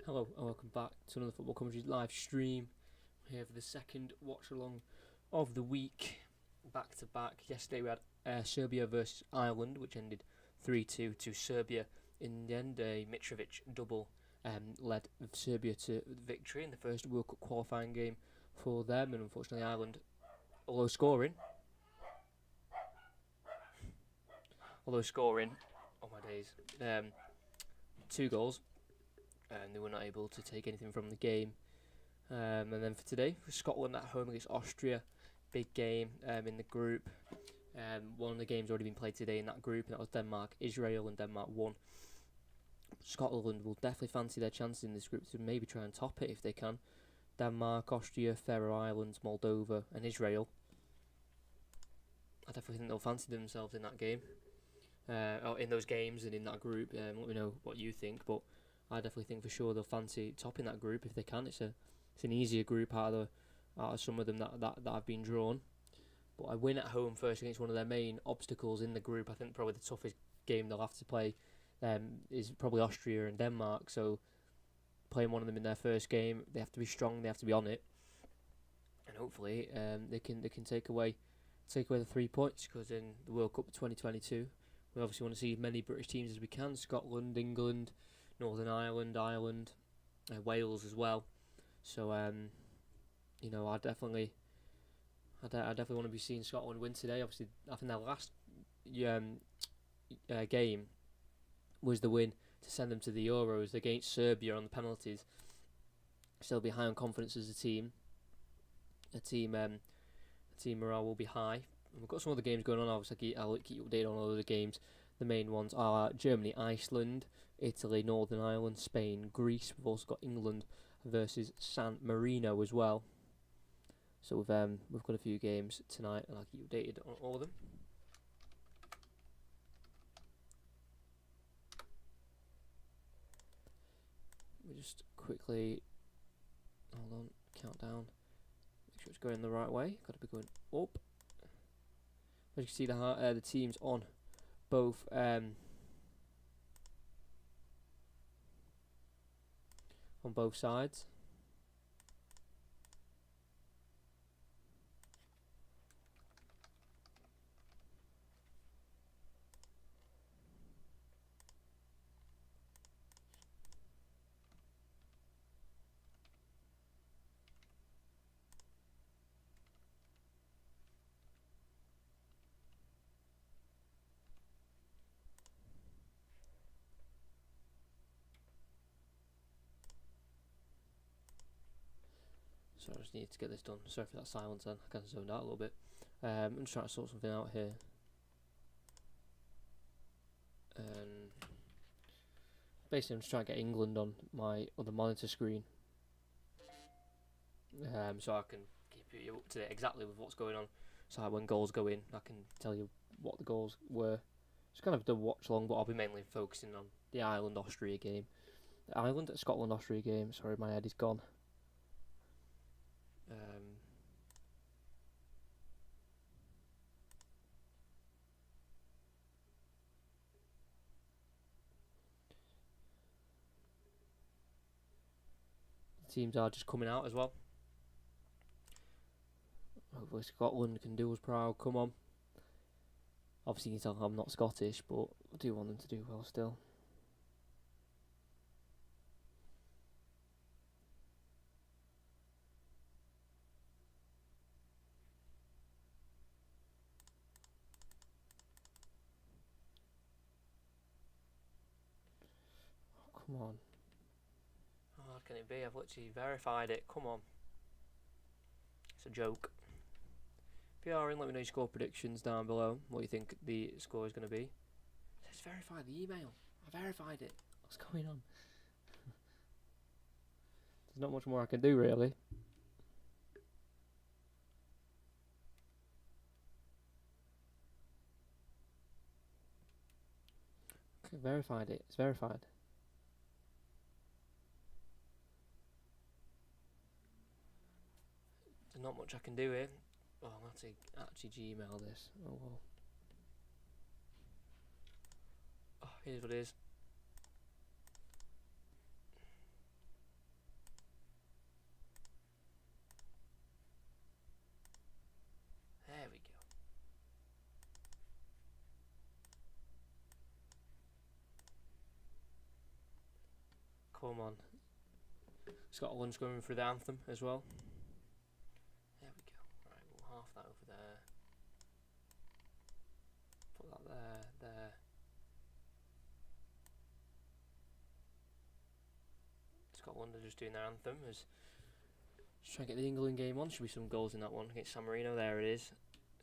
Hello and welcome back to another Football Commentary live stream. We're here for the second watch along of the week, back to back. Yesterday we had Serbia versus Ireland, which ended 3-2 to Serbia. In the end, a Mitrovic double led Serbia to victory in the first World Cup qualifying game for them, and unfortunately Ireland, although scoring, oh my days, 2 goals. They were not able to take anything from the game. And then for today, for Scotland at home against Austria, big game in the group. One of the games already been played today in that group, and that was Denmark-Israel, and Denmark won. Scotland will definitely fancy their chances in this group to maybe try and top it if they can. Denmark, Austria, Faroe Islands, Moldova, and Israel. I definitely think they'll fancy themselves in that game, or in those games and in that group. Let me know what you think, but I definitely think for sure they'll fancy topping that group if they can. It's an easier group out of some of them that have been drawn. But a win at home first against one of their main obstacles in the group, I think probably the toughest game they'll have to play is probably Austria and Denmark. So playing one of them in their first game, they have to be strong, they have to be on it, and hopefully they can take away the 3 points, because in the World Cup 2022 we obviously want to see as many British teams as we can: Scotland, England, Northern Ireland, Wales as well. So I definitely want to be seeing Scotland win today. Obviously, I think their last game was the win to send them to the Euros against Serbia on the penalties. So they'll be high on confidence as a team. Team morale will be high. And we've got some other games going on. Obviously, I'll keep you updated on all the games. The main ones are Germany, Iceland, Italy, Northern Ireland, Spain, Greece. We've also got England versus San Marino as well. So we've got a few games tonight, and I'll keep you updated on all of them. We just quickly countdown. Make sure it's going the right way. Got to be going up. As you can see, the teams on both sides. So I just need to get this done. Sorry for that silence then, I kind of zoned out a little bit. I'm just trying to sort something out here. Basically I'm just trying to get England on my other monitor screen. So I can keep you up to date exactly with what's going on. So when goals go in, I can tell you what the goals were. It's kind of the watch along, but I'll be mainly focusing on the Ireland-Austria game. The Ireland-Scotland-Austria game, sorry, my head is gone. The teams are just coming out as well. Hopefully Scotland can do us proud. Come on. Obviously you can tell I'm not Scottish, but I do want them to do well still. Oh, come on. How hard can it be? I've literally verified it. Come on. It's a joke. If you are in, let me know your score predictions down below. What you think the score is going to be. Let's verify the email. I verified it. What's going on? There's not much more I can do, really. Okay, verified it. It's verified. There's not much I can do here. Oh, I'm going to actually Gmail this. Oh well. Oh, here's what it is. Come on. Scotland's going for the anthem as well. There we go. Right, we'll half that over there. Put that there. Scotland are just doing their anthem. Just trying to get the England game on. Should be some goals in that one against San Marino. There it is.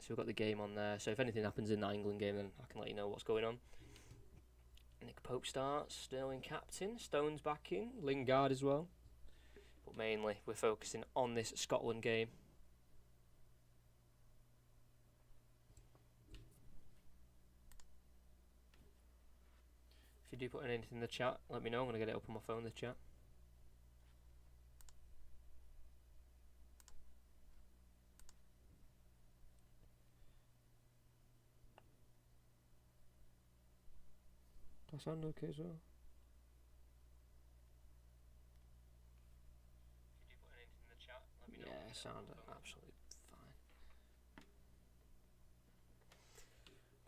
So we've got the game on there. So if anything happens in that England game, then I can let you know what's going on. Nick Pope starts. Sterling captain. Stones back in. Lingard as well. But mainly we're focusing on this Scotland game. If you do put anything in the chat, let me know. I'm going to get it up on my phone, the chat. Does that sound okay as well? If you do put anything in the chat, let me know. Yeah, sound absolutely fine.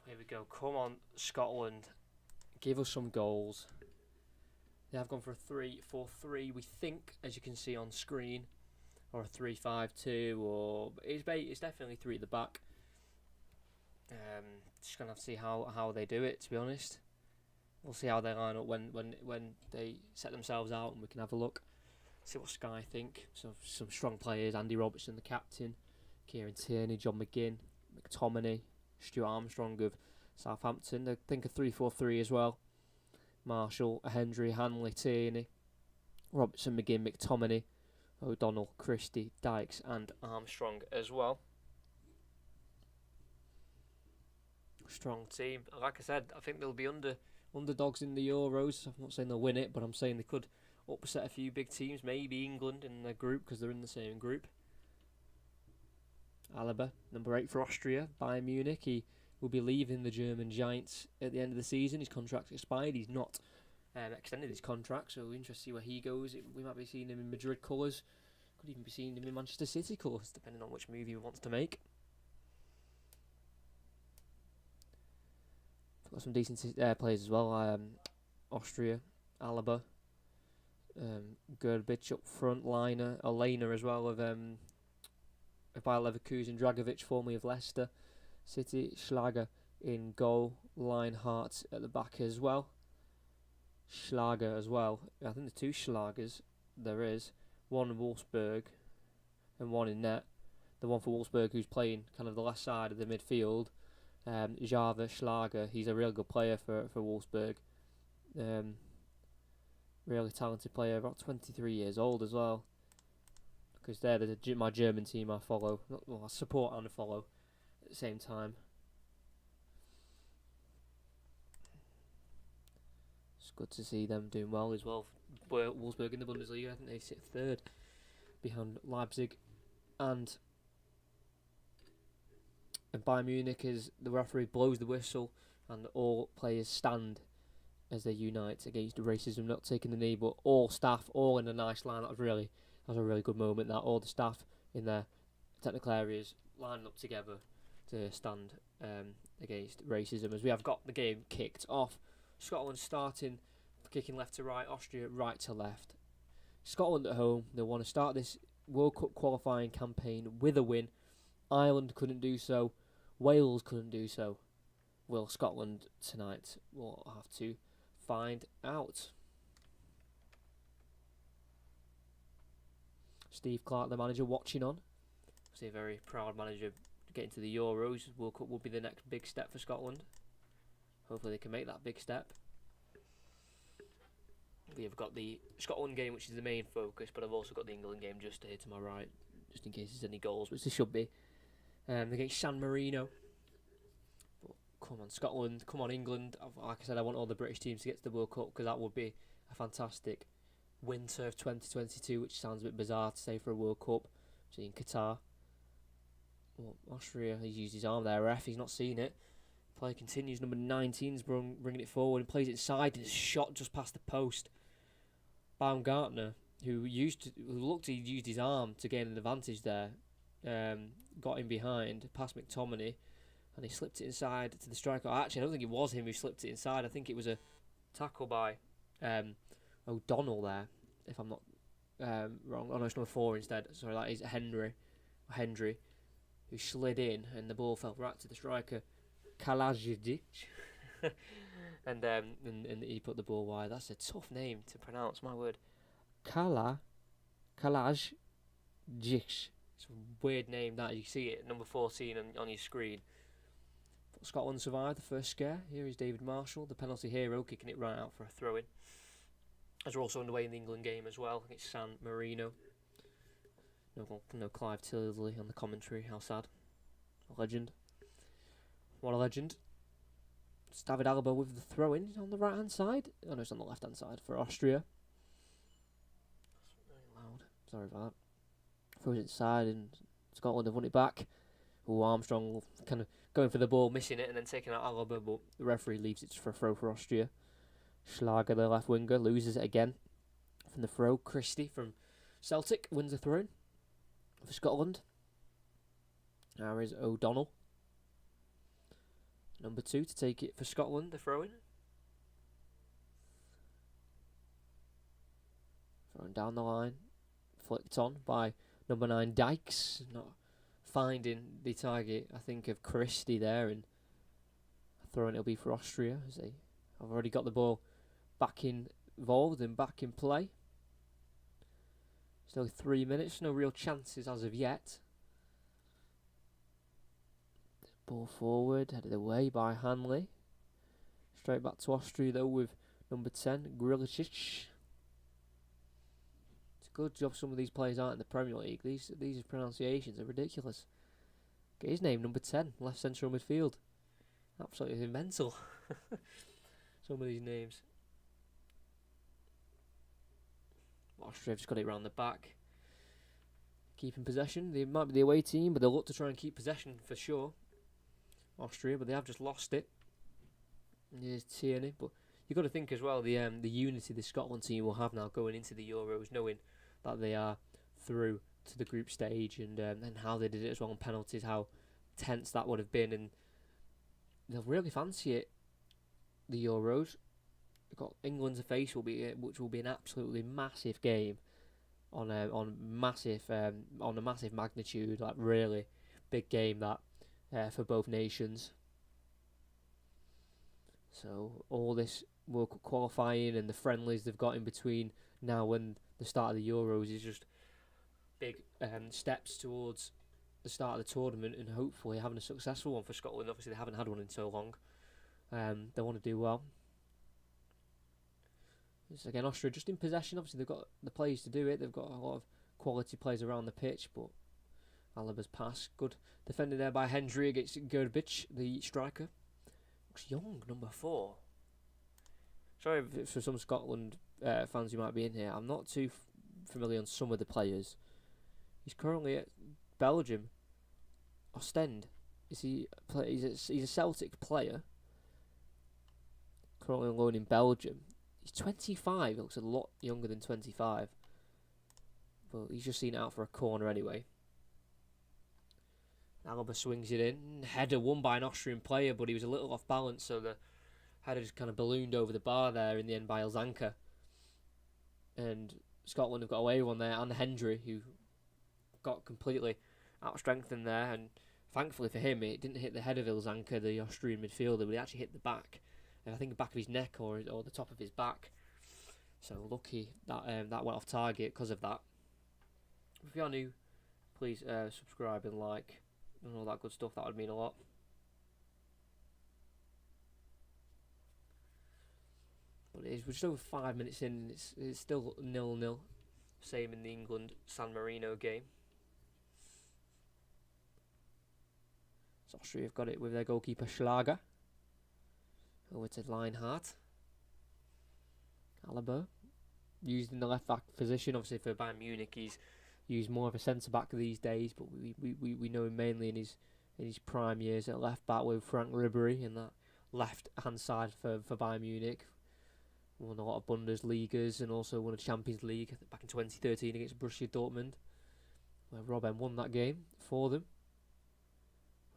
Here we go. Come on, Scotland. Give us some goals. They have gone for a 3-4-3, we think, as you can see on screen, or a 3-5-2, or it's definitely 3 at the back. Just gonna have to see how they do it. To be honest, we'll see how they line up when they set themselves out, and we can have a look, see what Sky think. So some strong players: Andy Robertson, the captain, Kieran Tierney, John McGinn, McTominay, Stuart Armstrong of Southampton. I think a 3-4-3 as well. Marshall, Hendry, Hanley, Tierney, Robertson, McGinn, McTominay, O'Donnell, Christie, Dykes and Armstrong as well. Strong team. Like I said, I think they'll be underdogs in the Euros. I'm not saying they'll win it, but I'm saying they could upset a few big teams. Maybe England in their group, because they're in the same group. Alaba, number 8 for Austria, Bayern Munich. He will be leaving the German Giants at the end of the season. His contract expired. He's not extended his contract, so we're interested to see where he goes. We might be seeing him in Madrid colours. Could even be seeing him in Manchester City colours, depending on which move he wants to make. Got some decent players as well. Austria, Alaba, Gerbic up front, Elena as well of Bayer Leverkusen, Dragovic, formerly of Leicester City, Schlager in goal, Lineheart at the back as well. Schlager as well. I think there's 2 Schlagers. There is one in Wolfsburg and one in net. The one for Wolfsburg who's playing kind of the left side of the midfield. Java Schlager, he's a real good player for Wolfsburg. Really talented player, about 23 years old as well. Because they're my German team I follow. I support and follow at the same time. It's good to see them doing well as well. Wolfsburg in the Bundesliga, I think they sit 3rd behind Leipzig. And Bayern Munich, as the referee blows the whistle and all players stand as they unite against racism, not taking the knee, but all staff, all in a nice line. That was a really good moment, that all the staff in their technical areas lining up together to stand against racism, as we have got the game kicked off. Scotland starting, kicking left to right, Austria right to left. Scotland at home, they want to start this World Cup qualifying campaign with a win. Ireland couldn't do so, Wales couldn't do so. Will Scotland tonight? We'll have to find out. Steve Clarke, the manager, watching on. See, a very proud manager getting to the Euros. World Cup will be the next big step for Scotland. Hopefully they can make that big step. We have got the Scotland game, which is the main focus, but I've also got the England game just here to my right, just in case there's any goals, which there should be. Against San Marino. But come on, Scotland. Come on, England. Like I said, I want all the British teams to get to the World Cup, because that would be a fantastic winter of 2022, which sounds a bit bizarre to say for a World Cup. See, in Qatar. Well, Austria, he's used his arm there. Ref, he's not seen it. Play continues. Number 19's bringing it forward and plays it inside. And it's shot just past the post. Baumgartner, who looked to use his arm to gain an advantage there, got in behind, past McTominay, and he slipped it inside to the striker. Actually, I don't think it was him who slipped it inside. I think it was a tackle by O'Donnell there, if I'm not wrong. Oh no, it's number 4 instead. Sorry, that is Hendry, who slid in and the ball fell right to the striker, Kalajic. and he put the ball wide. That's a tough name to pronounce, my word. Kalajic. It's a weird name that. You see it, number 14 on your screen. But Scotland survived the first scare. Here is David Marshall, the penalty hero, kicking it right out for a throw-in. As we're also underway in the England game as well. It's San Marino. No Clive Tilsley on the commentary. How sad. A legend. What a legend. It's David Alaba with the throw-in on the right-hand side. Oh no, it's on the left-hand side for Austria. That's very loud. Sorry about that. Throws it inside and Scotland have won it back. Armstrong kind of going for the ball, missing it, and then taking out Alaba, but the referee leaves it for a throw for Austria. Schlager, the left winger, loses it again from the throw. Christie from Celtic wins the throw for Scotland. Now is O'Donnell, number 2, to take it for Scotland, the throw-in. Throwing down the line, flicked on by number 9 Dykes, not finding the target, I think, of Christie there, and throwing it'll be for Austria as they have already got the ball back involved and back in play. Still 3 minutes, no real chances as of yet. Ball forward, headed away by Hanley. Straight back to Austria though with number 10, Grilicic. It's a good job some of these players aren't in the Premier League. These pronunciations are ridiculous. Get his name, number 10, left central midfield. Absolutely mental. Some of these names. Austria have just got it round the back. Keeping possession. They might be the away team, but they'll look to try and keep possession for sure. Austria, but they have just lost it. Here's Tierney, but you've got to think as well the unity the Scotland team will have now going into the Euros, knowing that they are through to the group stage, and how they did it as well on penalties, how tense that would have been, and they'll really fancy it. The Euros, they've got England to face, which will be an absolutely massive game on a massive magnitude, like really big game that. For both nations. So all this World Cup qualifying and the friendlies they've got in between now and the start of the Euros is just big steps towards the start of the tournament and hopefully having a successful one for Scotland. Obviously they haven't had one in so long. They want to do well. So again, Austria just in possession. Obviously they've got the players to do it. They've got a lot of quality players around the pitch, but Alaba's pass, good defended there by Hendry against Gerbic, the striker. Looks young, number 4. Sorry for some Scotland fans who might be in here. I'm not too familiar on some of the players. He's currently at Belgium, Ostend. He's a Celtic player. Currently on loan in Belgium. He's 25. He looks a lot younger than 25. But he's just seen it out for a corner anyway. Alaba swings it in. Header won by an Austrian player, but he was a little off balance, so the header just kind of ballooned over the bar there in the end by Elzanka. And Scotland have got away one there, and Hendry, who got completely out-strengthened there, and thankfully for him, it didn't hit the head of Elzanka, the Austrian midfielder, but it actually hit the back. I think the back of his neck or the top of his back. So lucky that that went off target because of that. If you are new, please subscribe and like and all that good stuff. That would mean a lot. But we're just over 5 minutes in. It's still 0-0. Same in the England San Marino game. So Austria have got it with their goalkeeper Schlager. Over to Linehardt. Alaba used in the left back position. Obviously for Bayern Munich, he's used more of a centre back these days, but we know him mainly in his prime years at left back with Frank Ribery in that left hand side for Bayern Munich. Won a lot of Bundesligas and also won a Champions League back in 2013 against Borussia Dortmund, where Robben won that game for them.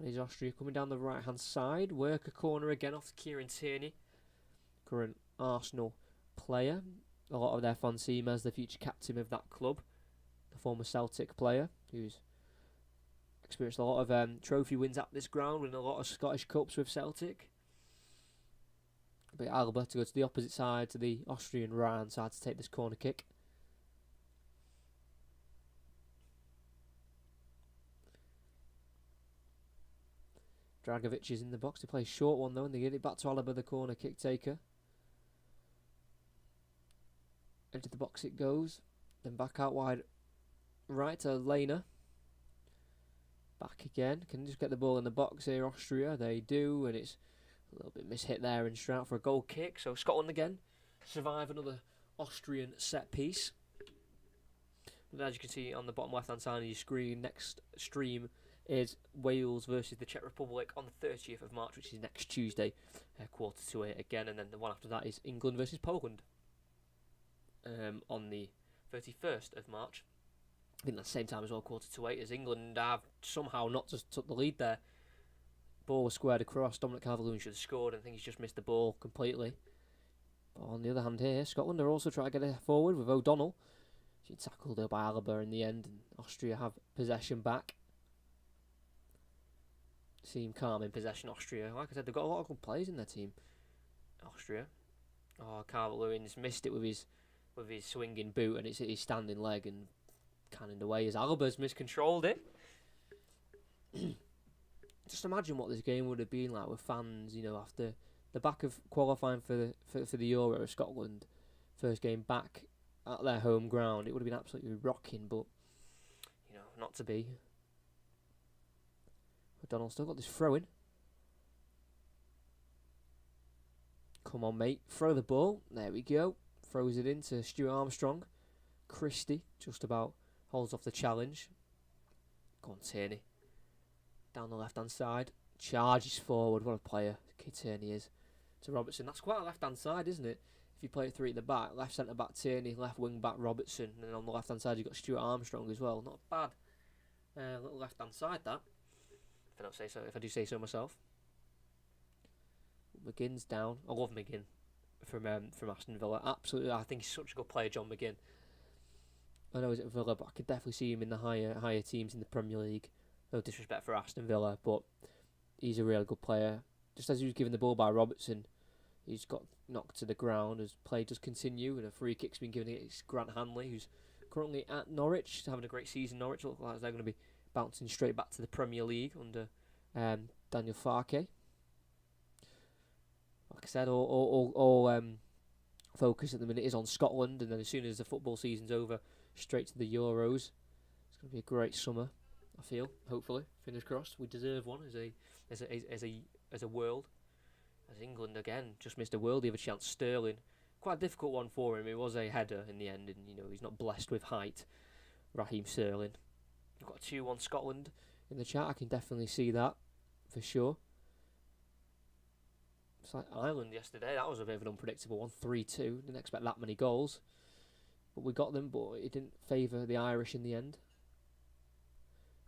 Here's Austria coming down the right hand side. Work a corner again off Kieran Tierney, current Arsenal player. a lot of their fans see him as the future captain of that club, the former Celtic player who's experienced a lot of trophy wins at this ground, winning a lot of Scottish Cups with Celtic. But Alba to go to the opposite side, to the Austrian right-hand side to take this corner kick. Dragovic is in the box to play a short one though, and they get it back to Alaba, the corner kick taker. Into the box it goes, then back out wide right to Lena. Back again, can just get the ball in the box here, Austria, they do, and it's a little bit mishit there and straight out for a goal kick. So Scotland again survive another Austrian set piece. And as you can see on the bottom left hand side of your screen, next stream is Wales versus the Czech Republic on the 30th of March, which is next Tuesday, 7:45 again, and then the one after that is England versus Poland on the 31st of March. I think that's the same time as well, 7:45, as England have somehow not just took the lead there. Ball was squared across, Dominic Calvert-Lewin should have scored, and I think he's just missed the ball completely. But on the other hand here, Scotland are also trying to get it forward with O'Donnell. She tackled her by Alaba in the end, and Austria have possession back. Seem calm in possession, Austria. Like I said, they've got a lot of good players in their team, Austria. Oh, Calvert-Lewin's missed it with his swinging boot, and it's his standing leg, and cannoned away as Alaba's miscontrolled it. Just imagine what this game would have been like with fans, after the back of qualifying for the Euro of Scotland, first game back at their home ground. It would have been absolutely rocking, but not to be. O'Donnell still got this throw in. Come on, mate, throw the ball. There we go. Throws it in to Stuart Armstrong. Christie just about holds off the challenge. Go on, Tierney. Down the left-hand side. Charges forward. What a player Tierney is. To Robertson. That's quite a left-hand side, isn't it? If you play it three at the back. Left centre-back Tierney. Left wing-back Robertson. And then on the left-hand side you've got Stuart Armstrong as well. Not bad. Little left-hand side, that. If I do say so myself. McGinn's down. I love McGinn from Aston Villa. Absolutely. I think he's such a good player, John McGinn. I know he's at Villa, but I could definitely see him in the higher teams in the Premier League. No disrespect for Aston Villa, but he's a really good player. Just as he was given the ball by Robertson, he's got knocked to the ground as play does continue, and a free kick's been given against Grant Hanley, who's currently at Norwich, having a great season. Norwich look like they're going to be bouncing straight back to the Premier League under Daniel Farke. Like I said, all focus at the minute is on Scotland, and then as soon as the football season's over, straight to the Euros. It's going to be a great summer, I feel. Hopefully, fingers crossed. We deserve one as a world. As England again just missed a worldie of a chance. Sterling, quite a difficult one for him. It was a header in the end, and he's not blessed with height. Raheem Sterling. We've got 2-1 Scotland in the chat. I can definitely see that for sure. It's like Ireland yesterday. That was a bit of an unpredictable one. 3-2. Didn't expect that many goals. But we got them, but it didn't favour the Irish in the end.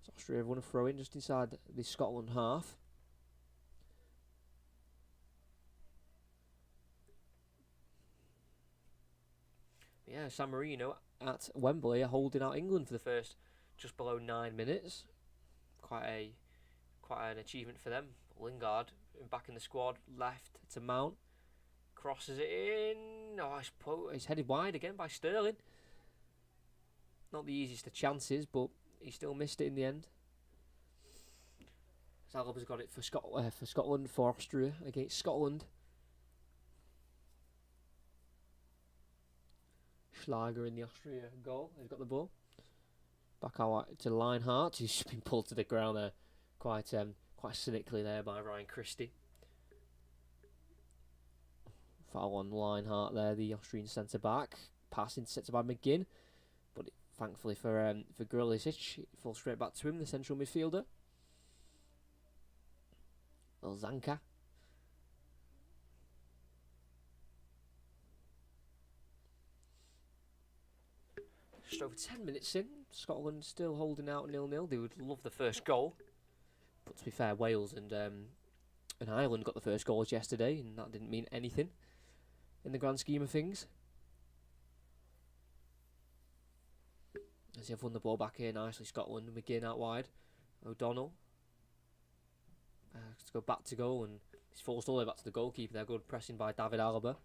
So Austria have won a throw-in just inside the Scotland half. Yeah, San Marino at Wembley are holding out England for the first just below 9 minutes. Quite an achievement for them. Lingard back in the squad, left to Mount. Crosses it in. Oh, it's headed wide again by Sterling. Not the easiest of chances, but he still missed it in the end. Salaba's got it for Scotland, for Austria against Scotland. Schlager in the Austria goal. He's got the ball. Back out to Lineheart, who's been pulled to the ground there quite cynically there by Ryan Christie. Foul on Lineheart there, the Austrian centre-back. Passing centre by McGinn. But thankfully for Grillisic, it falls straight back to him, the central midfielder. Zanka. Just over 10 minutes in, Scotland still holding out 0-0. They would love the first goal. But to be fair, Wales and Ireland got the first goals yesterday, and that didn't mean anything in the grand scheme of things. As they've won the ball back here nicely, Scotland. McGinn out wide. O'Donnell. Let's go back to goal, and he's forced all the way back to the goalkeeper there. Good pressing by David Alaba.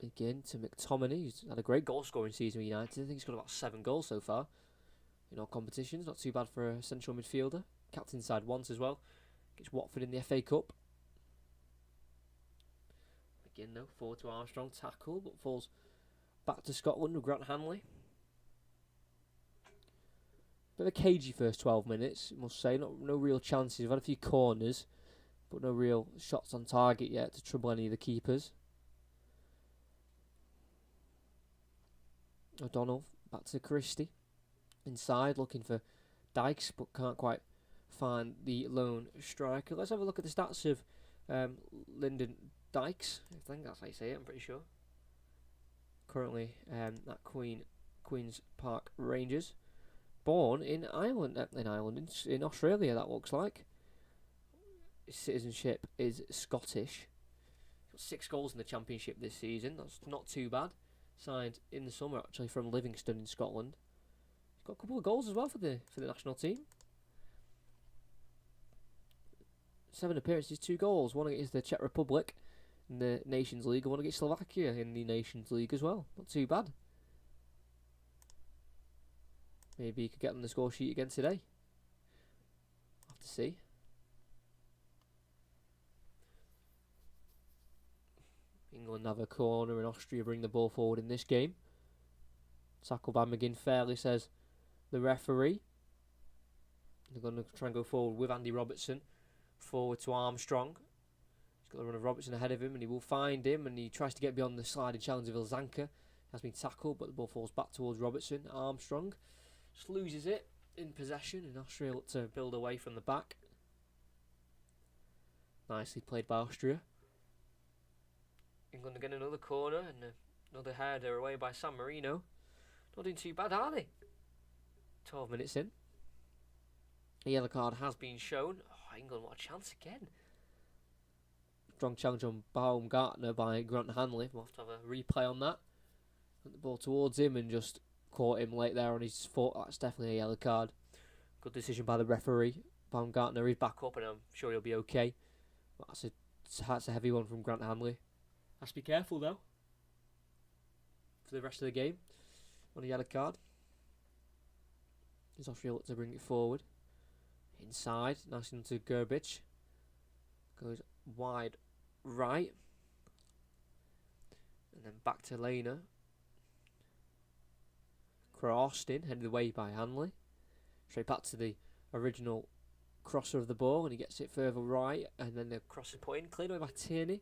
Again to McTominay, who's had a great goal scoring season with United. I think he's got about 7 goals so far in all competitions. Not too bad for a central midfielder. Captain side once as well. Gets Watford in the FA Cup. Again though, forward to Armstrong, tackle, but falls back to Scotland with Grant Hanley. Bit of a cagey first 12 minutes, I must say. No real chances. We've had a few corners, but no real shots on target yet to trouble any of the keepers. O'Donnell back to Christie. Inside, looking for Dykes, but can't quite find the lone striker. Let's have a look at the stats of Lyndon Dykes. I think that's how you say it, I'm pretty sure. Currently at Queen's Park Rangers. Born in in Australia, that looks like. His citizenship is Scottish. Got 6 goals in the Championship this season. That's not too bad. Signed in the summer actually from Livingston in Scotland. He's got a couple of goals as well for the national team. 7 appearances, 2 goals. One against the Czech Republic in the Nations League, and one against Slovakia in the Nations League as well. Not too bad. Maybe he could get on the score sheet again today. Have to see. England have a corner and Austria bring the ball forward in this game. Tackle by McGinn fairly, says the referee. They're going to try and go forward with Andy Robertson. Forward to Armstrong. He's got the run of Robertson ahead of him, and he will find him, and he tries to get beyond the sliding challenge of Ilzanka. Has been tackled, but the ball falls back towards Robertson. Armstrong just loses it in possession, and Austria look to build away from the back. Nicely played by Austria. England again another corner, and another header away by San Marino. Not doing too bad, are they? 12 minutes in. A yellow card has been shown. Oh, England, what a chance again. Strong challenge on Baumgartner by Grant Hanley. We'll have to have a replay on that. Put the ball towards him and just caught him late there on his foot. That's definitely a yellow card. Good decision by the referee. Baumgartner is back up, and I'm sure he'll be okay. But that's a heavy one from Grant Hanley. Has to be careful though for the rest of the game on a yellow card. As Austria look to bring it forward. Inside, nice into Gerbic. Goes wide right. And then back to Lena. Crossed in, headed away by Hanley. Straight back to the original crosser of the ball, and he gets it further right, and then the crosser put in, cleared away by Tierney.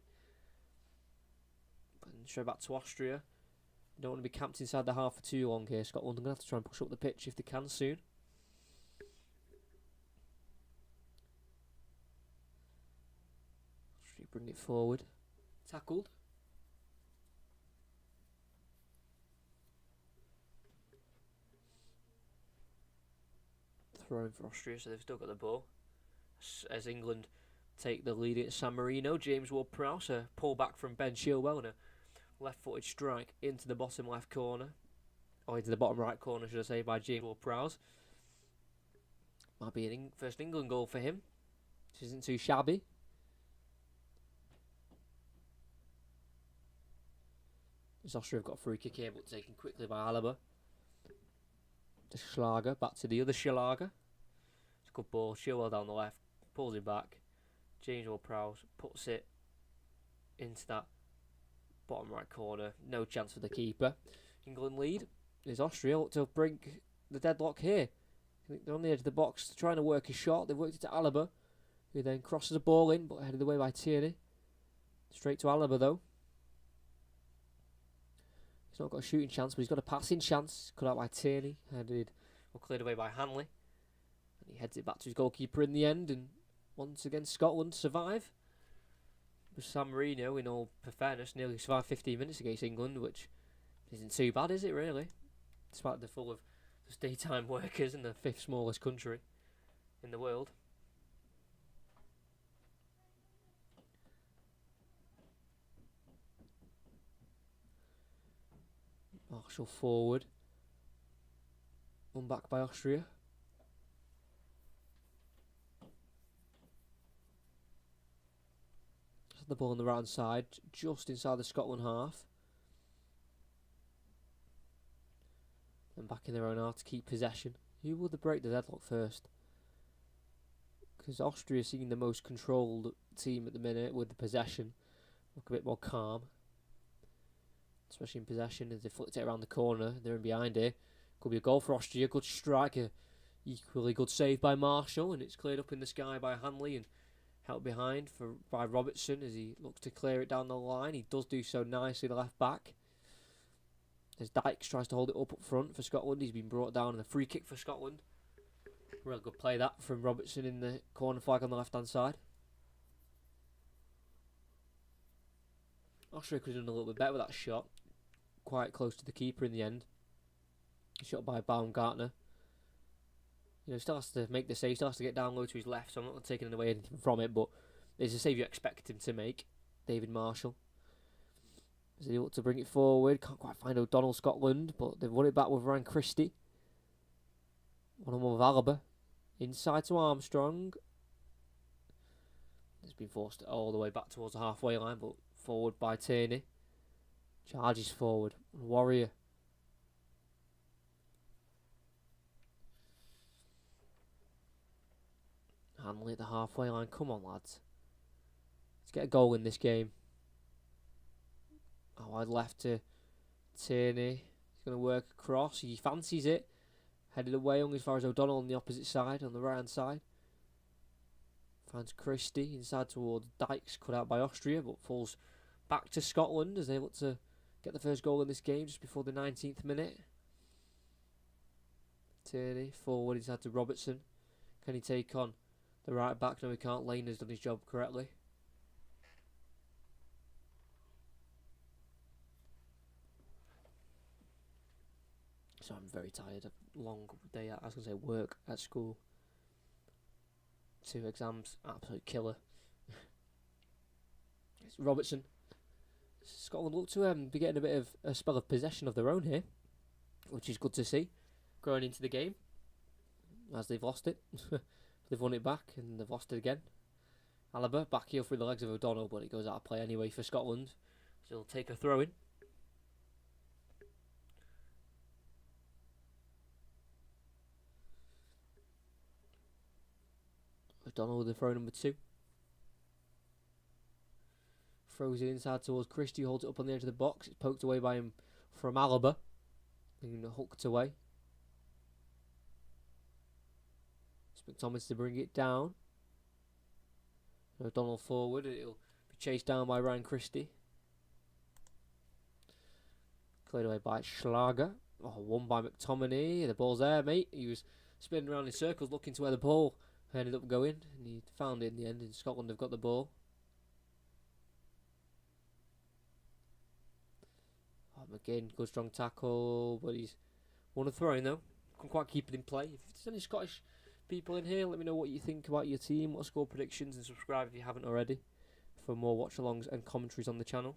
And straight back to Austria. Don't want to be camped inside the half for too long here. Scotland are going to have to try and push up the pitch if they can soon. Austria bring it forward. Tackled. Thrown for Austria, so they've still got the ball. As England take the lead at San Marino, James Ward-Prowse, a pull back from Ben Chilwell, and a left-footed strike into the bottom left corner. Or into the bottom right corner, should I say, by James Ward-Prowse. Might be an first England goal for him. Which isn't too shabby. As Austria have got a free kick here, but taken quickly by Alaba. To Schlager, back to the other Schlager. It's a good ball. Chilwell down the left, pulls it back. James Ward-Prowse puts it into that bottom right corner. No chance for the keeper. England lead. There's Austria look to break the deadlock here. They're on the edge of the box trying to work a shot. They've worked it to Alaba, who then crosses a ball in, but headed away by Tierney. Straight to Alaba though. He's not got a shooting chance, but he's got a passing chance. Cut out by Tierney, headed or cleared away by Hanley. And he heads it back to his goalkeeper in the end, and once again Scotland survive. With San Marino, in all fairness, nearly survived 15 minutes against England, which isn't too bad, is it really? Despite they're full of just daytime workers and the 5th smallest country in the world. Marshall forward. One back by Austria. The ball on the right hand side, just inside the Scotland half. And back in their own half to keep possession. Who will they break the deadlock first? Because Austria seem the most controlled team at the minute with the possession. Look a bit more calm. Especially in possession as they flicked it around the corner. They're in behind here. Could be a goal for Austria. Good strike. Equally good save by Marshall. And it's cleared up in the sky by Hanley. And helped behind by Robertson as he looks to clear it down the line. He does do so nicely, the left back. As Dykes tries to hold it up front for Scotland. He's been brought down in a free kick for Scotland. Real good play that from Robertson in the corner flag on the left hand side. Austria could have done a little bit better with that shot. Quite close to the keeper in the end. Shot by Baumgartner. You know, still has to make the save, still has to get down low to his left, so I'm not taking away anything from it, but it's a save you expect him to make, David Marshall. As they look to bring it forward, can't quite find O'Donnell, Scotland, but they've won it back with Ryan Christie. One-on-one with Alaba. Inside to Armstrong. It's been forced all the way back towards the halfway line, but forward by Tierney. Charges forward. Warrior. Hanley at the halfway line. Come on, lads. Let's get a goal in this game. Wide left to Tierney. He's going to work across. He fancies it. Headed away only as far as O'Donnell on the opposite side, on the right hand side. Finds Christie inside towards Dykes, cut out by Austria, but falls back to Scotland as they look to get the first goal in this game just before the 19th minute. Tierney forward inside to Robertson. Can he take on the right back? No, he can't. Lane has done his job correctly. So I'm very tired. A long day at, I was going to say work at school. 2 exams, absolute killer. It's Robertson. Scotland look to be getting a bit of a spell of possession of their own here, which is good to see. Growing into the game, as they've lost it. They've won it back and they've lost it again. Alaba back heel through the legs of O'Donnell, but it goes out of play anyway for Scotland. So he'll take a throw in. O'Donnell with the throw number 2. Throws it inside towards Christie, holds it up on the edge of the box. It's poked away by him from Alaba. And hooked away. It's McThomas to bring it down. O'Donnell forward. It'll be chased down by Ryan Christie. Cleared away by Schlager. Oh, won by McTominay. The ball's there, mate. He was spinning around in circles looking to where the ball ended up going. And he found it in the end. And Scotland have got the ball. Again, good strong tackle, but he's won a throw-in though. Couldn't quite keep it in play. If there's any Scottish people in here, let me know what you think about your team, what score predictions, and subscribe if you haven't already for more watch-alongs and commentaries on the channel.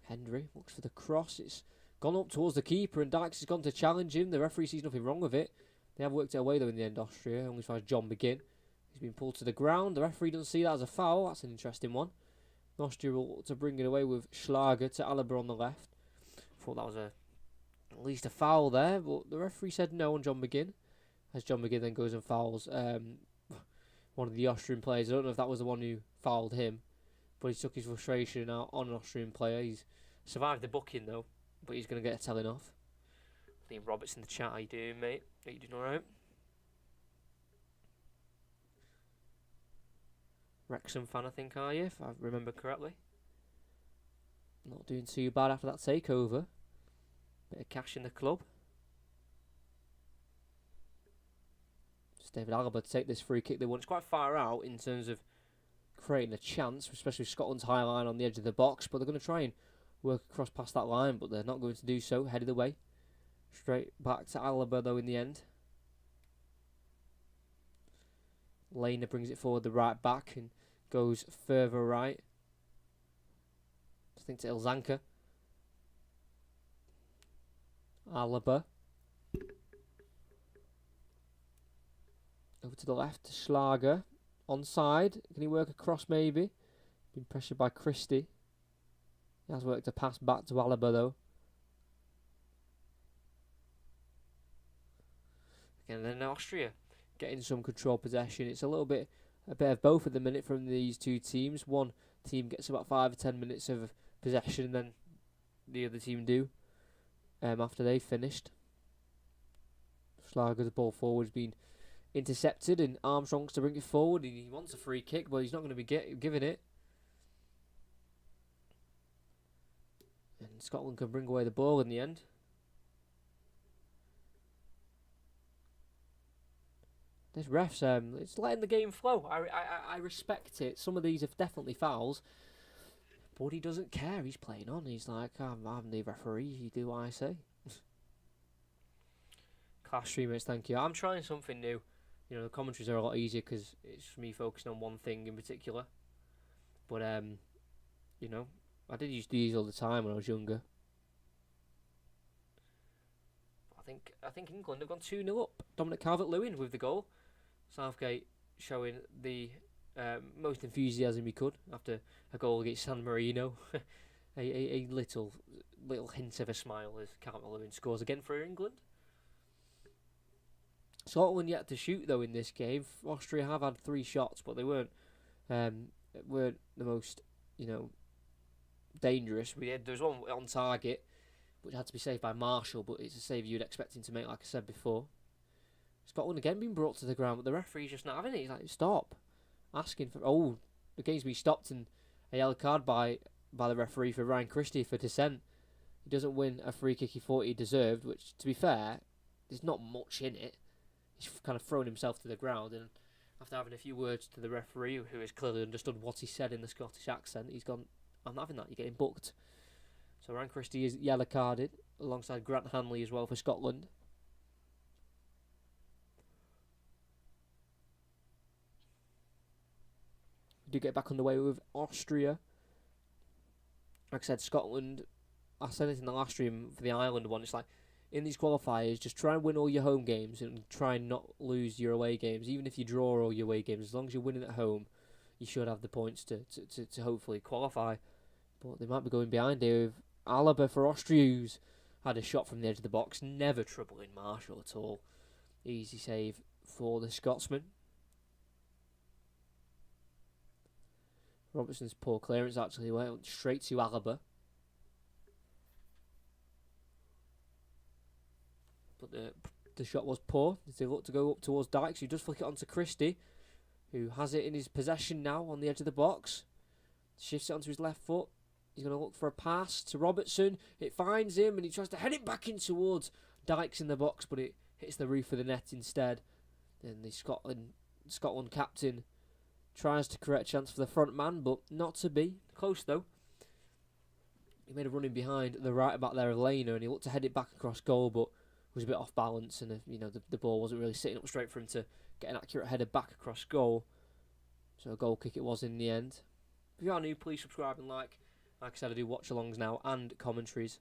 Hendry looks for the cross. It's gone up towards the keeper and Dykes has gone to challenge him. The referee sees nothing wrong with it. They have worked it away though in the end, Austria, only as far as John McGinn. He's been pulled to the ground. The referee doesn't see that as a foul. That's an interesting one. Austria will to bring it away with Schlager to Alaba on the left. Thought that was at least a foul there, but the referee said no on John McGinn. As John McGinn then goes and fouls one of the Austrian players. I don't know if that was the one who fouled him, but he took his frustration out on an Austrian player. He's survived the booking though, but he's going to get a telling off. I think Robert's in the chat. How you doing, mate? Are you doing alright? Wrexham fan, I think, are you? If I remember correctly. Not doing too bad after that takeover. Bit of cash in the club. Just David Alaba to take this free kick they won. It's quite far out in terms of creating a chance, especially Scotland's high line on the edge of the box, but they're going to try and work across past that line, but they're not going to do so. Headed away. Straight back to Alaba though in the end. Lena brings it forward the right back and goes further right. I think to Ilzanka. Alaba. Over to the left, Schlager. Onside. Can he work across maybe? Been pressured by Christie. He has worked a pass back to Alaba though. And then Austria getting some control possession. It's a bit of both at the minute from these two teams. One team gets about 5 or 10 minutes of possession, and then the other team do after they've finished. Schlager's ball forward's been intercepted, and Armstrong's to bring it forward. He wants a free kick, but he's not going to be giving it. And Scotland can bring away the ball in the end. This ref's it's letting the game flow. I respect it. Some of these are definitely fouls, but he doesn't care. He's playing on. He's like, I'm the referee. You do what I say. Class streamers, thank you. I'm trying something new. You know, the commentaries are a lot easier because it's me focusing on one thing in particular. But you know, I did use these all the time when I was younger. I think England have gone 2-0 up. Dominic Calvert-Lewin with the goal. Southgate showing the most enthusiasm he could after a goal against San Marino. a little hint of a smile as Calvert-Lewin scores again for England. Scotland yet to shoot though in this game. Austria have had 3 shots, but they weren't the most dangerous. There was one on target, which had to be saved by Marshall, but it's a save you'd expect him to make, like I said before. Scotland again being brought to the ground, but the referee's just not having it. He's like, stop. Asking for... Oh, the game's been stopped and a yellow card by the referee for Ryan Christie for dissent. He doesn't win a free kick he thought he deserved, which, to be fair, there's not much in it. He's kind of thrown himself to the ground, and after having a few words to the referee, who has clearly understood what he said in the Scottish accent, he's gone, I'm not having that, you're getting booked. So Ryan Christie is yellow carded, alongside Grant Hanley as well for Scotland. We do get back underway with Austria. Like I said, Scotland, I said it in the last stream for the Ireland one, it's like, in these qualifiers, just try and win all your home games and try and not lose your away games. Even if you draw all your away games, as long as you're winning at home, you should have the points to hopefully qualify. But they might be going behind here with Alaba for Austria, who's had a shot from the edge of the box, never troubling Marshall at all. Easy save for the Scotsman. Robertson's poor clearance actually went straight to Alaba. But the shot was poor as they look to go up towards Dykes, who does flick it onto Christie, who has it in his possession now on the edge of the box. Shifts it onto his left foot. He's going to look for a pass to Robertson. It finds him and he tries to head it back in towards Dykes in the box, but it hits the roof of the net instead. Then the Scotland captain tries to create a chance for the front man, but not to be. Close though. He made a run in behind the right back there of Lena, and he looked to head it back across goal, but was a bit off balance, and the ball wasn't really sitting up straight for him to get an accurate header back across goal. So a goal kick it was in the end. If you are new, please subscribe and like. Like I said, I do watch-alongs now and commentaries.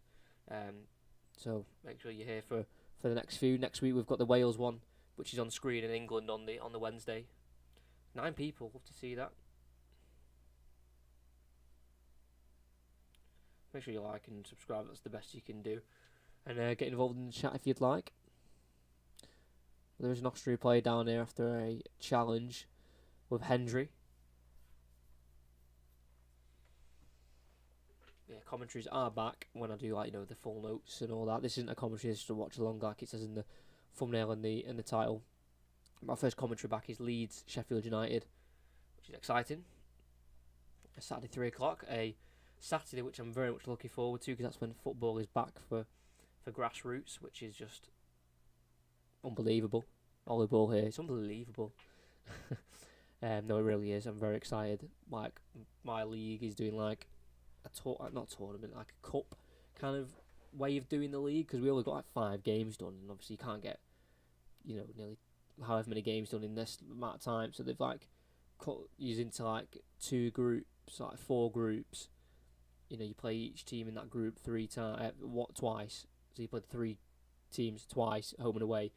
So make sure you're here for the next few. Next week we've got the Wales one, which is on screen in England on the Wednesday. 9 people, love to see that. Make sure you like and subscribe, that's the best you can do. And get involved in the chat if you'd like. There is an Austria player down here after a challenge with Hendry. Yeah, commentaries are back when I do the full notes and all that. This isn't a commentary, it's just a watch along like it says in the thumbnail and the title. My first commentary back is Leeds Sheffield United, which is exciting. A Saturday 3 o'clock, a Saturday which I'm very much looking forward to because that's when football is back for grassroots, which is just unbelievable. Ollie Ball here, it's unbelievable. No, it really is. I'm very excited. Like, my league is doing like not tournament, like a cup kind of way of doing the league, because we only got like 5 games done, and obviously you can't get nearly however many games done in this amount of time. So they've like cut you into like 2 groups, like 4 groups. You know, you play each team in that group twice. So you play 3 teams twice, home and away,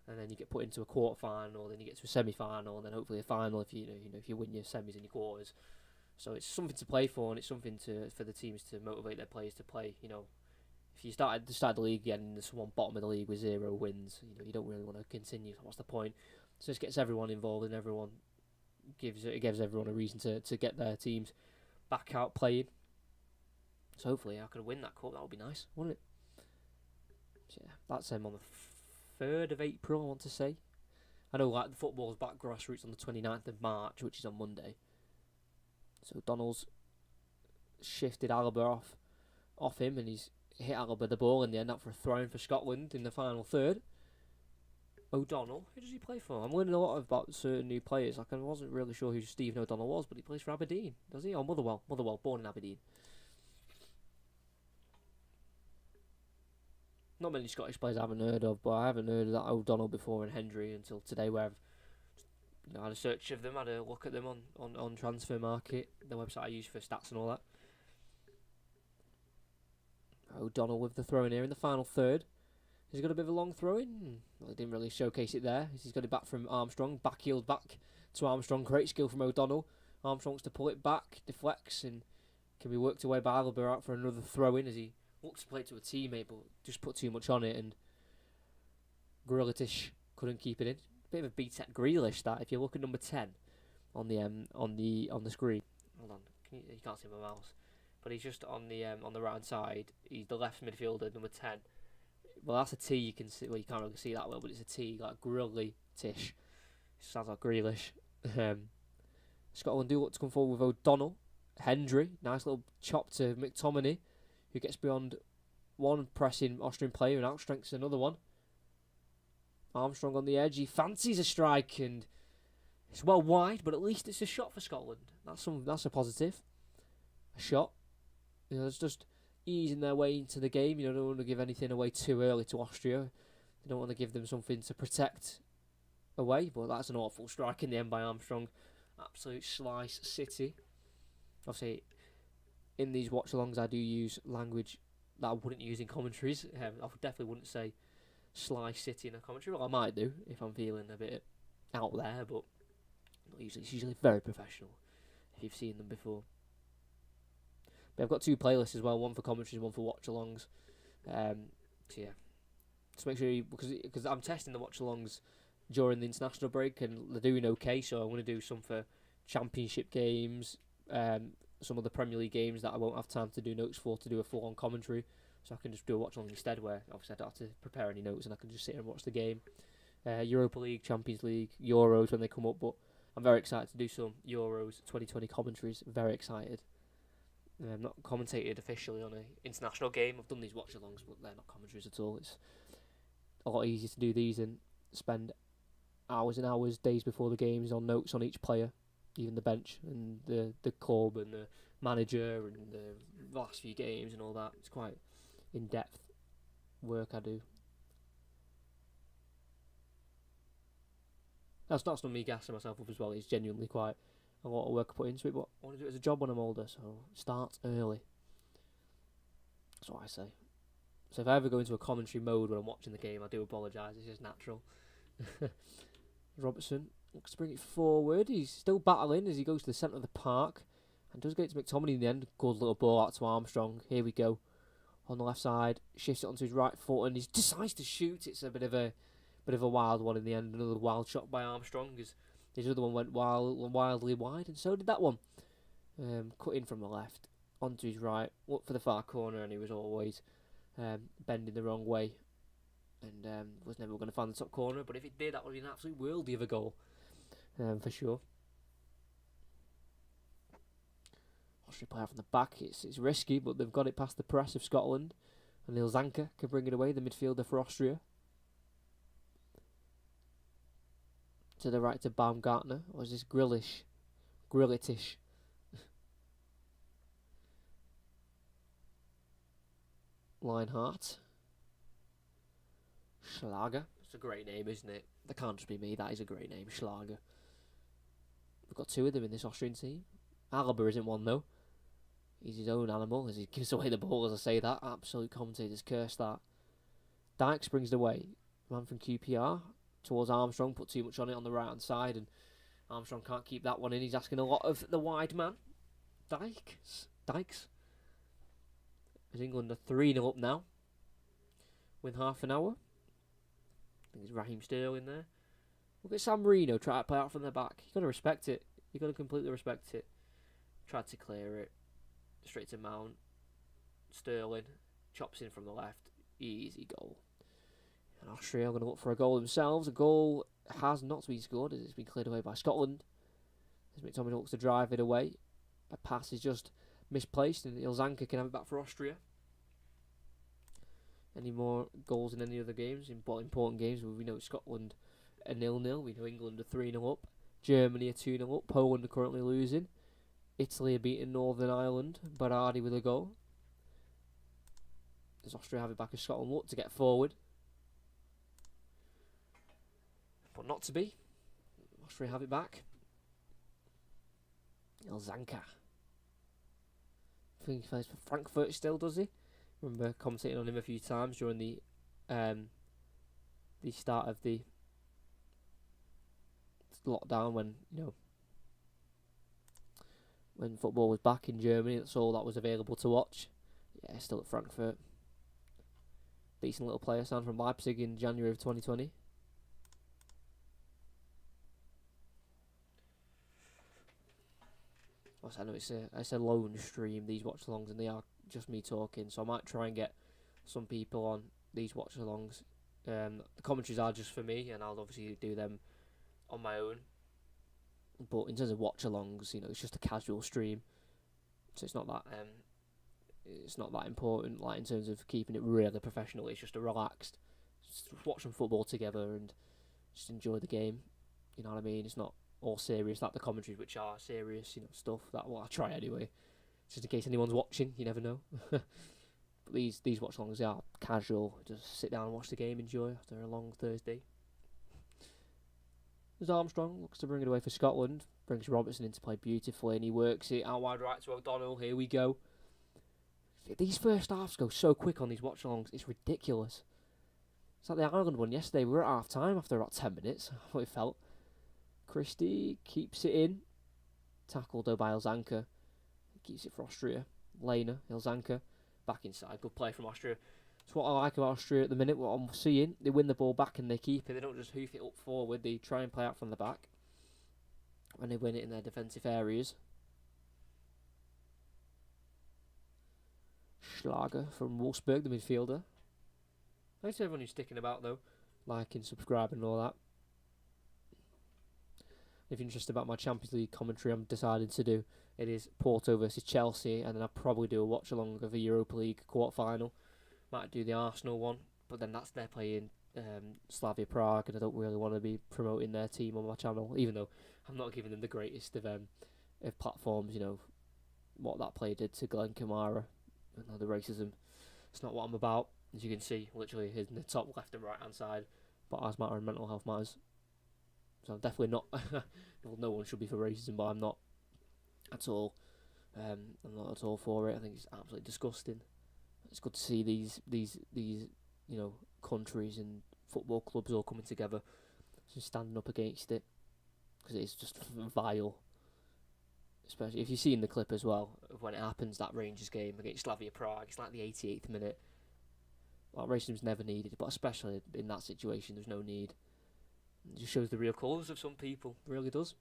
and then you get put into a quarter final, then you get to a semi final, and then hopefully a final if if you win your semis and your quarters. So it's something to play for, and it's something for the teams to motivate their players to play. If you start the league again and there's someone bottom of the league with 0 wins, you don't really want to continue. So what's the point? So it gets everyone involved, and everyone gives everyone a reason to get their teams back out playing. So hopefully I can win that cup. That would be nice, wouldn't it? So yeah, that's on the 3rd of April, I want to say. I know like the football's back grassroots on the 29th of March, which is on Monday. So O'Donnell's shifted Alaba off him, and he's hit Alaba the ball in the end, up for a throw-in for Scotland in the final third. O'Donnell, who does he play for? I'm learning a lot about certain new players. Like I wasn't really sure who Stephen O'Donnell was, but he plays for Aberdeen, does he? Or Motherwell, born in Aberdeen. Not many Scottish players I haven't heard of, but I haven't heard of that O'Donnell before and Hendry until today, where I've had a search of them, had a look at them on Transfer Market, the website I use for stats and all that. O'Donnell with the throw in here in the final third. He's got a bit of a long throw in. Well, he didn't really showcase it there. He's got it back from Armstrong, back-heeled back to Armstrong. Great skill from O'Donnell. Armstrong wants to pull it back, deflects, and can be worked away by Alaba out for another throw in as he looks to play it to a teammate, but just put too much on it, and Grealish couldn't keep it in. Bit of a beat at Grealish that. If you look at number 10 on the screen, hold on, you can't see my mouse, but he's just on the right hand side. He's the left midfielder, number 10. Well, that's a T. You can see. Well, you can't really see that well, but it's a T, like Grealish. Sounds like Grealish. Scotland do look to come forward with O'Donnell, Hendry, nice little chop to McTominay, who gets beyond one pressing Austrian player and outstrengths another one. Armstrong on the edge, he fancies a strike, and it's well wide, but at least it's a shot for Scotland. That's a positive. A shot. It's just easing their way into the game. They don't want to give anything away too early to Austria. They don't want to give them something to protect away, but that's an awful strike in the end by Armstrong. Absolute slice city. Obviously, in these watch-alongs, I do use language that I wouldn't use in commentaries. I definitely wouldn't say slice city in a commentary. Well, I might do if I'm feeling a bit out there, but not usually. It's usually very professional if you've seen them before. But I've got 2 playlists as well, one for commentaries, one for watch-alongs. So yeah, just make sure because I'm testing the watch-alongs during the international break, and they're doing okay. So I'm going to do some for championship games, some of the Premier League games that I won't have time to do notes for, to do a full-on commentary. So I can just do a watch-along instead, where obviously I don't have to prepare any notes and I can just sit here and watch the game. Europa League, Champions League, Euros when they come up, but I'm very excited to do some Euros 2020 commentaries. Very excited. I've not commentated officially on an international game. I've done these watch-alongs, but they're not commentaries at all. It's a lot easier to do these and spend hours and hours, days before the games, on notes on each player, even the bench and the club and the manager and the last few games and all that. It's quite in-depth work I do. That's not me gassing myself up as well. It's genuinely quite a lot of work I put into it, but I want to do it as a job when I'm older, so start early. That's what I say. So if I ever go into a commentary mode when I'm watching the game, I do apologise. It's just natural. Robertson looks to bring it forward. He's still battling as he goes to the centre of the park and does get to McTominay in the end. Good little ball out to Armstrong. Here we go. On the left side, shifts it onto his right foot and he decides to shoot. It's a bit of a wild one in the end. Another wild shot by Armstrong as his other one went wildly wide, and so did that one. Cut in from the left onto his right, looked for the far corner, and he was always bending the wrong way, and was never going to find the top corner. But if it did, that would be an absolute worldie of a goal, for sure. Austria play from the back. It's risky, but they've got it past the press of Scotland, and Ilzanka can bring it away, the midfielder for Austria. To the right to Baumgartner, or is this Grillitish? Lineheart. Schlager. It's a great name, isn't it? That can't just be me. That is a great name, Schlager. We've got 2 of them in this Austrian team. Alaba isn't one, though. He's his own animal as he gives away the ball, as I say that. Absolute commentators curse that. Dykes brings it away. Man from QPR towards Armstrong, put too much on it on the right-hand side, and Armstrong can't keep that one in. He's asking a lot of the wide man. Dykes. As England are 3-0 up now. With half an hour. I think it's Raheem Sterling there. Look at San Marino try to play out from the back. You've got to respect it. You've got to completely respect it. Tried to clear it. Straight to Mount. Sterling. Chops in from the left. Easy goal. And Austria are going to look for a goal themselves. A goal has not been scored as it's been cleared away by Scotland. As McTominay looks to drive it away. A pass is just misplaced and Ilzanka can have it back for Austria. Any more goals in any other games? Important games. We know Scotland are 0-0. We know England are 3-0 up. Germany are 2-0 up. Poland are currently losing. Italy are beating Northern Ireland. Berardi with a goal. Does Austria have it back as Scotland look to get forward? But not to be. Austria have it back. Ilzanka. I think he plays for Frankfurt still, does he? Remember commentating on him a few times during the start of the lockdown when when football was back in Germany. That's all that was available to watch. Yeah, still at Frankfurt. Decent little player signed from Leipzig in January of 2020. I know it's a lone stream, these watch-alongs, and they are just me talking, so I might try and get some people on these watch-alongs. The commentaries are just for me, and I'll obviously do them on my own. But in terms of watch-alongs, it's just a casual stream, so it's not that important. Like in terms of keeping it really professional, it's just a relaxed, just watch some football together and just enjoy the game. You know what I mean? It's not all serious like the commentaries, which are serious, stuff that I try anyway, just in case anyone's watching. You never know. But these watch-alongs are casual. Just sit down and watch the game, enjoy after a long Thursday. There's Armstrong, looks to bring it away for Scotland. Brings Robertson into play beautifully, and he works it out wide right to O'Donnell. Here we go. These first halves go so quick on these watch-alongs. It's ridiculous. It's like the Ireland one yesterday. We were at half-time after about 10 minutes. What it felt. Christie keeps it in. Tackled though by Ilzanka. Keeps it for Austria. Lehner, Ilzanka. Back inside. Good play from Austria. It's what I like about Austria at the minute. What I'm seeing. They win the ball back and they keep it. They don't just hoof it up forward. They try and play out from the back. When they win it in their defensive areas. Schlager from Wolfsburg, the midfielder. Thanks to everyone who's sticking about though. Liking, subscribing and all that. If you're interested about my Champions League commentary I'm deciding to do, it is Porto versus Chelsea, and then I'll probably do a watch along of the Europa League quarter-final. Might do the Arsenal one, but then they're playing Slavia Prague, and I don't really want to be promoting their team on my channel, even though I'm not giving them the greatest of platforms. What that play did to Glenn Kamara, and the racism. It's not what I'm about, as you can see, literally in the top left and right hand side. But as matter and mental health matters. So I'm definitely not. Well, no one should be for racism, but I'm not at all. I'm not at all for it. I think it's absolutely disgusting. It's good to see these countries and football clubs all coming together, and standing up against it, because it's just vile. Especially if you see in the clip as well of when it happens, that Rangers game against Slavia Prague. It's like the 88th minute. Well, racism's never needed, but especially in that situation, there's no need. It just shows the real colours of some people. It really does.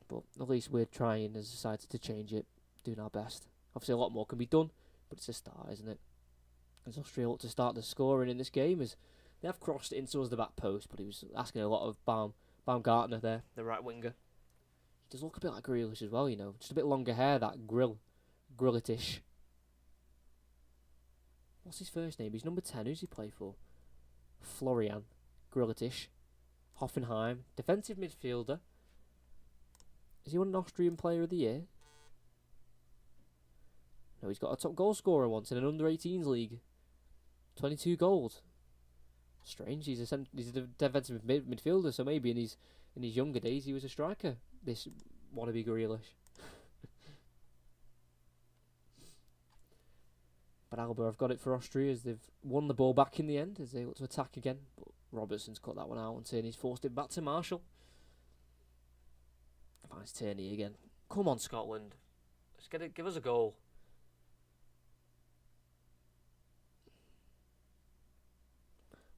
But at least we're trying as a society to change it, doing our best. Obviously a lot more can be done, but it's a start, isn't it? As Austria ought to start the scoring in this game, as they have crossed it into us the back post, but he was asking a lot of Baumgartner there, the right winger. He does look a bit like Grealish as well, just a bit longer hair, that Grillitish. What's his first name? He's number 10. Who's he play for? Florian Grillitish. Hoffenheim, defensive midfielder. Is he won an Austrian Player of the Year? No, he's got a top goal scorer once in an under-18s league. 22 goals. Strange. He's a defensive midfielder, so maybe in his younger days he was a striker. This wannabe Grealish. But Alba have got it for Austria as they've won the ball back in the end as they look to attack again. But Robertson's cut that one out and Tierney's forced it back to Marshall. Finds Tierney again. Come on, Scotland. Let's get it. Give us a goal.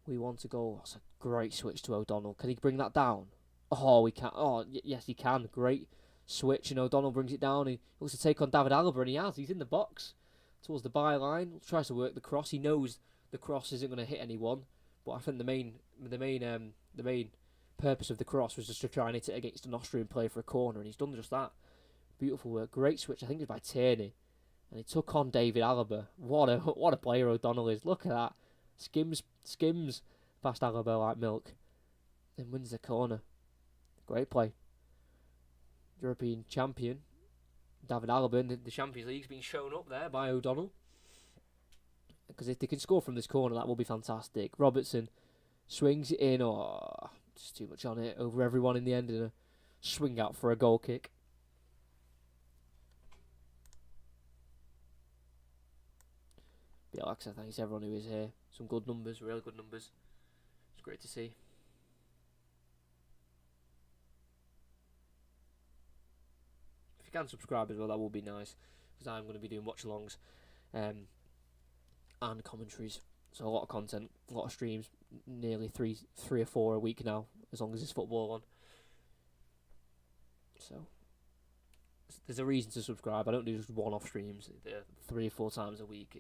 We want a goal. That's a great switch to O'Donnell. Can he bring that down? Oh, we can. Oh, yes, he can. Great switch, and O'Donnell brings it down. He wants to take on David Alaba, and he has. He's in the box towards the byline. Tries to work the cross. He knows the cross isn't going to hit anyone, but I think the main purpose of the cross was just to try and hit it against an Austrian player for a corner, and he's done just that. Beautiful work. Great switch. I think it was by Tierney, and he took on David Alaba. What a player O'Donnell is. Look at that. Skims past Alaba like milk. Then wins the corner. Great play. European champion David Alaba in the Champions League's been shown up there by O'Donnell. Because if they can score from this corner, that will be fantastic. Robertson swings it in. Oh, just too much on it. Over everyone in the end in a swing out for a goal kick. But yeah, like I said, thanks everyone who is here. Some good numbers, really good numbers. It's great to see. If you can subscribe as well, that would be nice. Because I'm going to be doing watch-alongs and commentaries. So a lot of content, a lot of streams, nearly three or four a week now, as long as there's football on. So there's a reason to subscribe. I don't do just one-off streams. 3 or 4 times a week.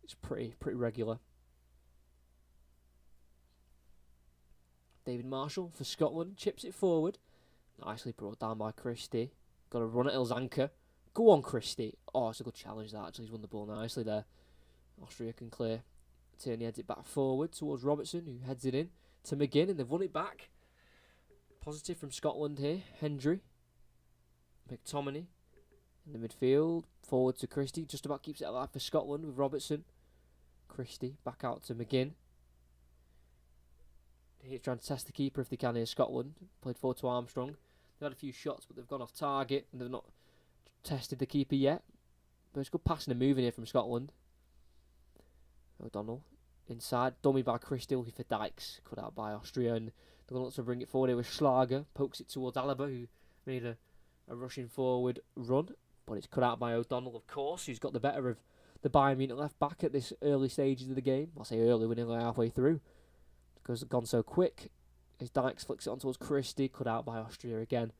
It's pretty regular. David Marshall for Scotland chips it forward. Nicely brought down by Christie. Got a run at Ilzanka. Go on, Christie. Oh, it's a good challenge that actually. He's won the ball nicely there. Austria can clear. Tierney heads it back forward towards Robertson, who heads it in to McGinn, and they've won it back. Positive from Scotland here. Hendry. McTominay in the midfield. Forward to Christie. Just about keeps it alive for Scotland with Robertson. Christie back out to McGinn. He's trying to test the keeper if they can here. Scotland played forward to Armstrong. They've had a few shots, but they've gone off target and they've not tested the keeper yet. But it's good passing and moving here from Scotland. O'Donnell inside, dummy by Christie, looking for Dykes, cut out by Austria, and they're going to bring it forward here with Schlager. Pokes it towards Alaba, who made a rushing forward run, but it's cut out by O'Donnell, of course, who's got the better of the Bayern Munich left back at this early stages of the game. I'll say early, we're nearly halfway through. Because it's gone so quick. As Dykes flicks it on towards Christie, cut out by Austria again.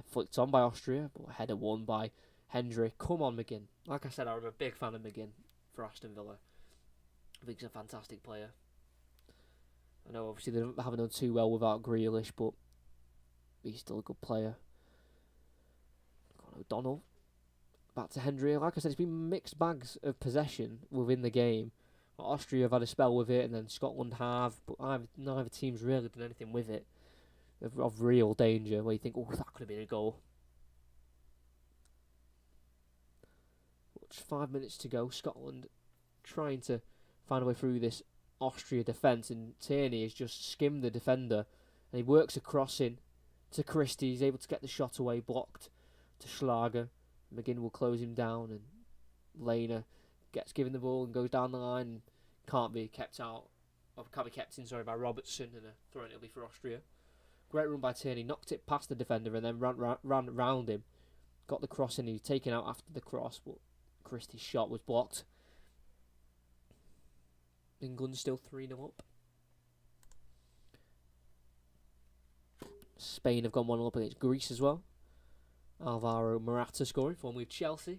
Flicked on by Austria, but header won by Hendry. Come on, McGinn. Like I said, I'm a big fan of McGinn for Aston Villa. I think he's a fantastic player. I know obviously they haven't done too well without Grealish, but he's still a good player. O'Donnell. Back to Hendry. Like I said, it's been mixed bags of possession within the game. Austria have had a spell with it, and then Scotland have, but neither team's really done anything with it of real danger, where you think, oh, that could have been a goal. Just 5 minutes to go. Scotland trying to find a way through this Austria defence, and Tierney has just skimmed the defender, and he works a cross in to Christie. He's able to get the shot away, blocked to Schlager. McGinn will close him down, and Lehner gets given the ball and goes down the line and can't be kept in by Robertson, and a throw in it'll be for Austria. Great run by Tierney, knocked it past the defender and then ran round him. Got the cross in, he was taken out after the cross, but Christie's shot was blocked. England still 3-0 up. Spain have gone 1-0 up against Greece as well. Alvaro Morata scoring, formerly of Chelsea.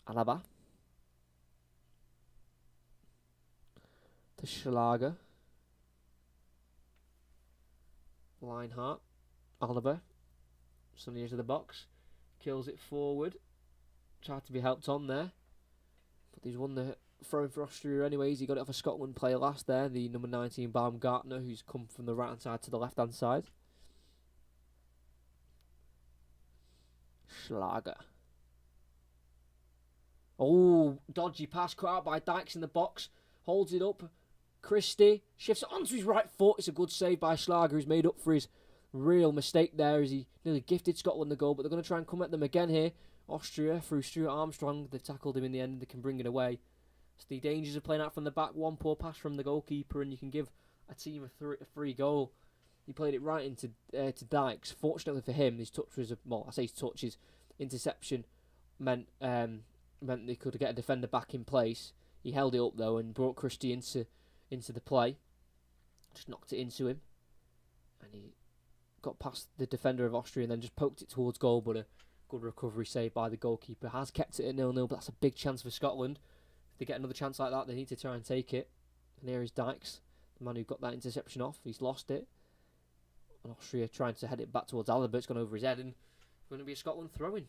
Alaba. To Schlager. Lineheart. Alaba. Just on the edge of the box. Kills it forward. Tried to be helped on there. But he's won the throw for Austria anyways. He got it off a Scotland player last there. The number 19 Baumgartner, who's come from the right hand side to the left hand side. Schlager. Oh, dodgy pass cut out by Dykes in the box. Holds it up. Christie shifts it onto his right foot. It's a good save by Schlager, who's made up for his real mistake there as he nearly gifted Scotland the goal. But they're going to try and come at them again here. Austria through Stuart Armstrong. They've tackled him in the end. They can bring it away. It's the dangers of playing out from the back. One poor pass from the goalkeeper and you can give a team a free goal. He played it right into to Dykes. Fortunately for him, his touch was his interception meant they could get a defender back in place. He held it up though and brought Christie into the play. Just knocked it into him, and he got past the defender of Austria and then just poked it towards goal. But a good recovery save by the goalkeeper has kept it at 0-0. But that's a big chance for Scotland. If they get another chance like that, they need to try and take it. And here is Dykes, the man who got that interception off. He's lost it. And Austria trying to head it back towards Alaba. It's gone over his head and going to be a Scotland throw-in.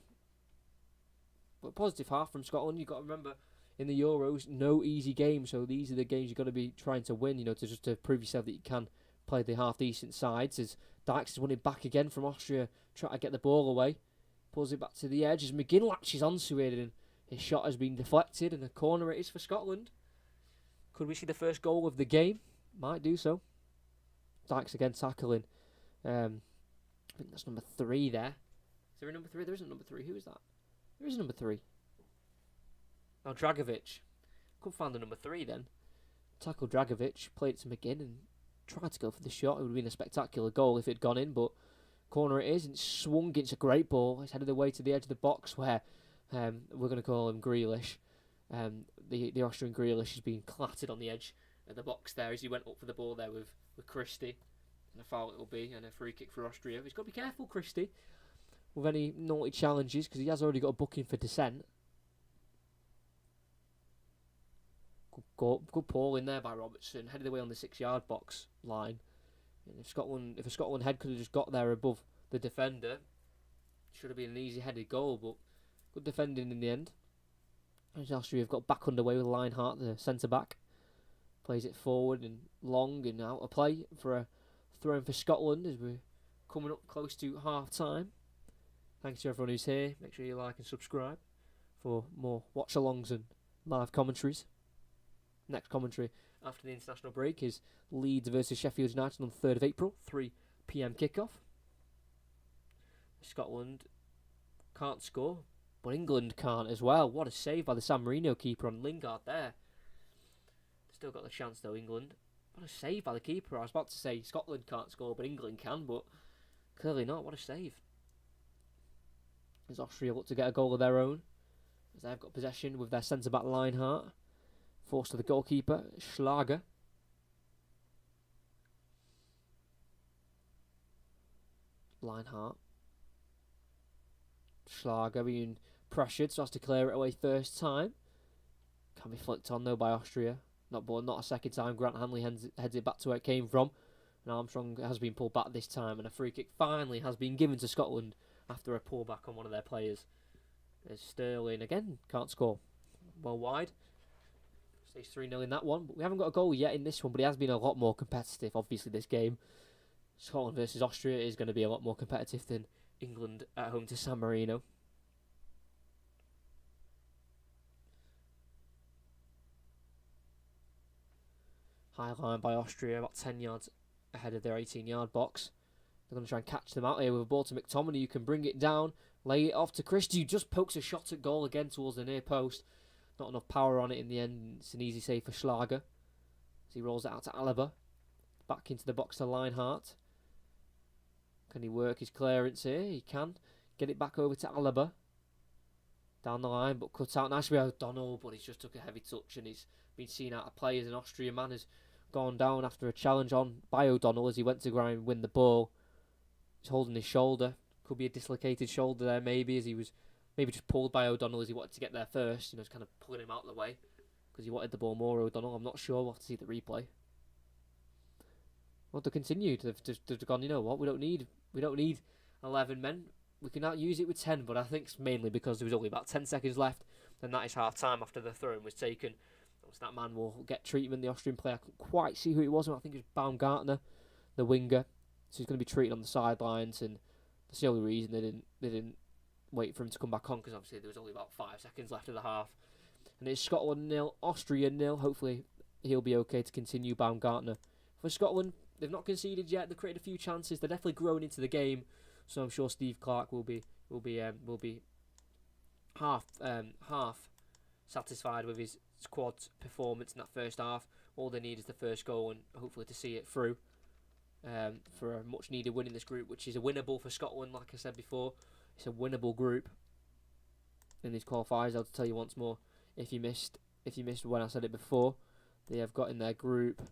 But positive half from Scotland. You've got to remember, in the Euros, no easy game. So these are the games you've got to be trying to win, to prove yourself that you can play the half-decent sides. As Dykes is winning back again from Austria, trying to get the ball away. Pulls it back to the edge as McGinn latches onto it and his shot has been deflected and a corner it is for Scotland. Could we see the first goal of the game? Might do so. Dykes again tackling. I think that's number 3 there. Is there a number 3? There isn't number 3. Who is that? There is a number 3. Oh, Dragovic. Couldn't find the number 3 then. Tackled Dragovic, played it to McGinn and tried to go for the shot. It would have been a spectacular goal if it had gone in, but corner it is and it's swung. It's a great ball. It's headed away to the edge of the box where we're going to call him Grealish. The Austrian Grealish has been clattered on the edge of the box there as he went up for the ball there with Christie. And a foul it will be and a free kick for Austria. He's got to be careful, Christie, with any naughty challenges because he has already got a booking for dissent. Good ball in there by Robertson, headed away on the 6-yard box line. And if a Scotland head could have just got there above the defender, should have been an easy headed goal, but good defending in the end. As Austria have got back underway with Lineheart, the centre back, plays it forward and long and out of play for a throw in for Scotland as we're coming up close to half time. Thanks to everyone who's here. Make sure you like and subscribe for more watch-alongs and live commentaries. Next commentary after the international break is Leeds versus Sheffield United on the 3rd of April, 3 p.m. kickoff. Scotland can't score, but England can't as well. What a save by the San Marino keeper on Lingard there. Still got the chance though, England. What a save by the keeper. I was about to say Scotland can't score, but England can, but clearly not. What a save. As Austria look to get a goal of their own, as they've got possession with their centre-back Lineheart. Forced to the goalkeeper, Schlager. Lineheart. Schlager being pressured, so has to clear it away first time. Can be flicked on though by Austria. Not a second time. Grant Hanley heads it back to where it came from. And Armstrong has been pulled back this time. And a free kick finally has been given to Scotland after a pullback on one of their players. As Sterling again can't score. Well wide. Stays 3-0 in that one. But we haven't got a goal yet in this one. But it has been a lot more competitive, obviously, this game. Scotland versus Austria is going to be a lot more competitive than England at home to San Marino. High line by Austria, about 10 yards ahead of their 18-yard box. They're going to try and catch them out here with a ball to McTominay, who can bring it down, lay it off to Christie, who just pokes a shot at goal again towards the near post. Not enough power on it in the end. It's an easy save for Schlager. As he rolls it out to Alaba. Back into the box to Lineheart. Can he work his clearance here? He can. Get it back over to Alaba. Down the line, but cut out nicely by O'Donnell, but he's just took a heavy touch and he's been seen out of play as an Austrian man has gone down after a challenge on by O'Donnell as he went to grind and win the ball. He's holding his shoulder. Could be a dislocated shoulder there maybe, as he was maybe just pulled by O'Donnell as he wanted to get there first. It's kind of pulling him out of the way because he wanted the ball more, O'Donnell. I'm not sure. We'll have to see the replay. Well, they continued. They've gone, you know what, we don't need 11 men. We can now use it with 10, but I think it's mainly because there was only about 10 seconds left, and that is half time after the throw-in was taken. So that man will get treatment. The Austrian player, I couldn't quite see who it was. I think it was Baumgartner, the winger. So he's going to be treated on the sidelines, and that's the only reason they didn't wait for him to come back on, because obviously there was only about 5 seconds left of the half. And it's Scotland 0, Austria 0. Hopefully he'll be okay to continue. Baumgartner for Scotland. They've not conceded yet. They've created a few chances. They're definitely growing into the game. So I'm sure Steve Clarke will be half satisfied with his squad's performance in that first half. All they need is the first goal and hopefully to see it through for a much needed win in this group, which is a winnable for Scotland. Like I said before, it's a winnable group in these qualifiers. I'll tell you once more, if you missed when I said it before, they have got in their group.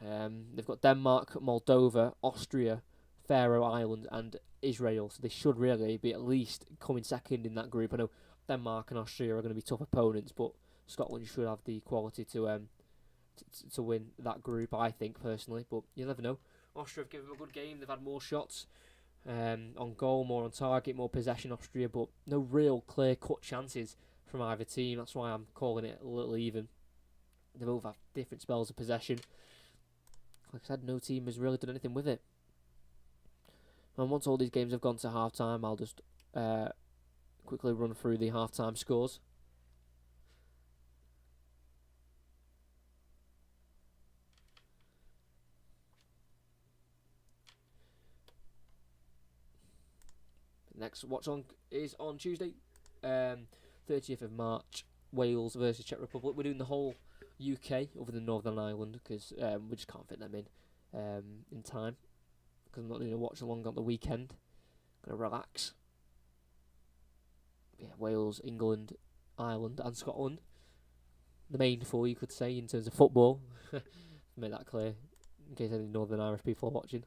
They've got Denmark, Moldova, Austria, Faroe Islands, and Israel. So they should really be at least coming second in that group. I know Denmark and Austria are going to be tough opponents, but Scotland should have the quality to win that group, I think, personally. But you never know. Austria have given them a good game. They've had more shots on goal, more on target, more possession, Austria, but no real clear-cut chances from either team. That's why I'm calling it a little even. They both have different spells of possession. Like I said, no team has really done anything with it. And once all these games have gone to half-time, I'll just quickly run through the half-time scores. Next Watchalong is on Tuesday, 30th of March, Wales versus Czech Republic. We're doing the whole UK other than Northern Ireland because we just can't fit them in time. Because I'm not doing a Watchalong on the weekend. Gonna relax. Yeah, Wales, England, Ireland, and Scotland. The main four, you could say, in terms of football. Make that clear in case any Northern Irish people are watching.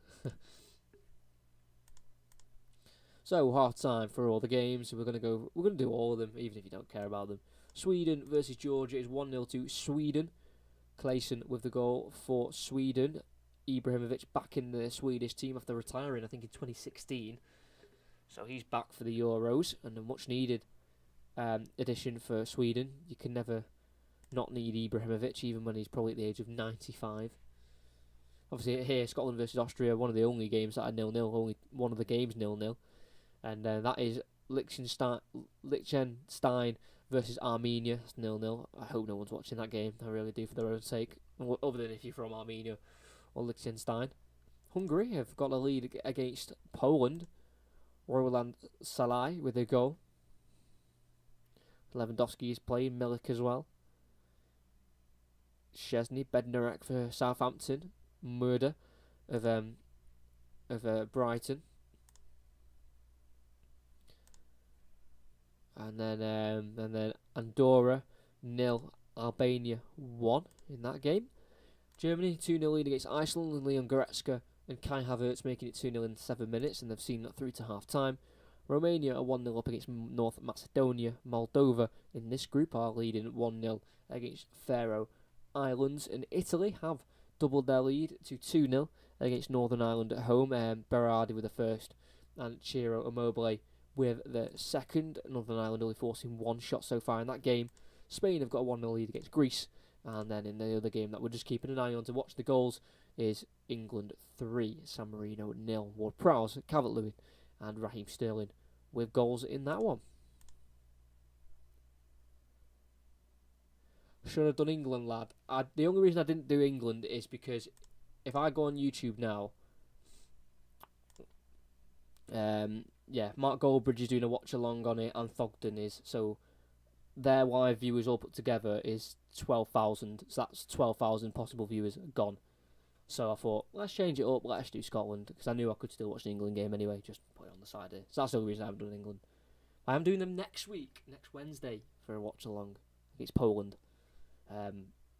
So half time for all the games. We're gonna do all of them, even if you don't care about them. Sweden versus Georgia is 1-0 to Sweden. Claesson with the goal for Sweden. Ibrahimovic back in the Swedish team after retiring, I think, in 2016. So he's back for the Euros and a much needed addition for Sweden. You can never not need Ibrahimovic, even when he's probably at the age of 95. Obviously here, Scotland versus Austria, one of the only games that are 0-0, only one of the games 0-0. And that is Liechtenstein versus Armenia. It's 0-0. I hope no one's watching that game. I really do, for their own sake. Other than if you're from Armenia or Liechtenstein. Hungary have got a lead against Poland. Roland Salai with a goal. Lewandowski is playing. Milik as well. Szczesny, Bednarek for Southampton. Murder of Brighton. And then Andorra 0, Albania 1 in that game. Germany 2-0 lead against Iceland, and Leon Goretzka and Kai Havertz making it 2-0 in 7 minutes, and they've seen that through to half-time. Romania are 1-0 up against North Macedonia. Moldova in this group are leading 1-0 against Faroe Islands, and Italy have doubled their lead to 2-0 against Northern Ireland at home. Berardi with the first, and Ciro Immobile with the second. Northern Ireland only forcing one shot so far in that game. Spain have got a 1-0 lead against Greece. And then in the other game that we're just keeping an eye on to watch the goals is England 3, San Marino 0. Ward-Prowse, Calvert-Lewin and Raheem Sterling with goals in that one. Should have done England, lad. The only reason I didn't do England is because if I go on YouTube now, Mark Goldbridge is doing a watch-along on it, and Thogden is. So their live viewers all put together is 12,000. So that's 12,000 possible viewers gone. So I thought, let's change it up. Let's do Scotland, because I knew I could still watch the England game anyway. Just put it on the side here. So that's the only reason I haven't done England. I am doing them next week, next Wednesday, for a watch-along against Poland.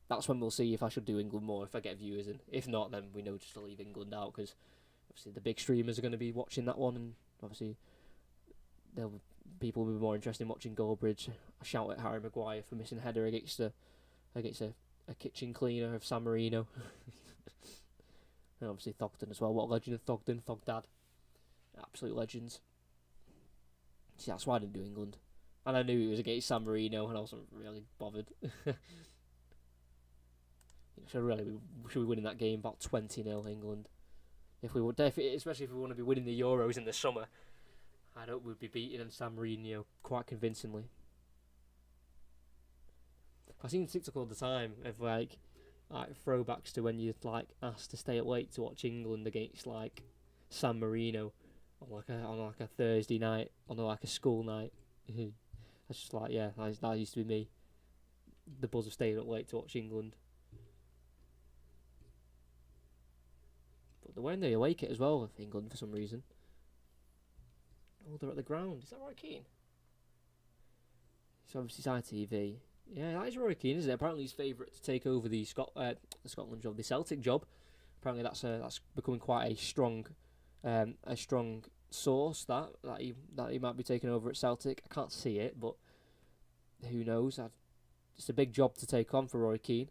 That's when we'll see if I should do England more, if I get viewers in. If not, then we know just to leave England out, because obviously the big streamers are going to be watching that one, and obviously people will be more interested in watching Goldbridge. I shout at Harry Maguire for missing a header against a kitchen cleaner of San Marino. And obviously Thogden as well. What a legend of Thogden, Thogdad. Absolute legends. See, that's why I didn't do England. And I knew it was against San Marino, and I wasn't really bothered. Should we win in that game about 20-0 England? Especially if we want to be winning the Euros in the summer, I hope we'd be beating San Marino quite convincingly. I seen TikTok all the time of like throwbacks to when you're like asked to stay up late to watch England against like San Marino on like a Thursday night on like a school night. That's just like that used to be me. The buzz of staying up late to watch England. But they're wearing the away kit as well with England for some reason. Oh, they're at the ground. Is that Roy Keane? It's obviously ITV. Yeah, that is Roy Keane, isn't it? Apparently he's favourite to take over the Scotland job, the Celtic job. Apparently that's becoming quite a strong source that he might be taking over at Celtic. I can't see it, but who knows? It's a big job to take on for Roy Keane.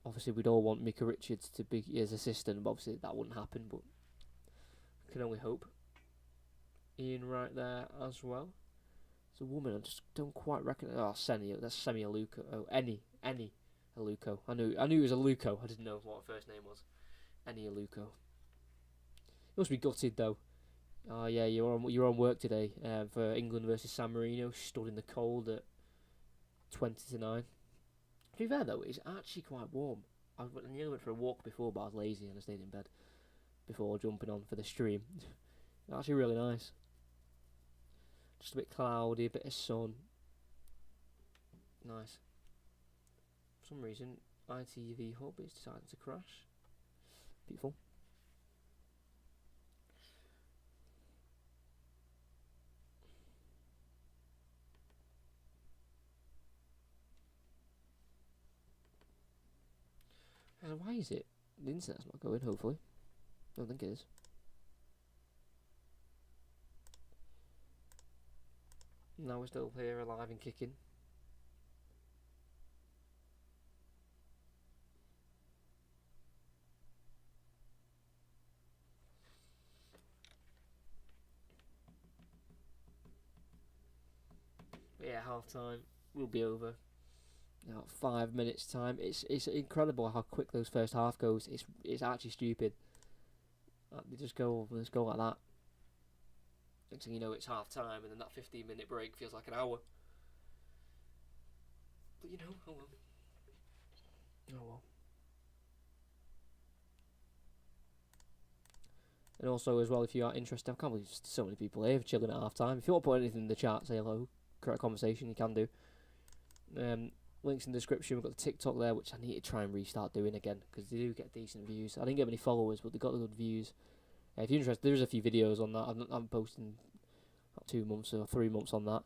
Obviously, we'd all want Micah Richards to be his assistant, but obviously that wouldn't happen. But can only hope. Ian right there as well. It's a woman. I just don't quite recognise. Oh, that's Semi Aluko. Oh, Eni Aluko. I knew it was Aluko. I didn't know what her first name was. Eni Aluko. You must be gutted though. Oh yeah, you're on work today for England versus San Marino. Stood in the cold at 20-9. To be fair though, it's actually quite warm. I nearly went for a walk before, but I was lazy and I stayed in bed before jumping on for the stream. Actually really nice. Just a bit cloudy, a bit of sun. Nice. For some reason, ITV Hub is deciding to crash. Beautiful. Why is it? The internet's not going, hopefully. I don't think it is. Now we're still here, alive and kicking. But yeah, half time will be over. Now 5 minutes time. It's incredible how quick those first half goes. It's actually stupid. They just go like that. Next thing you know, it's half time, and then that 15-minute break feels like an hour. But you know, oh well. Oh well. And also as well, if you are interested, I can't believe so many people here chilling at half time. If you want to put anything in the chat, say hello, create a conversation, you can do. Links in the description. We've got the TikTok there, which I need to try and restart doing again because they do get decent views. I didn't get many followers, but they got the good views. If you're interested, there's a few videos on that. I'm posting about 2 months or 3 months on that.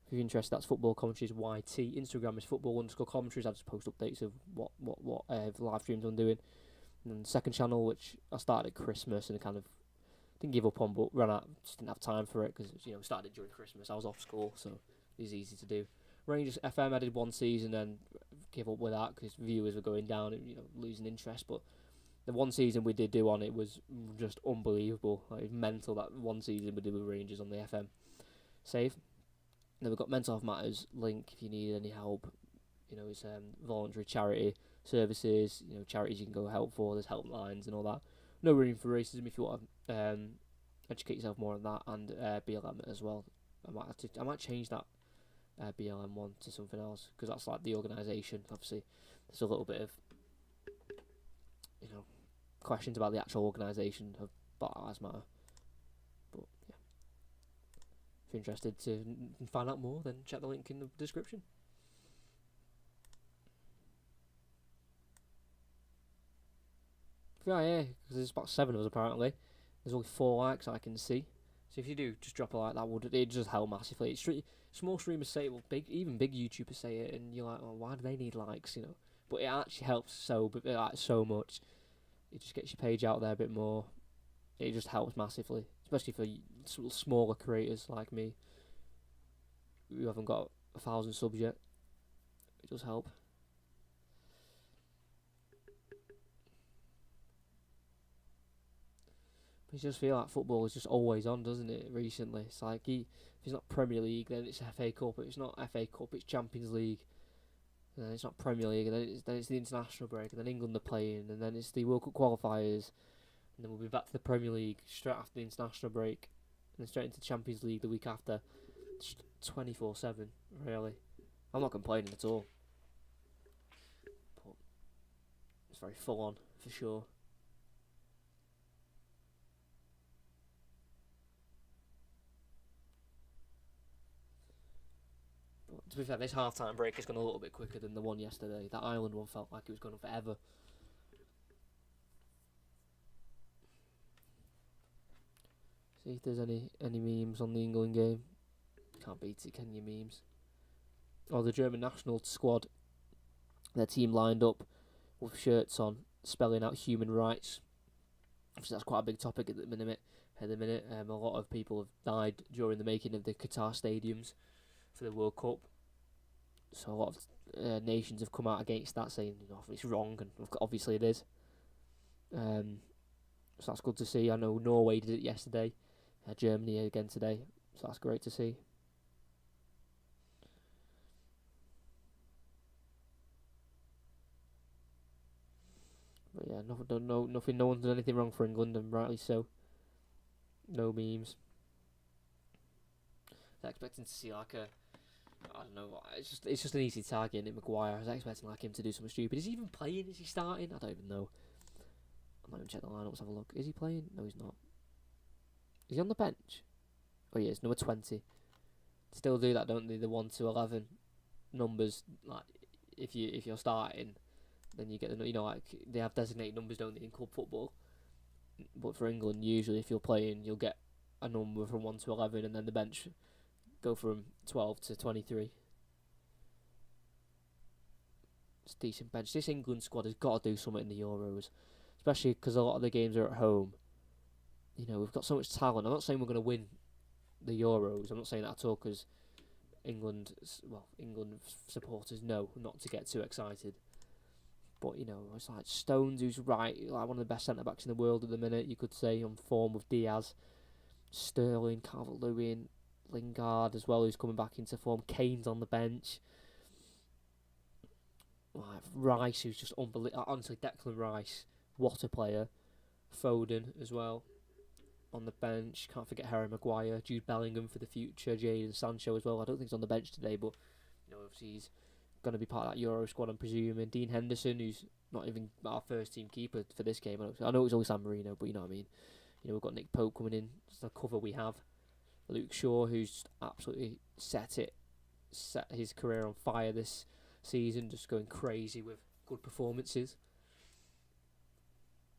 If you're interested, that's Football Commentaries YT. Instagram is football_commentaries. I just post updates of what live streams I'm doing. And then the second channel, which I started at Christmas and kind of didn't give up on, but ran out. Just didn't have time for it because started it during Christmas. I was off school, so it was easy to do. Rangers FM, I did 1 season, then gave up with that because viewers were going down and losing interest. But the 1 season we did do on it was just unbelievable. Like, it was mental that 1 season we did with Rangers on the FM save. Then we've got Mental Health Matters link if you need any help. It's voluntary charity services. Charities you can go help for. There's helplines and all that. No room for racism if you want to educate yourself more on that, and BLM as well. I might change that. BLM one to something else because that's like the organisation. Obviously, there's a little bit of questions about the actual organisation of Black Lives Matter. But yeah, if you're interested to find out more, then check the link in the description. Yeah, because there's about 7 of us apparently. There's only 4 likes I can see. So if you do, just drop a like. It just help massively. Small streamers say it, well, even big YouTubers say it, and you're like, well, why do they need likes, But it actually helps so much. It just gets your page out there a bit more. It just helps massively, especially for sort of smaller creators like me, who haven't got 1,000 subs yet. It does help. You just feel like football is just always on, doesn't it, recently? It's like, if it's not Premier League, then it's FA Cup. If it's not FA Cup, it's Champions League. And then it's not Premier League, and then it's the international break, and then England are playing, and then it's the World Cup qualifiers, and then we'll be back to the Premier League straight after the international break, and then straight into Champions League the week after. Just 24/7, really. I'm not complaining at all. It's very full on for sure. But to be fair, this half-time break has gone a little bit quicker than the one yesterday. That Ireland one felt like it was going on forever. See if there's any memes on the England game. Can't beat it, can you, memes? Oh, the German national squad, their team lined up with shirts on, spelling out human rights. Obviously, that's quite a big topic at the minute. A lot of people have died during the making of the Qatar stadiums for the World Cup. So a lot of nations have come out against that, saying it's wrong, and obviously it is. So that's good to see. I know Norway did it yesterday, Germany again today, so that's great to see. But yeah, nothing. No one's done anything wrong for England, and rightly so. No memes. I was expecting to see like I don't know. It's just an easy target, Nick Maguire. I was expecting like him to do something stupid. Is he even playing? Is he starting? I don't even know. I might even check the lineup. Let's have a look. Is he playing? No, he's not. Is he on the bench? Oh, he is. Number 20. Still do that, don't they? The 1 to 11 numbers. Like if you're starting, then you get the like they have designated numbers, don't they, in club football? But for England, usually if you're playing, you'll get a number from 1 to 11, and then the bench go from 12 to 23. It's a decent bench. This England squad has got to do something in the Euros, especially because a lot of the games are at home. We've got so much talent. I'm not saying we're going to win the Euros. I'm not saying that at all, because England supporters know not to get too excited. But it's like Stones, who's like one of the best centre backs in the world at the minute. You could say on form with Diaz, Sterling, Calvert-Lewin, Lingard as well, who's coming back into form. Kane's on the bench. Like Rice, who's just unbelievable. Honestly, Declan Rice, what a player. Foden as well on the bench. Can't forget Harry Maguire, Jude Bellingham for the future, Jadon Sancho as well. I don't think he's on the bench today, but obviously he's going to be part of that Euro squad, I'm presuming. Dean Henderson, who's not even our first team keeper for this game. I know it's only San Marino, but you know what I mean. We've got Nick Pope coming in. It's the cover we have. Luke Shaw, who's absolutely set his career on fire this season, just going crazy with good performances.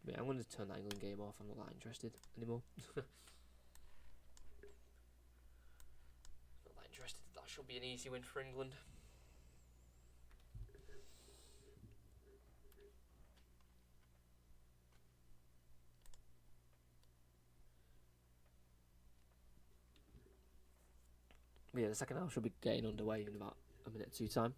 Yeah, I'm going to turn that England game off. I'm not that interested anymore. Not that interested. That should be an easy win for England. But yeah, the second half should be getting underway in about a minute or two time.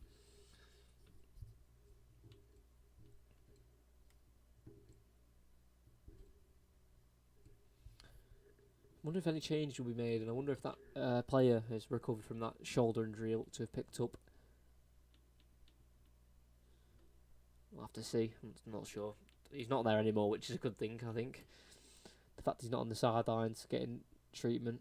I wonder if any change will be made, and I wonder if that player has recovered from that shoulder injury he looked to have picked up. We'll have to see. I'm not sure. He's not there anymore, which is a good thing, I think. The fact he's not on the sidelines getting treatment.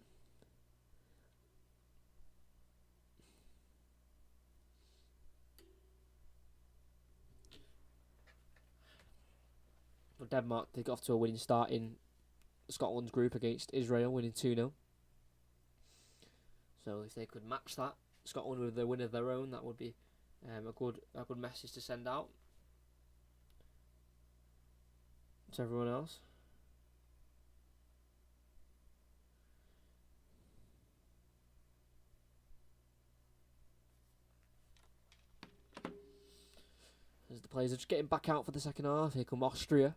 But Denmark, they got off to a winning start in Scotland's group against Israel, winning 2-0. So if they could match that, Scotland with a win of their own, that would be a good message to send out to everyone else. As the players are just getting back out for the second half, here come Austria.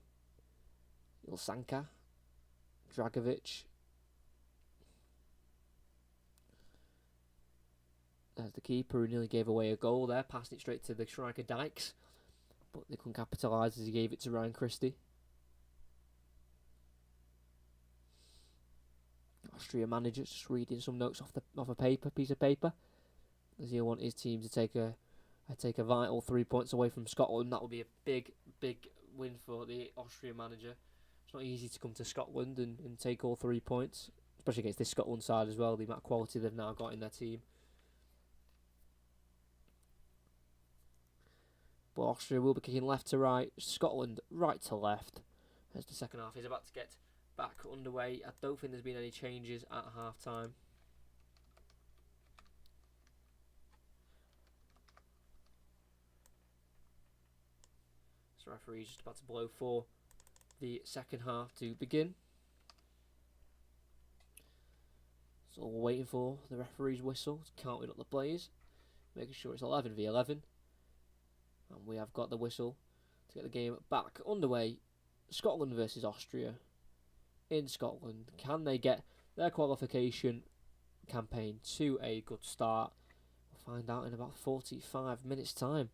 Ilsanka, Dragovic. There's the keeper who nearly gave away a goal there, passing it straight to the striker Dykes. But they couldn't capitalise as he gave it to Ryan Christie. Austria manager just reading some notes off a piece of paper, as he'll want his team to take a vital 3 points away from Scotland. That would be a big win for the Austrian manager. It's not easy to come to Scotland and take all 3 points, especially against this Scotland side as well, the amount of quality they've now got in their team. But Austria will be kicking left to right, Scotland right to left. As the second half is about to get back underway. I don't think there's been any changes at half time. So referee's just about to blow for the second half to begin. So we're waiting for the referee's whistle to counting up the players, making sure it's 11 v 11. And we have got the whistle to get the game back underway. Scotland versus Austria in Scotland. Can they get their qualification campaign to a good start? We'll find out in about 45 minutes time.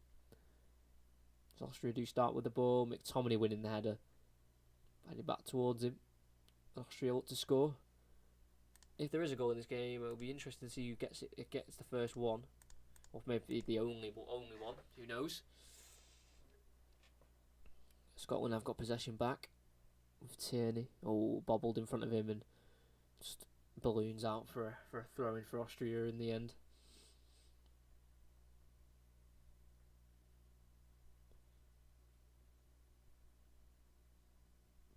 As Austria do start with the ball, McTominay winning the header. Finding back towards him. Austria look to score. If there is a goal in this game, it'll be interesting to see who gets it. It gets the first one, or maybe the only one. Who knows? Scotland have got possession back with Tierney. Oh, bobbled in front of him and just balloons out for a throw in for Austria in the end.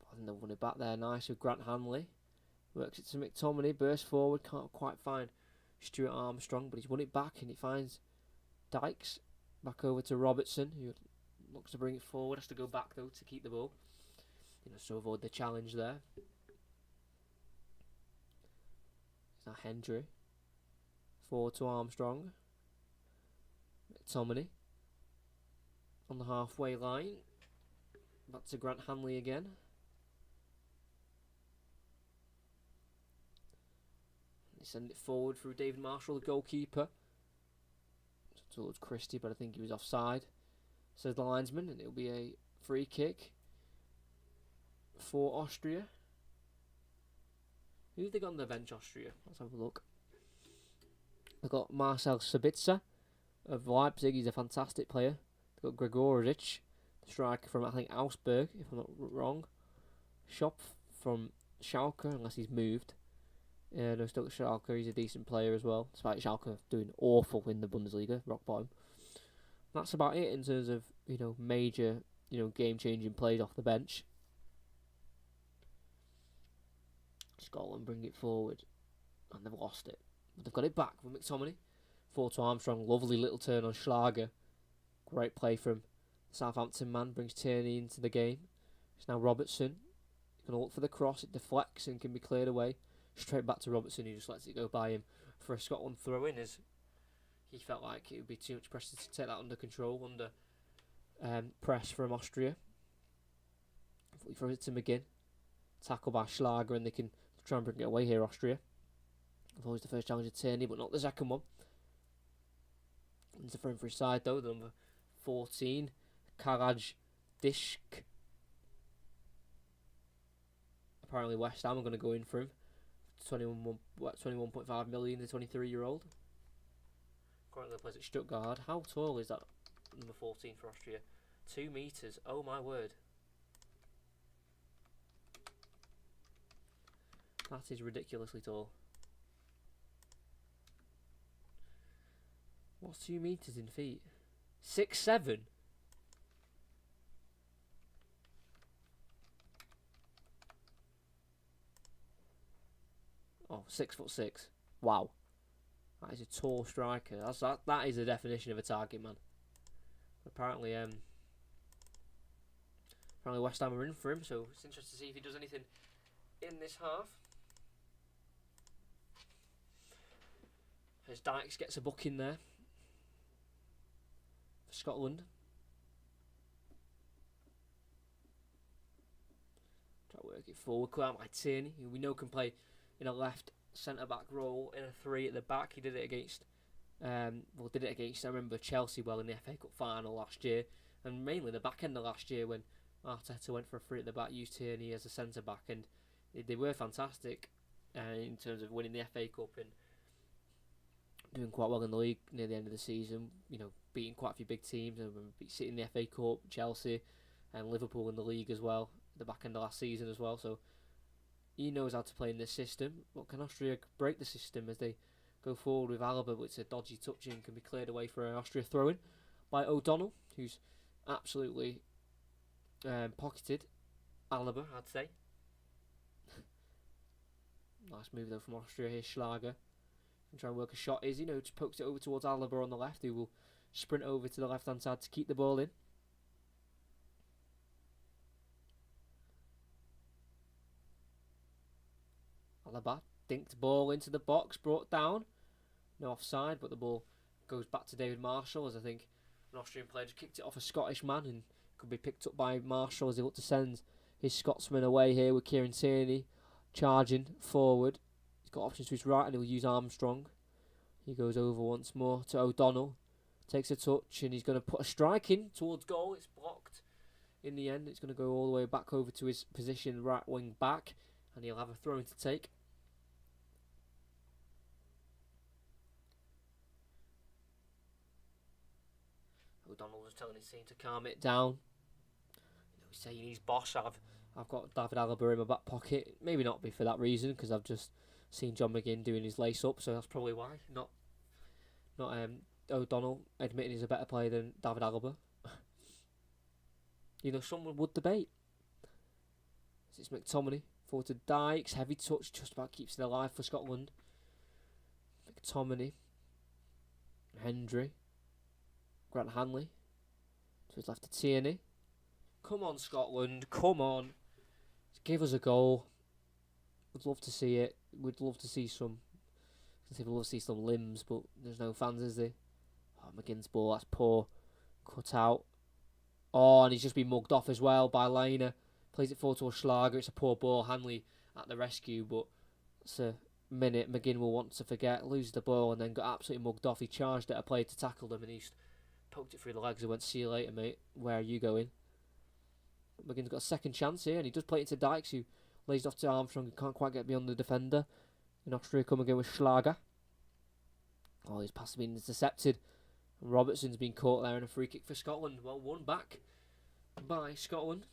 I think they've won it back there. Nice with Grant Hanley. Works it to McTominay, bursts forward, can't quite find Stuart Armstrong, but he's won it back and he finds Dykes. Back over to Robertson, who looks to bring it forward, has to go back though to keep the ball. So avoid the challenge there. It's now Hendry. Forward to Armstrong. McTominay. On the halfway line. Back to Grant Hanley again. They send it forward through David Marshall, the goalkeeper. Towards Christie, but I think he was offside, says the linesman, and it'll be a free kick for Austria. Who have they got on the bench, Austria? Let's have a look. They've got Marcel Sabitzer of Leipzig. He's a fantastic player. They've got Gregoricic, the striker from, I think, Augsburg, if I'm not wrong. Schopf from Schalke, unless he's moved. No, still at Schalke. He's a decent player as well, despite Schalke doing awful in the Bundesliga, rock bottom. That's about it in terms of major game-changing plays off the bench. Scotland bring it forward, and they've lost it, but they've got it back with McTominay. Forward to Armstrong, lovely little turn on Schlager. Great play from Southampton man, brings Tierney into the game. It's now Robertson. He's going to look for the cross, it deflects and can be cleared away. Straight back to Robertson, who just lets it go by him for a Scotland throw-in, as he felt like it would be too much pressure to take that under control, under press from Austria. He throws it to McGinn. Tackle by Schlager, and they can try and bring it away here, Austria. Always the first challenge of Tierney, but not the second one. Into the front for his side, though, the number 14, Karaj Dishk. Apparently West Ham are going to go in for him. 21.5 million, the 23-year-old. Currently plays at Stuttgart. How tall is that number 14 for Austria? 2 metres. Oh my word. That is ridiculously tall. What's 2 metres in feet? 6'7". Oh, 6'6". Wow. That is a tall striker. That is the definition of a target man. Apparently West Ham are in for him, so it's interesting to see if he does anything in this half. As Dykes gets a book in there for Scotland. Try to work it forward. Come out by Tierney, who we know can play in a left centre-back role, in a 3 at the back. He did it against, I remember Chelsea well in the FA Cup final last year, and mainly the back end of last year when Arteta went for a 3 at the back, used Tierney as a centre-back, and they were fantastic in terms of winning the FA Cup and doing quite well in the league near the end of the season, beating quite a few big teams, and sitting in the FA Cup, Chelsea and Liverpool in the league as well, at the back end of last season as well, so he knows how to play in this system. But can Austria break the system as they go forward with Alaba, but it's a dodgy touch and can be cleared away for an Austria throw-in by O'Donnell, who's absolutely pocketed Alaba, I'd say. Nice move though from Austria here, Schlager. And try and work a shot. Izzy, just pokes it over towards Alaba on the left, who will sprint over to the left-hand side to keep the ball in. Alaba dinked ball into the box, brought down. No offside, but the ball goes back to David Marshall, as I think an Austrian player just kicked it off a Scottish man and could be picked up by Marshall as he looked to send his Scotsman away here with Kieran Tierney charging forward. He's got options to his right and he'll use Armstrong. He goes over once more to O'Donnell. Takes a touch and he's going to put a strike in towards goal. It's blocked. In the end, it's going to go all the way back over to his position, right wing back, and he'll have a throw in to take. O'Donnell was telling his team to calm it down. He's saying he's boss. I've got David Alaba in my back pocket. Maybe not be for that reason, because I've just seen John McGinn doing his lace up, so that's probably why. Not O'Donnell admitting he's a better player than David Alaba. Someone would debate. It's McTominay forward to Dykes. Heavy touch, just about keeps it alive for Scotland. McTominay. Hendry. Grant Hanley. To his left to Tierney. Come on, Scotland. Come on. Give us a goal. We'd love to see it. We'd love to see some. We'd love to see some limbs, but there's no fans, is there? Oh, McGinn's ball. That's poor. Cut out. Oh, and he's just been mugged off as well by Lena. Plays it forward to a Schlager. It's a poor ball. Hanley at the rescue, but it's a minute McGinn will want to forget. Loses the ball and then got absolutely mugged off. He charged at a player to tackle them and he poked it through the legs and went, "See you later, mate. Where are you going?" McGinn's got a second chance here and he does play it to Dykes, who lays off to Armstrong and can't quite get beyond the defender. In Austria come again with Schlager. Oh, his pass has been intercepted. Robertson's been caught there in a free kick for Scotland. Well, won back by Scotland.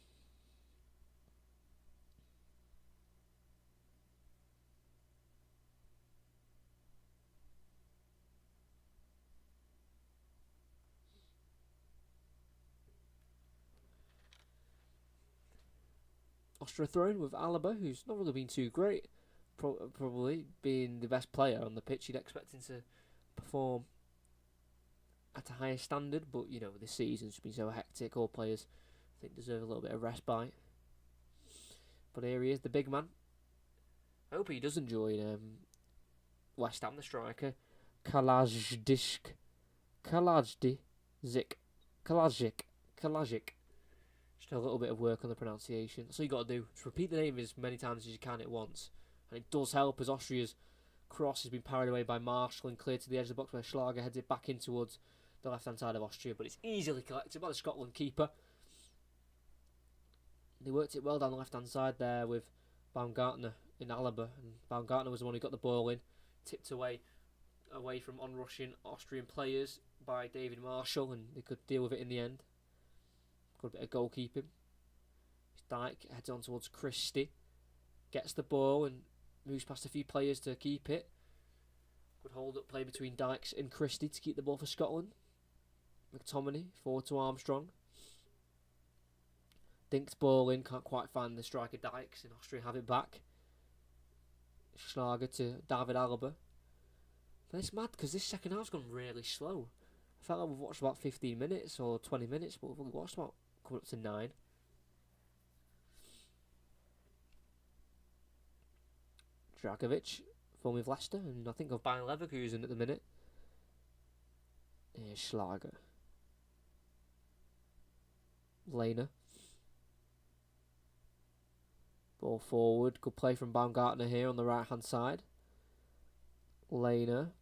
Austria thrown with Alaba, who's not really been too great. Probably being the best player on the pitch. You'd expect him to perform at a higher standard, but this season's been so hectic. All players, I think, deserve a little bit of respite. But here he is, the big man. I hope he doesn't join West Ham, the striker. Kalajic. Just a little bit of work on the pronunciation. That's all you got to do. Just repeat the name as many times as you can at once. And it does help, as Austria's cross has been parried away by Marshall and cleared to the edge of the box where Schlager heads it back in towards the left-hand side of Austria. But it's easily collected by the Scotland keeper. They worked it well down the left-hand side there with Baumgartner in Alaba. And Baumgartner was the one who got the ball in. Tipped away from on-rushing Austrian players by David Marshall, and they could deal with it in the end. Good bit of goalkeeping. Dyke heads on towards Christie. Gets the ball and moves past a few players to keep it. Good hold-up play between Dykes and Christie to keep the ball for Scotland. McTominay forward to Armstrong. Dinks ball in, can't quite find the striker Dykes, and Austria have it back. Schlager to David Alaba. But it's mad because this second half's gone really slow. I felt like we've watched about 15 minutes or 20 minutes, but we've only watched about coming up to 9. Dragovic, formerly of Leicester, and I think of Bayern Leverkusen at the minute. Here's Schlager. Lena. Ball forward. Good play from Baumgartner here on the right-hand side. Lena.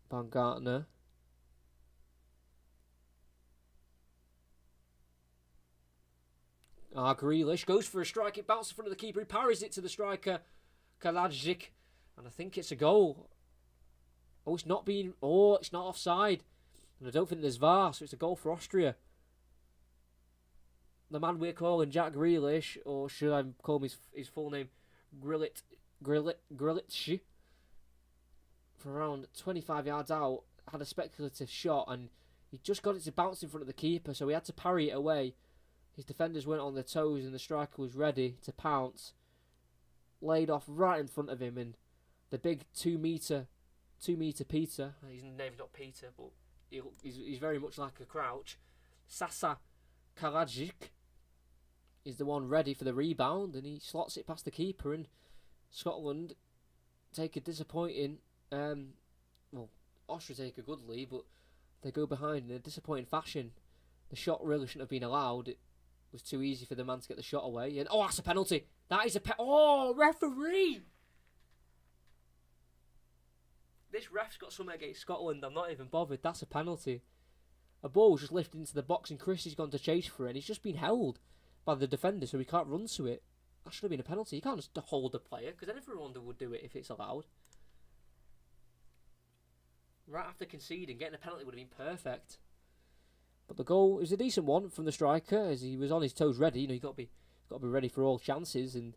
Baumgartner. Grealish goes for a strike. It bounces in front of the keeper. He parries it to the striker, Kalajic. And I think it's a goal. Oh, it's not offside. And I don't think there's VAR, so it's a goal for Austria. The man we're calling Jack Grealish, or should I call him his full name, Grealish, from around 25 yards out, had a speculative shot and He just got it to bounce in front of the keeper, so he had to parry it away. His defenders weren't on their toes, and the striker was ready to pounce. Laid off right in front of him, and the big 2 metre Peter. His name's not Peter, but he's very much like a crouch. Sasa Karadzic is the one ready for the rebound, and he slots it past the keeper, and Scotland take a disappointing, Austria take a good lead, but they go behind in a disappointing fashion. The shot really shouldn't have been allowed. It was too easy for the man to get the shot away, and that's a penalty. That is a referee! This ref's got something against Scotland. I'm not even bothered. That's a penalty. A ball was just lifted into the box, and Christie's gone to chase for it, and he's just been held by the defender, so he can't run to it. That should have been a penalty. You can't just hold the player, because then everyone would do it if it's allowed. Right after conceding, getting a penalty would have been perfect. But the goal is a decent one from the striker, as he was on his toes ready. You've got to be ready for all chances, and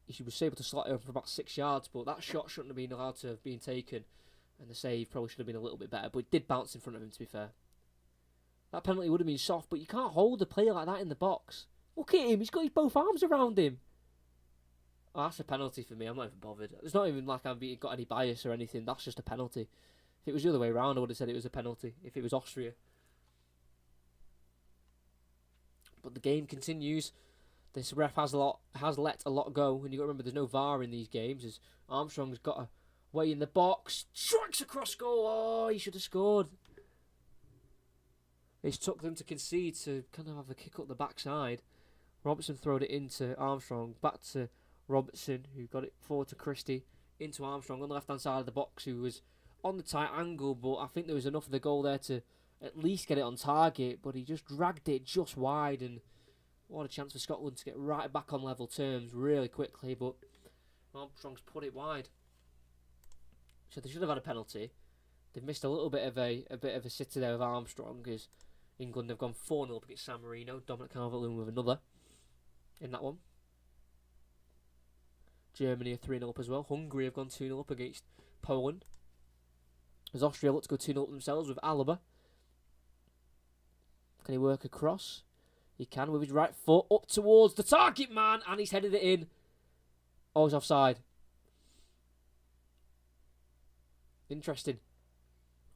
he was able to slot it over for about 6 yards, but that shot shouldn't have been allowed to have been taken, and the save probably should have been a little bit better, but it did bounce in front of him, to be fair. That penalty would have been soft, but you can't hold a player like that in the box. Look at him, he's got his both arms around him. That's a penalty for me. I'm not even bothered. It's not even like I've got any bias or anything. That's just a penalty. If it was the other way around, I would have said it was a penalty, if it was Austria. But the game continues. This ref has let a lot go, and you've got to remember there's no VAR in these games, as Armstrong's got a way in the box, strikes across goal. He should have scored. It took them to concede to kind of have a kick up the backside. Robertson throwed it into Armstrong, back to Robertson, who got it forward to Christie, into Armstrong on the left-hand side of the box, who was on the tight angle, but I think there was enough of the goal there to at least get it on target, but he just dragged it just wide, and what a chance for Scotland to get right back on level terms really quickly, but Armstrong's put it wide. So they should have had a penalty. They've missed a little bit of a sitter there with Armstrong, because England have gone 4-0 up against San Marino. Dominic Calvert-Lewin with another in that one. Germany are 3-0 up as well. Hungary have gone 2-0 up against Poland. As Austria look to go 2-0 up themselves with Alaba. Can he work across? He can with his right foot up towards the target man, and he's headed it in. Oh, he's offside. Interesting.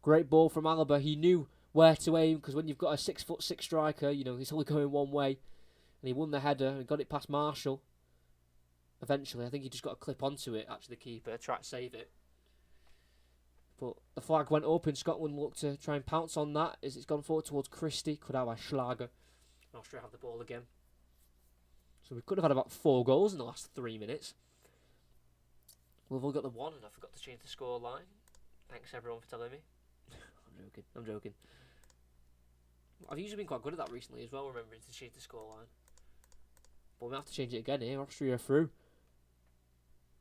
Great ball from Alaba. He knew where to aim, because when you've got a 6'6" striker, he's only going one way. And he won the header and got it past Marshall. Eventually, I think he just got a clip onto it, actually, the keeper, tried to save it. But the flag went up, and Scotland looked to try and pounce on that as it's gone forward towards Christie. Could have a Schlager. Austria have the ball again. So we could have had about 4 goals in the last 3 minutes. We've all got the one, and I forgot to change the score line. Thanks everyone for telling me. I'm joking. I've usually been quite good at that recently as well, remembering to change the score line. But we have to change it again here. Austria are through.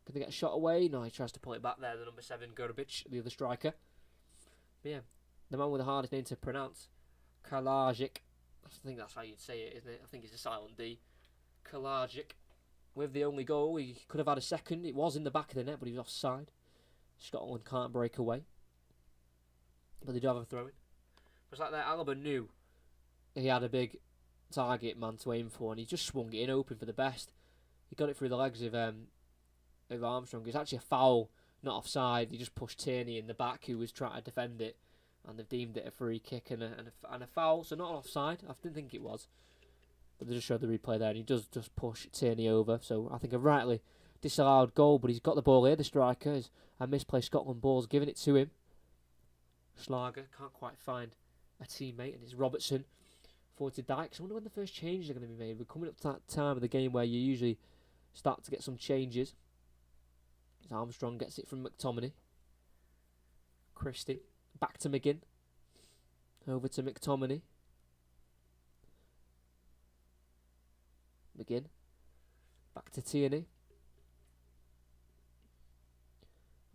Can they get a shot away? No, he tries to pull it back there. The number 7, Gorobic, the other striker. But yeah, the man with the hardest name to pronounce, Kalajic. I think that's how you'd say it, isn't it? I think it's a silent D. Kalajic. With the only goal, he could have had a second. It was in the back of the net, but he was offside. Scotland can't break away. But they do have a throw-in. It's like that Alaba knew he had a big target man to aim for, and he just swung it in open for the best. He got it through the legs of Armstrong. It's actually a foul, not offside. He just pushed Tierney in the back, who was trying to defend it, and they've deemed it a free kick and a foul, so not an offside. I didn't think it was, but they just showed the replay there, and he does just push Tierney over. So I think a rightly disallowed goal, but he's got the ball here, the striker. Is a misplaced Scotland ball's giving it to him. Schlager can't quite find a teammate, and it's Robertson forward to Dykes. I wonder when the first changes are going to be made. We're coming up to that time of the game where you usually start to get some changes. As Armstrong gets it from McTominay. Christie back to McGinn. Over to McTominay. McGinn back to Tierney.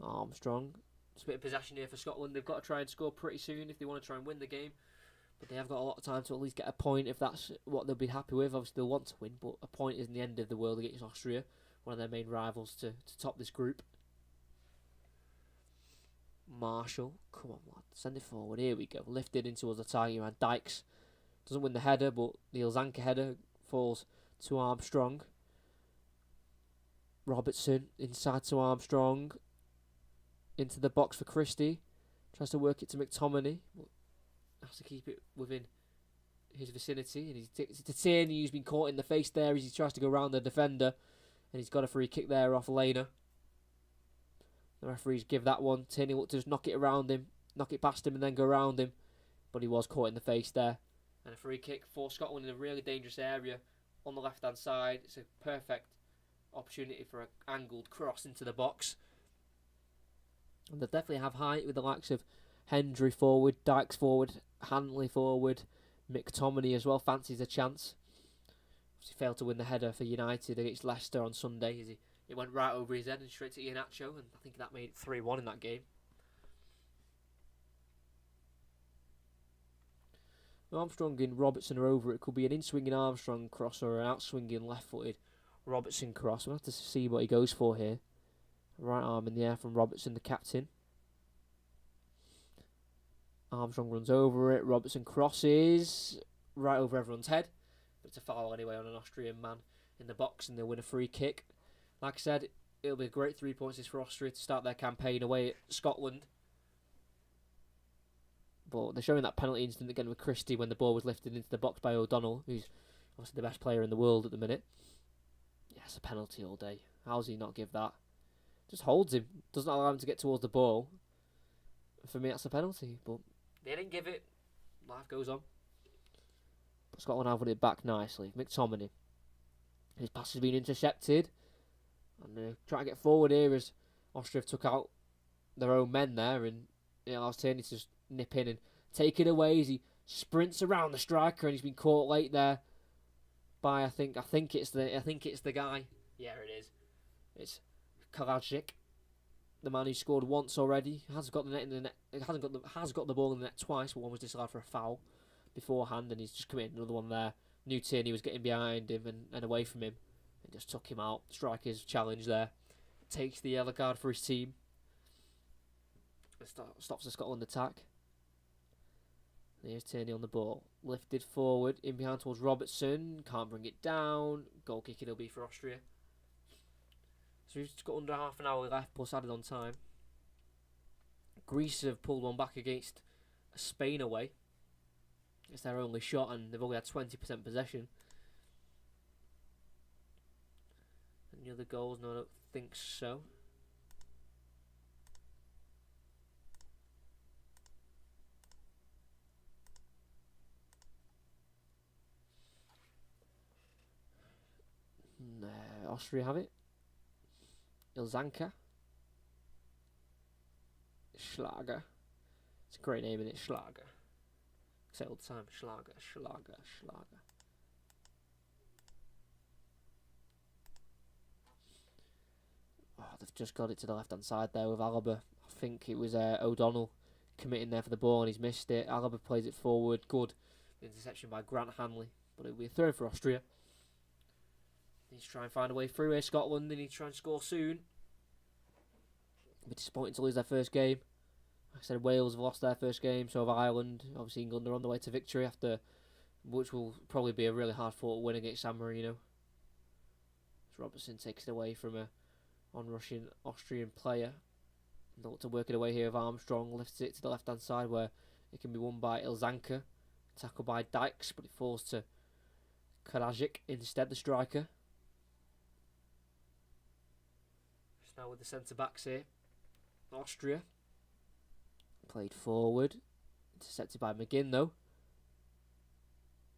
Armstrong. It's a bit of possession here for Scotland. They've got to try and score pretty soon if they want to try and win the game. But they have got a lot of time to at least get a point if that's what they'll be happy with. Obviously they'll want to win, but a point isn't the end of the world against Austria, one of their main rivals to top this group. Marshall, come on, lad, send it forward. Here we go. Lifted in towards the target man. Dykes doesn't win the header, but the Ilzanka header falls to Armstrong. Robertson inside to Armstrong. Into the box for Christie. Tries to work it to McTominay, but has to keep it within his vicinity. And it's to Tierney, who's been caught in the face there as he tries to go around the defender. And he's got a free kick there off Lena. The referees give that one. Tierney looked to just knock it around him, knock it past him and then go around him. But he was caught in the face there. And a free kick for Scotland in a really dangerous area on the left-hand side. It's a perfect opportunity for an angled cross into the box. And they definitely have height with the likes of Hendry forward, Dykes forward, Hanley forward, McTominay as well fancies a chance. He failed to win the header for United against Leicester on Sunday as it went right over his head and straight to Iheanacho, and I think that made it 3-1 in that game. Armstrong and Robertson are over. It could be an in-swinging Armstrong cross or an out-swinging left-footed Robertson cross. We'll have to see what he goes for here. Right arm in the air from Robertson, the captain. Armstrong runs over it. Robertson crosses right over everyone's head. But it's a foul anyway on an Austrian man in the box, and they'll win a free kick. Like I said, it'll be a great 3 points for Austria to start their campaign away at Scotland. But they're showing that penalty incident again with Christie when the ball was lifted into the box by O'Donnell, who's obviously the best player in the world at the minute. Yeah, it's a penalty all day. How does he not give that? Just holds him, doesn't allow him to get towards the ball. For me, that's a penalty, but they didn't give it. Life goes on. But Scotland have won it back nicely. McTominay. His pass has been intercepted. And trying to get forward here as Austria have took out their own men there, and it allows Tierney to just nip in and take it away as he sprints around the striker, and he's been caught late there by I think it's the guy. Yeah, it is. It's Kalajic, the man who scored once already. Has got the net in the net. Has got the ball in the net twice, but one was disallowed for a foul beforehand, and he's just committed another one there. Knew Tierney was getting behind him and away from him, and just took him out. Striker's challenge there. Takes the yellow card for his team. Stops the Scotland attack. There's Tierney on the ball. Lifted forward, in behind towards Robertson. Can't bring it down. Goal kick it'll be for Austria. So we've just got under half an hour left plus added on time. Greece have pulled one back against Spain away. It's their only shot and they've only had 20% possession. Any other goals? No, I don't think so. Austria have it. Ilzanka. Schlager. It's a great name, isn't it? Schlager. I say it all the time. Schlager. Oh, they've just got it to the left-hand side there with Alaba. I think it was O'Donnell committing there for the ball and he's missed it. Alaba plays it forward. Good interception by Grant Hanley. But it'll be a throw for Austria. Needs to try and find a way through here. Scotland, they need to try and score soon. It'll be disappointing to lose their first game. Like I said, Wales have lost their first game, so have Ireland. Obviously, England are on the way to victory after, which will probably be a really hard-fought win against San Marino. As Robertson takes it away from a on-rushing Austrian player. They look to work it away here with Armstrong. Lifts it to the left-hand side where it can be won by Ilzanka. Tackled by Dykes, but it falls to Karajic instead, the striker. Just now with the centre-backs here. Austria. Played forward. Intercepted by McGinn, though.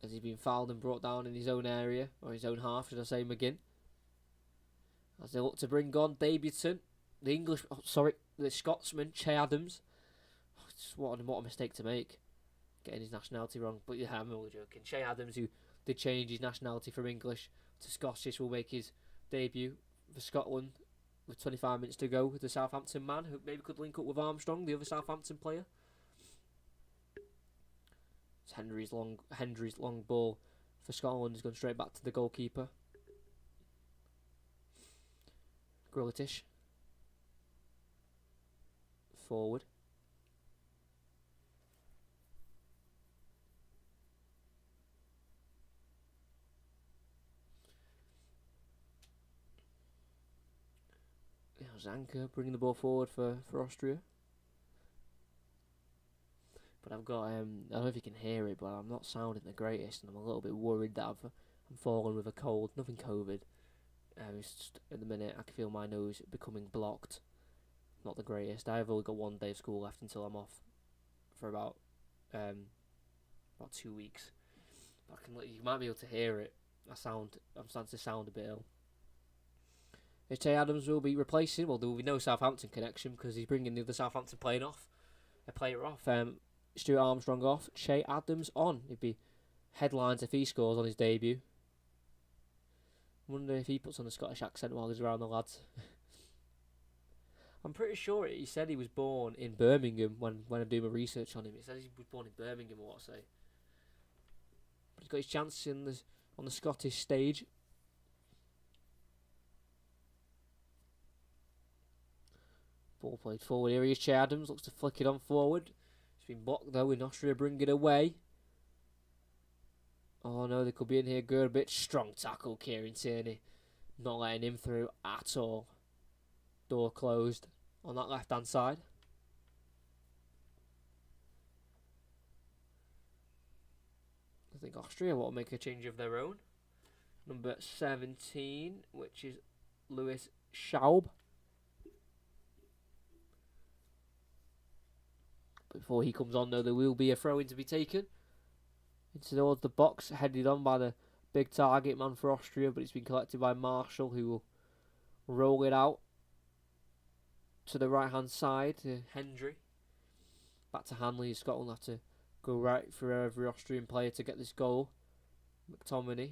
As he's been fouled and brought down in his own area. Or his own half, should I say, McGinn. As they look to bring on debutant. The Scotsman, Che Adams. What a mistake to make. Getting his nationality wrong. But yeah, I'm only joking. Che Adams, who did change his nationality from English to Scottish, will make his debut for Scotland with 25 minutes to go with the Southampton man, who maybe could link up with Armstrong, the other Southampton player. It's Hendry's long ball for Scotland has gone straight back to the goalkeeper. Grillitish. Forward. Zanka bringing the ball forward for Austria. But I've got, I don't know if you can hear it, but I'm not sounding the greatest, and I'm a little bit worried that I'm falling with a cold. Nothing COVID. It's just, at the minute, I can feel my nose becoming blocked. Not the greatest. I've only got 1 day of school left until I'm off for about 2 weeks. But you might be able to hear it. I'm starting to sound a bit ill. Che Adams will be replacing. Well, there will be no Southampton connection because he's bringing the other Southampton player off. Stuart Armstrong off. Che Adams on. He'd be headlines if he scores on his debut. Wonder if he puts on a Scottish accent while he's around the lads. I'm pretty sure he said he was born in Birmingham when I do my research on him. It says he was born in Birmingham, or what I say. But he's got his chance on the Scottish stage. Ball played forward. Here he is, Che Adams. Looks to flick it on forward. It's been blocked though, with Austria bring it away. Oh no, they could be in here. Gerbich. Strong tackle, Kieran Tierney. Not letting him through at all. Door closed on that left hand side. I think Austria want to make a change of their own. Number 17, which is Lewis Schaub. Before he comes on though, there will be a throw-in to be taken. Into towards the box, headed on by the big target man for Austria, but it's been collected by Marshall, who will roll it out to the right hand side to Hendry. Back to Hanley. Scotland have to go right for every Austrian player to get this goal. McTominay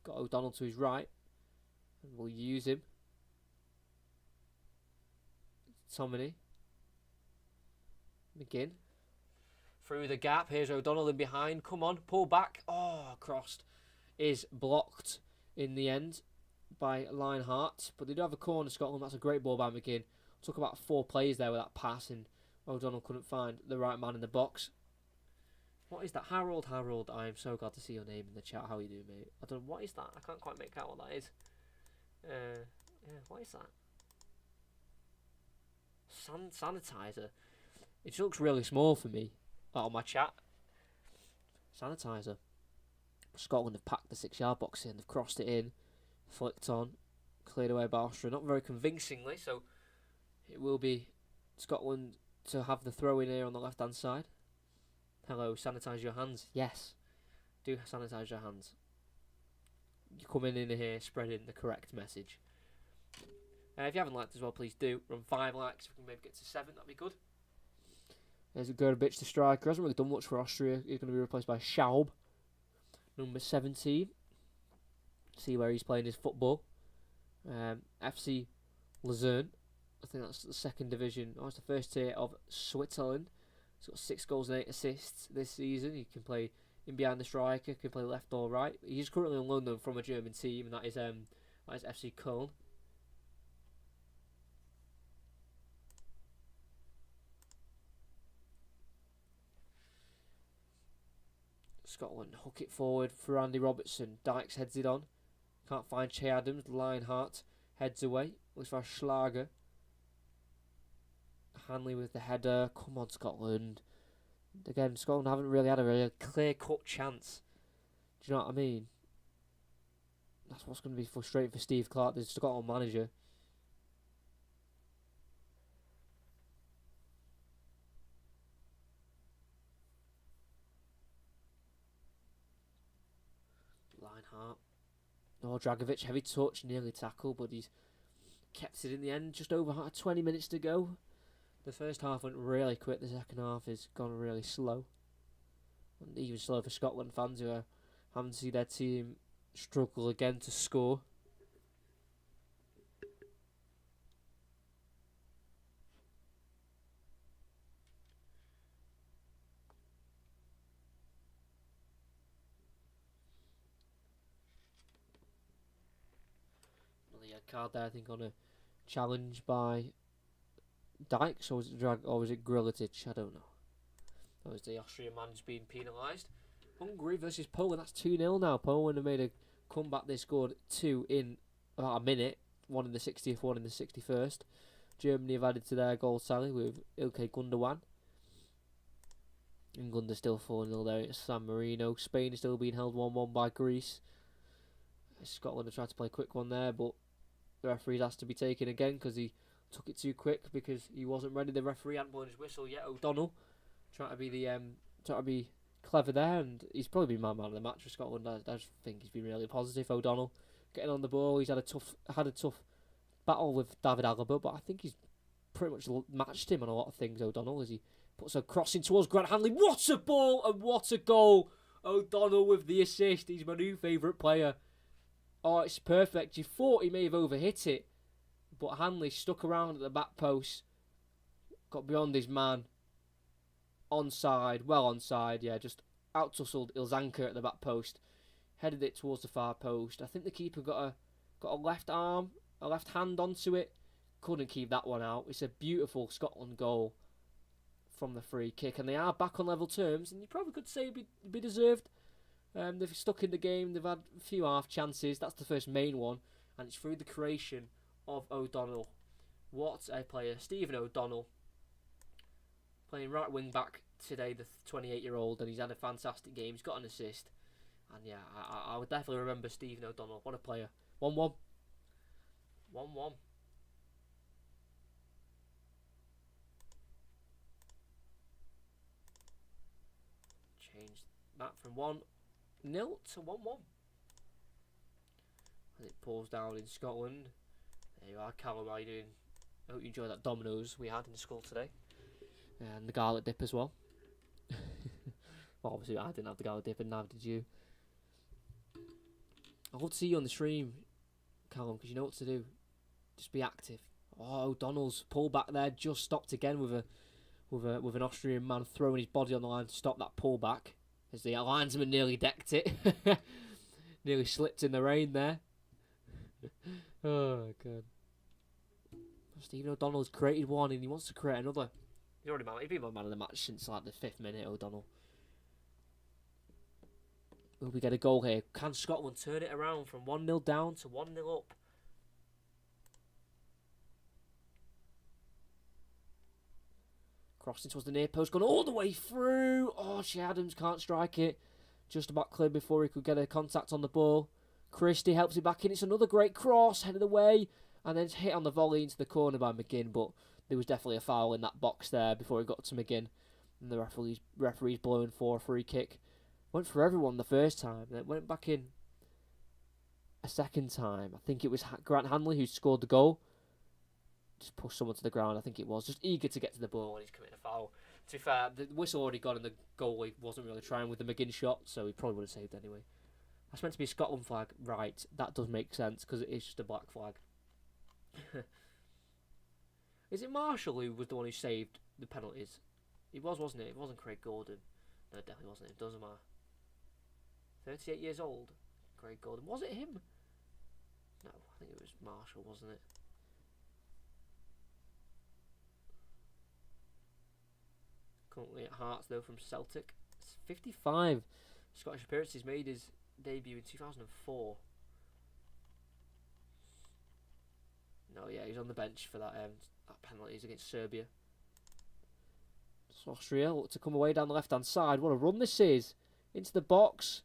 got O'Donnell to his right, and we'll use him. Tominay. McGinn. Through the gap. Here's O'Donnell in behind. Come on, pull back. Oh, crossed. Is blocked in the end by Lineheart. But they do have a corner, Scotland. That's a great ball by McGinn. Took about 4 players there with that pass, and O'Donnell couldn't find the right man in the box. What is that? Harold, I am so glad to see your name in the chat. How are you doing, mate? I don't know. What is that? I can't quite make out what that is. Yeah, what is that? Sanitizer. It just looks really small for me on my chat. Sanitizer. Scotland have packed the 6-yard box in. They've crossed it in. Flicked on. Cleared away by Austria. Not very convincingly, so it will be Scotland to have the throw in here on the left hand side. Hello, sanitise your hands. Yes, do sanitise your hands. You're coming in here spreading the correct message. If you haven't liked as well, please do. Run 5 likes. If we can maybe get to 7, that'd be good. There's Gerbich, the striker. Hasn't really done much for Austria. He's going to be replaced by Schaub, number 17. See where he's playing his football. FC Luzern. I think that's the 2nd division. Oh, it's the first tier of Switzerland. He's got 6 goals and 8 assists this season. He can play in behind the striker, can play left or right. He's currently on loan though from a German team, and that is FC Köln. Scotland hook it forward for Andy Robertson. Dykes heads it on. Can't find Che Adams. Lineheart heads away. Looks for Schlager. Hanley with the header. Come on, Scotland. Again, Scotland haven't really had a really clear-cut chance. Do you know what I mean? That's what's going to be frustrating for Steve Clarke, the Scotland manager. Lineheart. Oh, Dragovic, heavy touch, nearly tackle, but he's kept it in the end. Just over 20 minutes to go. The first half went really quick. The second half has gone really slow. And even slow for Scotland fans who are having to see their team struggle again to score. Another yellow card there, I think, on a challenge by Dykes, or was it Grilitic? I don't know. That was the Austrian man who's being penalised. Hungary versus Poland. That's 2-0 now. Poland have made a comeback. They scored 2 in about a minute. one in the 60th, one in the 61st. Germany have added to their goal tally with Ilkay Gundogan. England are still 4-0 there at San Marino. Spain is still being held 1-1 by Greece. Scotland have tried to play a quick one there, but the referee has to be taken again because he took it too quick because he wasn't ready. The referee hadn't blown his whistle yet. O'Donnell trying to be clever there, and he's probably been my man of the match for Scotland. I just think he's been really positive. O'Donnell getting on the ball. He's had a tough battle with David Alaba, but I think he's pretty much matched him on a lot of things. O'Donnell, as he puts a crossing towards Grant Hanley. What a ball and what a goal! O'Donnell with the assist. He's my new favourite player. Oh, it's perfect. You thought he may have overhit it, but Hanley stuck around at the back post, got beyond his man. Onside, well onside, yeah, just out-tussled Ilzanka at the back post, headed it towards the far post. I think the keeper got a left arm, a left hand onto it, couldn't keep that one out. It's a beautiful Scotland goal from the free kick, and they are back on level terms, and you probably could say it'd be deserved. They've stuck in the game, they've had a few half chances, that's the first main one, and it's through the creation of O'Donnell. What a player, Stephen O'Donnell, playing right wing back today, the 28-year-old, and he's had a fantastic game. He's got an assist, and yeah, I would definitely remember Stephen O'Donnell. What a player. 1-1. 1-1. Changed that from 1-0 to 1-1. As it pours down in Scotland. There you are, Callum. How are you doing? I hope you enjoyed that Dominoes we had in school today. And the garlic dip as well. Well, obviously I didn't have the garlic dip, and neither did you. I love to see you on the stream, Callum, because you know what to do. Just be active. Oh, O'Donnell's pull back there just stopped again with an Austrian man throwing his body on the line to stop that pullback, as the linesman nearly decked it. Nearly slipped in the rain there. Oh god. Stephen O'Donnell's created one, and he wants to create another. He's been my man of the match since like the 5th minute, O'Donnell. Will we get a goal here? Can Scotland turn it around from 1-0 down to 1-0 up? Crossing towards the near post, gone all the way through. Oh, Shea Adams can't strike it. Just about clear before he could get a contact on the ball. Christie helps it back in. It's another great cross, headed away, and then it's hit on the volley into the corner by McGinn, but there was definitely a foul in that box there before it got to McGinn. And the referee's blowing for a free kick. Went for everyone the first time, then went back in a second time. I think it was Grant Hanley who scored the goal. Just pushed someone to the ground, I think it was. Just eager to get to the ball when he's committing a foul. To be fair, the whistle already gone and the goalie wasn't really trying with the McGinn shot, so he probably would have saved anyway. That's meant to be a Scotland flag. Right, that does make sense, because it is just a black flag. Is it Marshall who was the one who saved the penalties? It was, wasn't it? It wasn't Craig Gordon. No, it definitely wasn't. It doesn't matter. 38 years old. Craig Gordon. Was it him? No, I think it was Marshall, wasn't it? Currently at Hearts, though, from Celtic. It's 55 Scottish appearances, made his debut in 2004. No, yeah, he's on the bench for that penalties against Serbia. So Austria look to come away down the left-hand side. What a run this is. Into the box.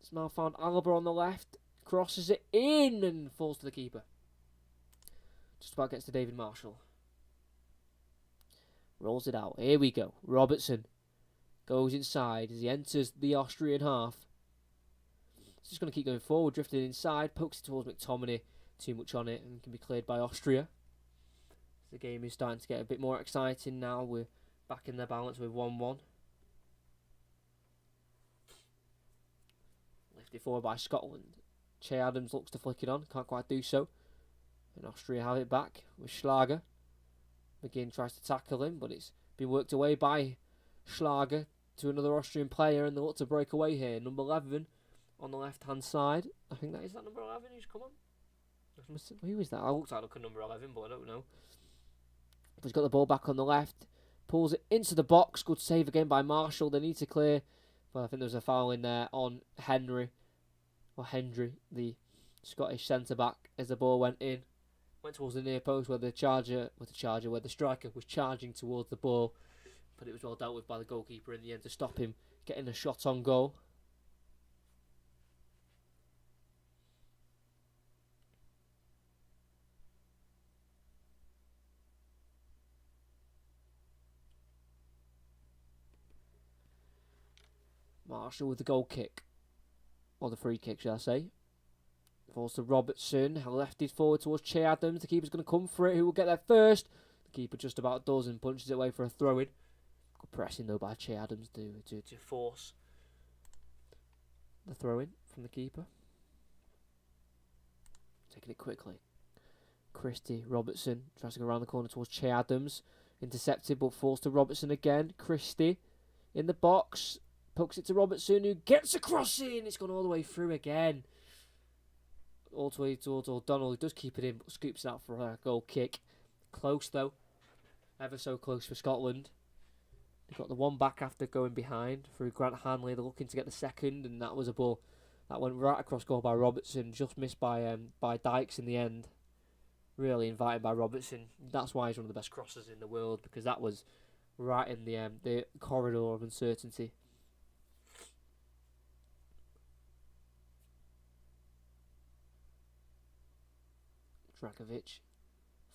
It's now found Alaba on the left. Crosses it in and falls to the keeper. Just about gets to David Marshall. Rolls it out. Here we go. Robertson goes inside as he enters the Austrian half. He's just going to keep going forward, drifting inside. Pokes it towards McTominay. Too much on it and can be cleared by Austria. The game is starting to get a bit more exciting now. We're back in the balance with 1-1. Lifted forward by Scotland. Che Adams looks to flick it on. Can't quite do so. And Austria have it back with Schlager. McGinn tries to tackle him, but it's been worked away by Schlager to another Austrian player, and they look to break away here. Number 11 on the left-hand side. I think that is that number 11 who's come on. Who is that? I looked at number 11, but I don't know. He's got the ball back on the left. Pulls it into the box. Good save again by Marshall. They need to clear. Well, I think there was a foul in there on Henry. Or Hendry, the Scottish centre-back, as the ball went in. Went towards the near post where the striker was charging towards the ball. But it was well dealt with by the goalkeeper in the end to stop him getting a shot on goal. Marshall with the goal kick. Or the free kick, shall I say. Falls to Robertson. Left it forward towards Che Adams. The keeper's going to come for it. Who will get there first? The keeper just about does and punches it away for a throw-in. Good pressing, though, by Che Adams to force the throw-in from the keeper. Taking it quickly. Christie, Robertson. Tries to go around the corner towards Che Adams. Intercepted, but falls to Robertson again. Christie in the box. Pokes it to Robertson, who gets a crossing. It's gone all the way through again. All the way towards O'Donnell, who does keep it in, but scoops it out for a goal kick. Close, though. Ever so close for Scotland. They got the one back after going behind through Grant Hanley. They're looking to get the second, and that was a ball that went right across goal by Robertson. Just missed by Dykes in the end. Really invited by Robertson. That's why he's one of the best crossers in the world, because that was right in the corridor of uncertainty. Dragovic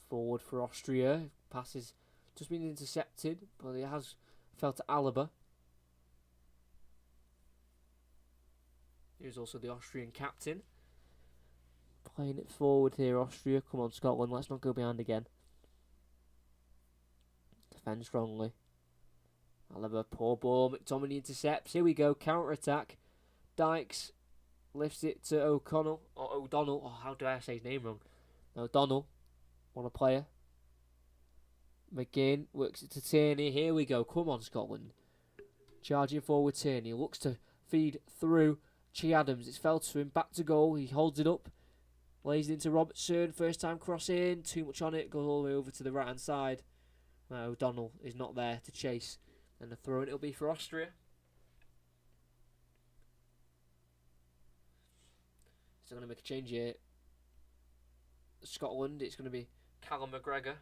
forward for Austria. Pass has just been intercepted, but it has fell to Alaba. Here's also the Austrian captain. Playing it forward here, Austria. Come on, Scotland, let's not go behind again. Defend strongly. Alaba, poor ball. McTominay intercepts. Here we go, counter-attack. Dykes lifts it to O'Donnell. Oh, how do I say his name wrong? O'Donnell, what a player. McGinn works it to Tierney. Here we go. Come on, Scotland. Charging forward, Tierney looks to feed through Che Adams. It's fell to him. Back to goal. He holds it up. Lays it into Robertson. First time cross in. Too much on it. Goes all the way over to the right hand side. O'Donnell is not there to chase. And the throw in it'll be for Austria. So going to make a change here. Scotland, it's going to be Callum McGregor.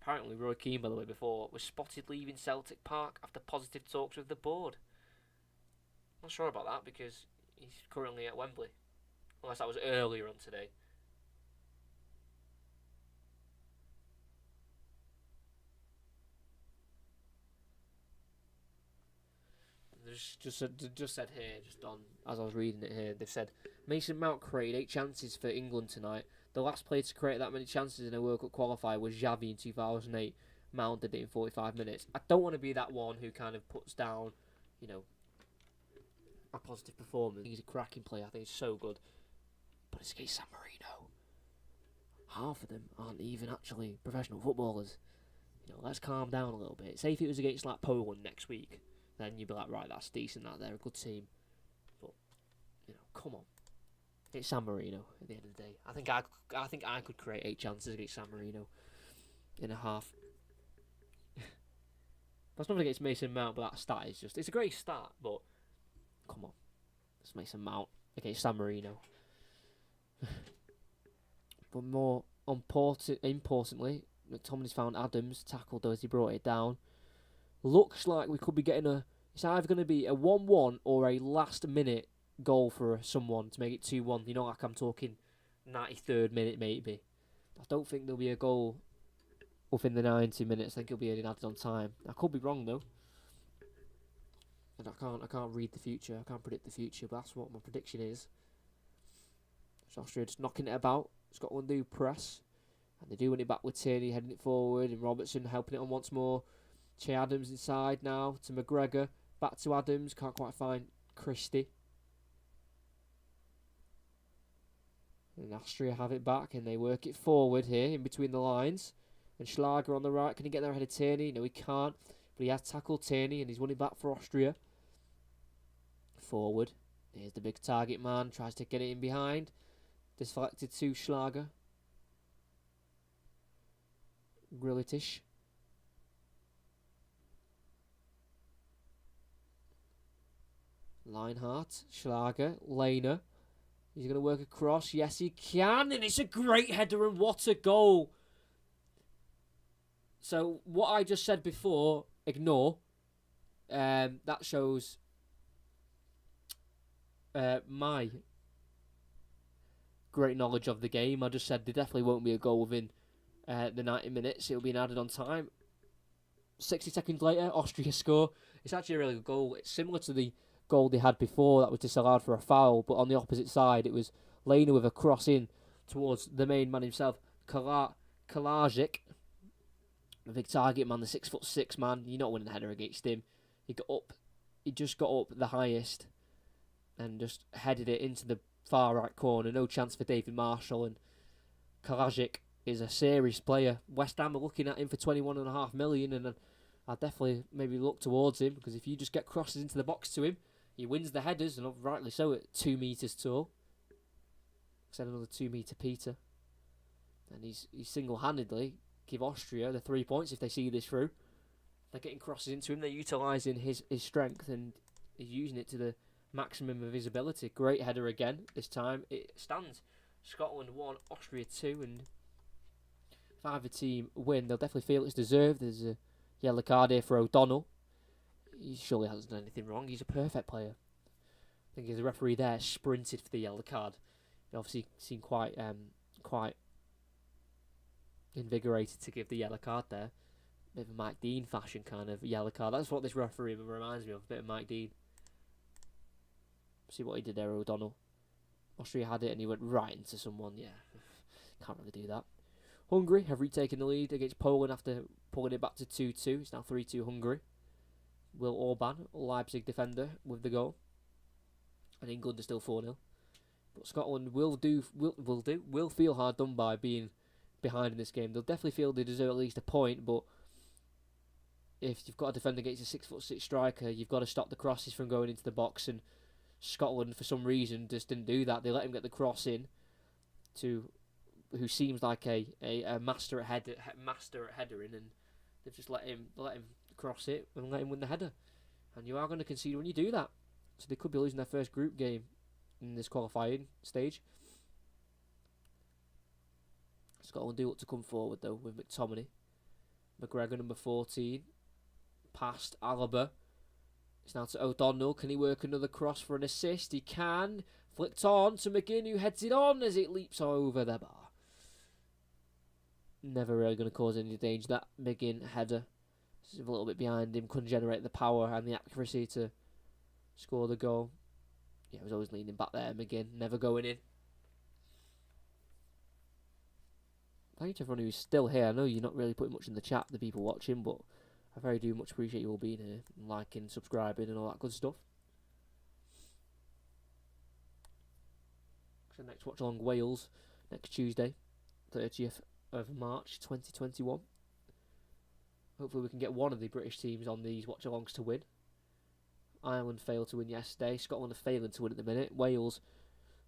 Apparently Roy Keane, by the way, before, was spotted leaving Celtic Park after positive talks with the board. Not sure about that because he's currently at Wembley. Unless that was earlier on today. Just said here, just on as I was reading it here, they've said Mason Mount created 8 chances for England tonight. The last player to create that many chances in a World Cup qualifier was Xavi in 2008. Mount did it in 45 minutes. I don't want to be that one who kind of puts down, a positive performance. He's a cracking player. I think he's so good. But it's against San Marino. Half of them aren't even actually professional footballers. Let's calm down a little bit. Say if it was against like Poland next week, then you'd be like, right, that's decent, they're a good team. But, come on. It's San Marino at the end of the day. I think I could create 8 chances against San Marino in a half. That's nothing against Mason Mount, but that stat is it's a great stat, but come on. It's Mason Mount against San Marino. But more importantly, McTominay's found Adams, tackled though as he brought it down. Looks like we could be getting it's either going to be a 1-1 or a last minute goal for someone to make it 2-1. Like I'm talking 93rd minute maybe. I don't think there'll be a goal within the 90 minutes. I think it'll be added on time. I could be wrong though. And I can't read the future. I can't predict the future, but that's what my prediction is. So Austria just knocking it about. Scotland do press. And they do win it back with Tierney heading it forward and Robertson helping it on once more. Che Adams inside now to McGregor. Back to Adams. Can't quite find Christie. And Austria have it back and they work it forward here in between the lines. And Schlager on the right. Can he get there ahead of Tierney? No, he can't. But he has tackled Tierney and he's won it back for Austria. Forward. Here's the big target man. Tries to get it in behind. Deflected to Schlager. Grillitish. Leinhardt, Schlager, Lehner. He's going to work across. Yes, he can. And it's a great header, and what a goal. So, what I just said before, ignore. That shows my great knowledge of the game. I just said there definitely won't be a goal within the 90 minutes. It'll be an added on time. 60 seconds later, Austria score. It's actually a really good goal. It's similar to the goal they had before that was disallowed for a foul, but on the opposite side, it was Lehner with a cross in towards the main man himself, Kalajic. A big target man, the 6'6" man. You're not winning a header against him. He just got up the highest and just headed it into the far right corner. No chance for David Marshall, and Kalajic is a serious player. West Ham are looking at him for 21.5 million, and I'll definitely maybe look towards him, because if you just get crosses into the box to him, he wins the headers, and rightly so at 2 metres tall. Said another 2 metre Peter, and he's single-handedly give Austria the 3 points if they see this through. They're getting crosses into him. They're utilising his strength, and he's using it to the maximum of his ability. Great header again. This time it stands. Scotland 1, Austria 2, and if either team win, they'll definitely feel it's deserved. There's a yellow card here for O'Donnell. He surely hasn't done anything wrong. He's a perfect player. I think the referee there sprinted for the yellow card. He obviously seemed quite invigorated to give the yellow card there. Bit of a Mike Dean fashion kind of yellow card. That's what this referee reminds me of. A bit of Mike Dean. See what he did there, O'Donnell. Austria had it and he went right into someone. Yeah, can't really do that. Hungary have retaken the lead against Poland after pulling it back to 2-2. It's now 3-2 Hungary. Will Orban, Leipzig defender, with the goal. And England is still 4-0. But Scotland will feel hard done by being behind in this game. They'll definitely feel they deserve at least a point, but if you've got a defender against a 6'6" striker, you've got to stop the crosses from going into the box, and Scotland, for some reason, just didn't do that. They let him get the cross in to who seems like a master at headering, and they've just let him cross it and let him win the header. And you are going to concede when you do that. So they could be losing their first group game in this qualifying stage. Scotland do look to come forward though with McTominay. McGregor, number 14, past Alaba. It's now to O'Donnell. Can he work another cross for an assist? He can. Flicked on to McGinn, who heads it on as it leaps over the bar. Never really going to cause any danger. That McGinn header, a little bit behind him, couldn't generate the power and the accuracy to score the goal. Yeah, he was always leaning back there, McGinn, never going in. Thank you to everyone who's still here. I know you're not really putting much in the chat, the people watching, but I very do much appreciate you all being here, and liking, subscribing, and all that good stuff. So next Watchalong Wales, next Tuesday, 30th of March 2021. Hopefully we can get one of the British teams on these Watchalongs to win. Ireland failed to win yesterday. Scotland are failing to win at the minute. Wales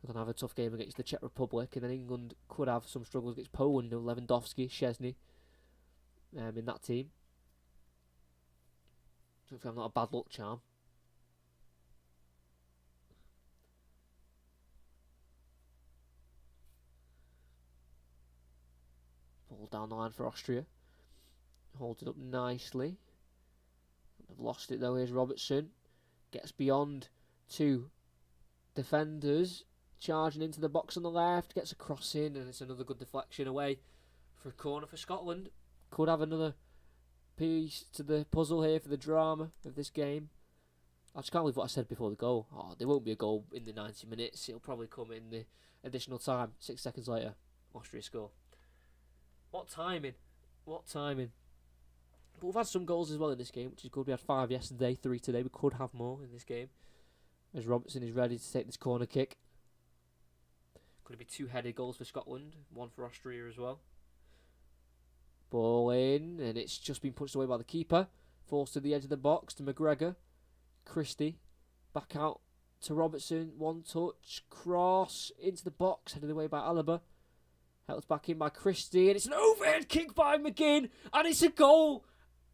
are going to have a tough game against the Czech Republic, and then England could have some struggles against Poland. You know, Lewandowski, Szczesny in that team. Hopefully I'm not a bad luck charm. Ball down the line for Austria. Holds it up nicely. They've lost it though. Here's Robertson. Gets beyond two defenders. Charging into the box on the left. Gets a cross in, and it's another good deflection away for a corner for Scotland. Could have another piece to the puzzle here for the drama of this game. I just can't believe what I said before the goal. Oh, there won't be a goal in the 90 minutes. It'll probably come in the additional time. 6 seconds later, Austria score. What timing. What timing. But we've had some goals as well in this game, which is good. We had 5 yesterday, 3 today. We could have more in this game, as Robertson is ready to take this corner kick. Could it be 2 headed goals for Scotland, 1 for Austria as well. Ball in, and it's just been punched away by the keeper. Forced to the edge of the box to McGregor. Christie back out to Robertson. 1 touch, cross into the box, headed away by Alaba. Held back in by Christie, and it's an overhead kick by McGinn, and it's a goal.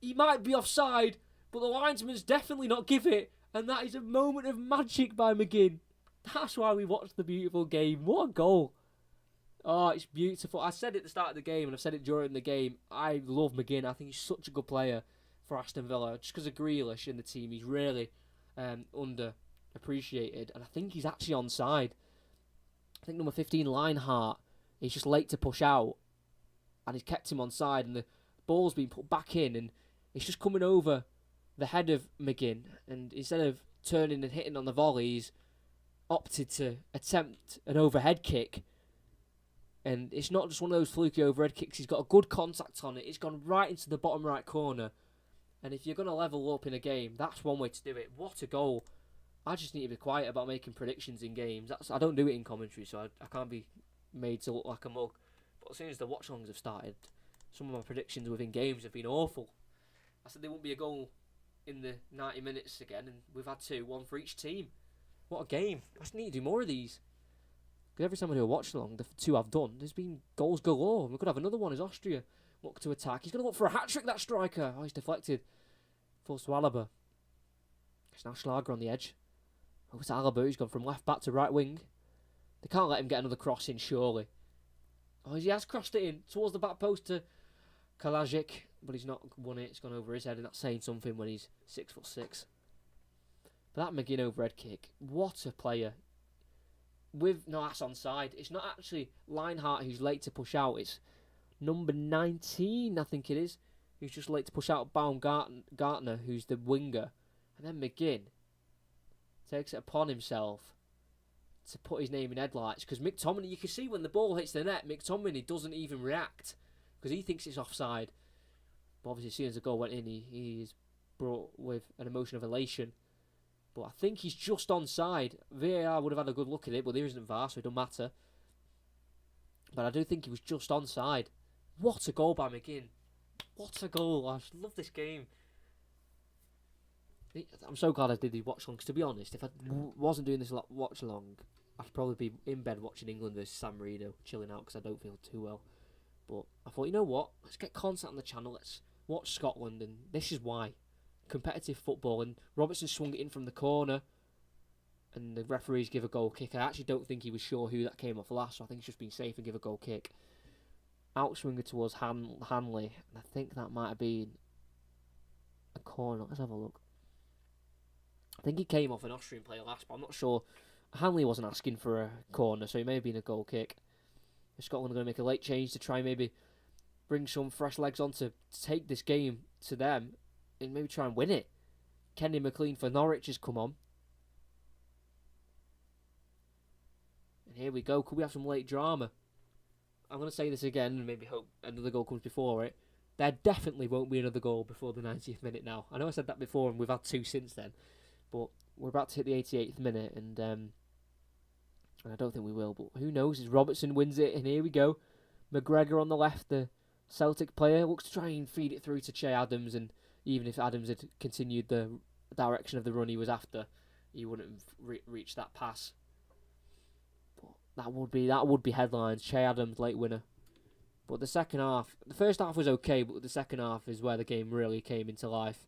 He might be offside, but the linesman's definitely not give it, and that is a moment of magic by McGinn. That's why we watched the beautiful game. What a goal. Oh, it's beautiful. I said it at the start of the game, and I've said it during the game. I love McGinn. I think he's such a good player for Aston Villa. Just because of Grealish in the team, he's really underappreciated. And I think he's actually onside. I think number 15, Lineheart, he's just late to push out. And he's kept him onside, and the ball's been put back in, and it's just coming over the head of McGinn. And instead of turning and hitting on the volley, he's opted to attempt an overhead kick. And it's not just one of those fluky overhead kicks. He's got a good contact on it. It's gone right into the bottom right corner. And if you're going to level up in a game, that's one way to do it. What a goal. I just need to be quiet about making predictions in games. I don't do it in commentary, so I can't be made to look like a mug. But as soon as the watch-alongs have started, some of my predictions within games have been awful. I said there won't be a goal in the 90 minutes again, and we've had two, one for each team. What a game. I just need to do more of these. Because every time I do a watch-along, the two I've done, there's been goals galore. We could have another one as Austria look to attack. He's going to look for a hat-trick, that striker. Oh, he's deflected. Falls to Alaba. It's now Schlager on the edge. Oh, it's Alaba. He's gone from left back to right wing. They can't let him get another cross in, surely. Oh, he has crossed it in towards the back post to Kalajic, but he's not won it. It's gone over his head, and that's saying something when he's 6'6". But that McGinn overhead kick, what a player. No, that's onside. It's not actually Lineheart who's late to push out. It's number 19, I think it is, who's just late to push out Baumgartner, who's the winger. And then McGinn takes it upon himself to put his name in headlights. Because McTominay, you can see when the ball hits the net, McTominay doesn't even react because he thinks it's offside. But obviously, as soon as the goal went in, he is brought with an emotion of elation. But I think he's just onside. VAR would have had a good look at it, but there isn't VAR, so it don't matter. But I do think he was just onside. What a goal by McGinn. What a goal. I just love this game. I'm so glad I did the watch along, because to be honest, if I wasn't doing this watch along, I'd probably be in bed watching England versus San Marino, chilling out because I don't feel too well. But I thought, you know what? Let's get content on the channel. Let's watch Scotland, and this is why. Competitive football, and Robertson swung it in from the corner, and the referees give a goal kick. I actually don't think he was sure who that came off last, so I think he's just been safe and give a goal kick. Outswinger towards Hanley, and I think that might have been a corner. Let's have a look. I think he came off an Austrian player last, but I'm not sure. Hanley wasn't asking for a corner, so it may have been a goal kick. Scotland are going to make a late change to try maybe bring some fresh legs on to take this game to them and maybe try and win it. Kenny McLean for Norwich has come on. And here we go. Could we have some late drama? I'm going to say this again and maybe hope another goal comes before it. There definitely won't be another goal before the 90th minute now. I know I said that before and we've had two since then. But we're about to hit the 88th minute and I don't think we will. But who knows? As Robertson wins it, and here we go. McGregor on the left, the Celtic player, looks to try and feed it through to Che Adams, and even if Adams had continued the direction of the run he was after, he wouldn't have reached that pass. But that would be headlines. Che Adams, late winner. But the second half, the first half was okay, but the second half is where the game really came into life.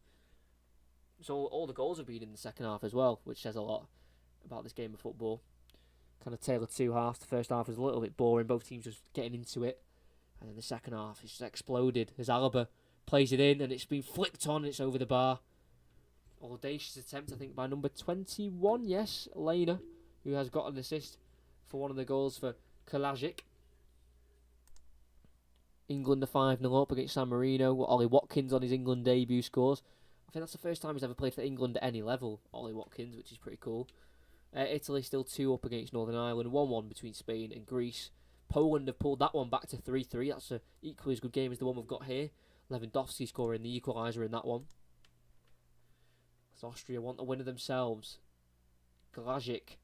So all the goals have been in the second half as well, which says a lot about this game of football. Kind of tale of two halves. The first half was a little bit boring, both teams just getting into it. And then the second half, it's just exploded as Alaba plays it in, and it's been flicked on, and it's over the bar. Audacious attempt, I think, by number 21, yes, Lena, who has got an assist for one of the goals for Kalajic. England are 5-0 up against San Marino. Ollie Watkins on his England debut scores. I think that's the first time he's ever played for England at any level, Ollie Watkins, which is pretty cool. Italy still 2 up against Northern Ireland, 1-1 between Spain and Greece. Poland have pulled that one back to 3-3. That's an equally as good game as the one we've got here. Lewandowski scoring the equaliser in that one. As Austria want the winner themselves. Glajic.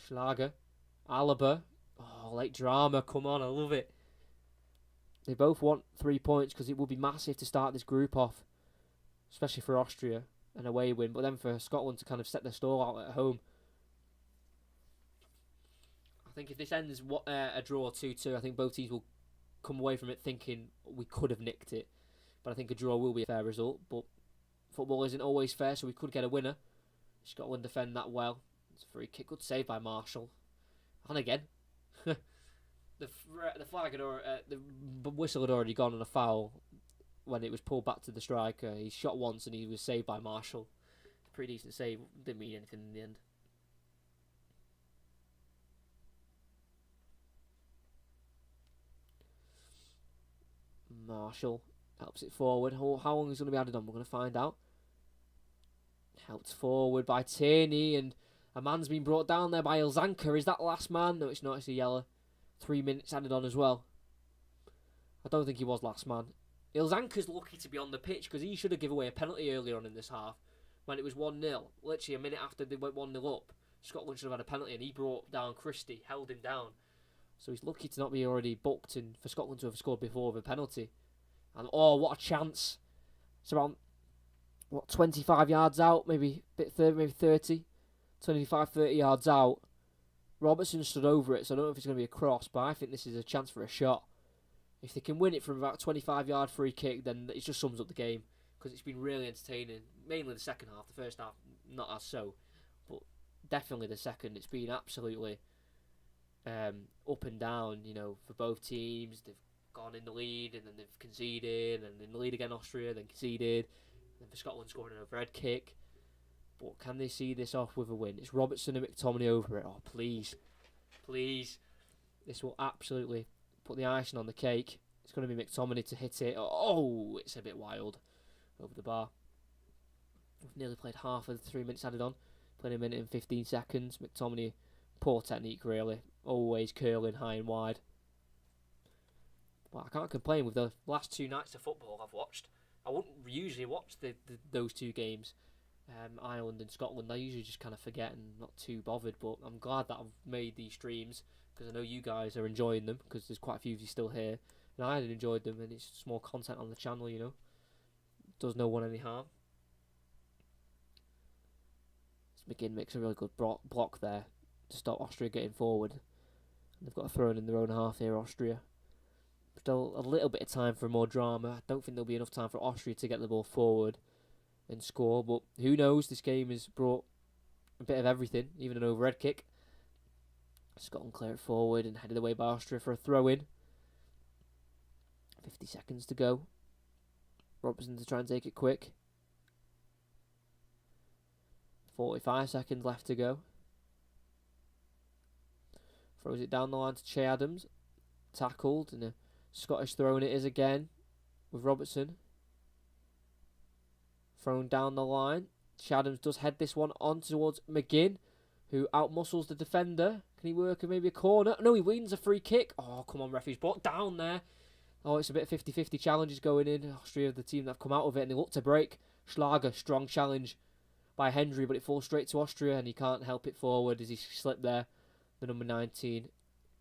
Schlager. Alaba. Oh, late drama. Come on, I love it. They both want 3 points because it would be massive to start this group off. Especially for Austria. An away win. But then for Scotland to kind of set their stall out at home. I think if this ends a draw 2-2, I think both teams will come away from it thinking we could have nicked it. But but I think a draw will be a fair result. But football isn't always fair, so we could get a winner. Scotland defend that well. It's a free kick, good save by Marshall. And again, the flag had the whistle had already gone on a foul when it was pulled back to the striker. He shot once and he was saved by Marshall. Pretty decent save. Didn't mean anything in the end. Marshall helps it forward. How long is going to be added on? We're going to find out. Helped forward by Tierney, and a man's been brought down there by Ilzanka. Is that the last man? No, it's not. It's a yellow. 3 minutes added on as well. I don't think he was last man. Ilzanka's lucky to be on the pitch because he should have given away a penalty earlier on in this half when it was 1-0. Literally a minute after they went 1-0 up, Scotland should have had a penalty, and he brought down Christie, held him down. So he's lucky to not be already booked and for Scotland to have scored before with a penalty. And what a chance. It's around 25 yards out, maybe a bit further, maybe 30. 25, 30 yards out. Robertson stood over it, so I don't know if it's going to be a cross, but I think this is a chance for a shot. If they can win it from about 25-yard free kick, then it just sums up the game, because it's been really entertaining, mainly the second half. The first half, not as so, but definitely the second. It's been absolutely up and down, for both teams. They've gone in the lead, and then they've conceded, and in the lead again Austria, then conceded, and then for Scotland scoring an overhead kick. But can they see this off with a win? It's Robertson and McTominay over it. Oh, please. Please. This will absolutely put the icing on the cake. It's going to be McTominay to hit it. Oh, it's a bit wild over the bar. We've nearly played half of the 3 minutes added on. Played a minute and 15 seconds. McTominay, poor technique really. Always curling high and wide. But I can't complain with the last 2 nights of football I've watched. I wouldn't usually watch those 2 games. Ireland and Scotland, I usually just kind of forget and not too bothered, but I'm glad that I've made these streams because I know you guys are enjoying them because there's quite a few of you still here, and I had enjoyed them, and it's just more content on the channel, does no one any harm. McGinn makes a really good block there to stop Austria getting forward, and they've got a throw in their own half here, Austria. Still a little bit of time for more drama. I don't think there'll be enough time for Austria to get the ball forward and score, but who knows? This game has brought a bit of everything, even an overhead kick. Scotland clear it forward and headed away by Austria for a throw-in. 50 seconds to go. Robertson to try and take it quick. 45 seconds left to go. Throws it down the line to Che Adams. Tackled, and a Scottish throw-in it is again with Robertson. Thrown down the line. Adams does head this one on towards McGinn, who outmuscles the defender. Can he work maybe a corner? No, he wins a free kick. Oh, come on, ref. He's brought down there. Oh, it's a bit 50-50 challenges going in. Austria, the team that have come out of it, and they look to break. Schlager, strong challenge by Hendry, but it falls straight to Austria, and he can't help it forward as he slipped there. The number 19,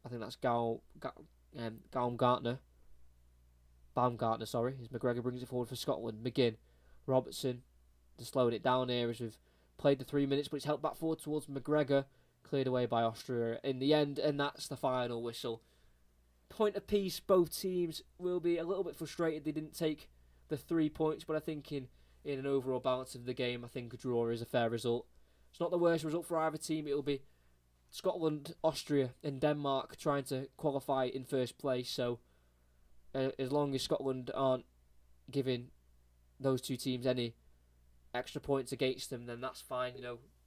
I think that's Baumgartner. Sorry. As McGregor brings it forward for Scotland. McGinn. Robertson just slowing it down here as we've played the 3 minutes, but it's helped back forward towards McGregor, cleared away by Austria in the end, and that's the final whistle. Point apiece, both teams will be a little bit frustrated they didn't take the 3 points, but I think in an overall balance of the game, I think a draw is a fair result. It's not the worst result for either team. It'll be Scotland, Austria and Denmark trying to qualify in first place, so as long as Scotland aren't giving those 2 teams any extra points against them, then that's fine.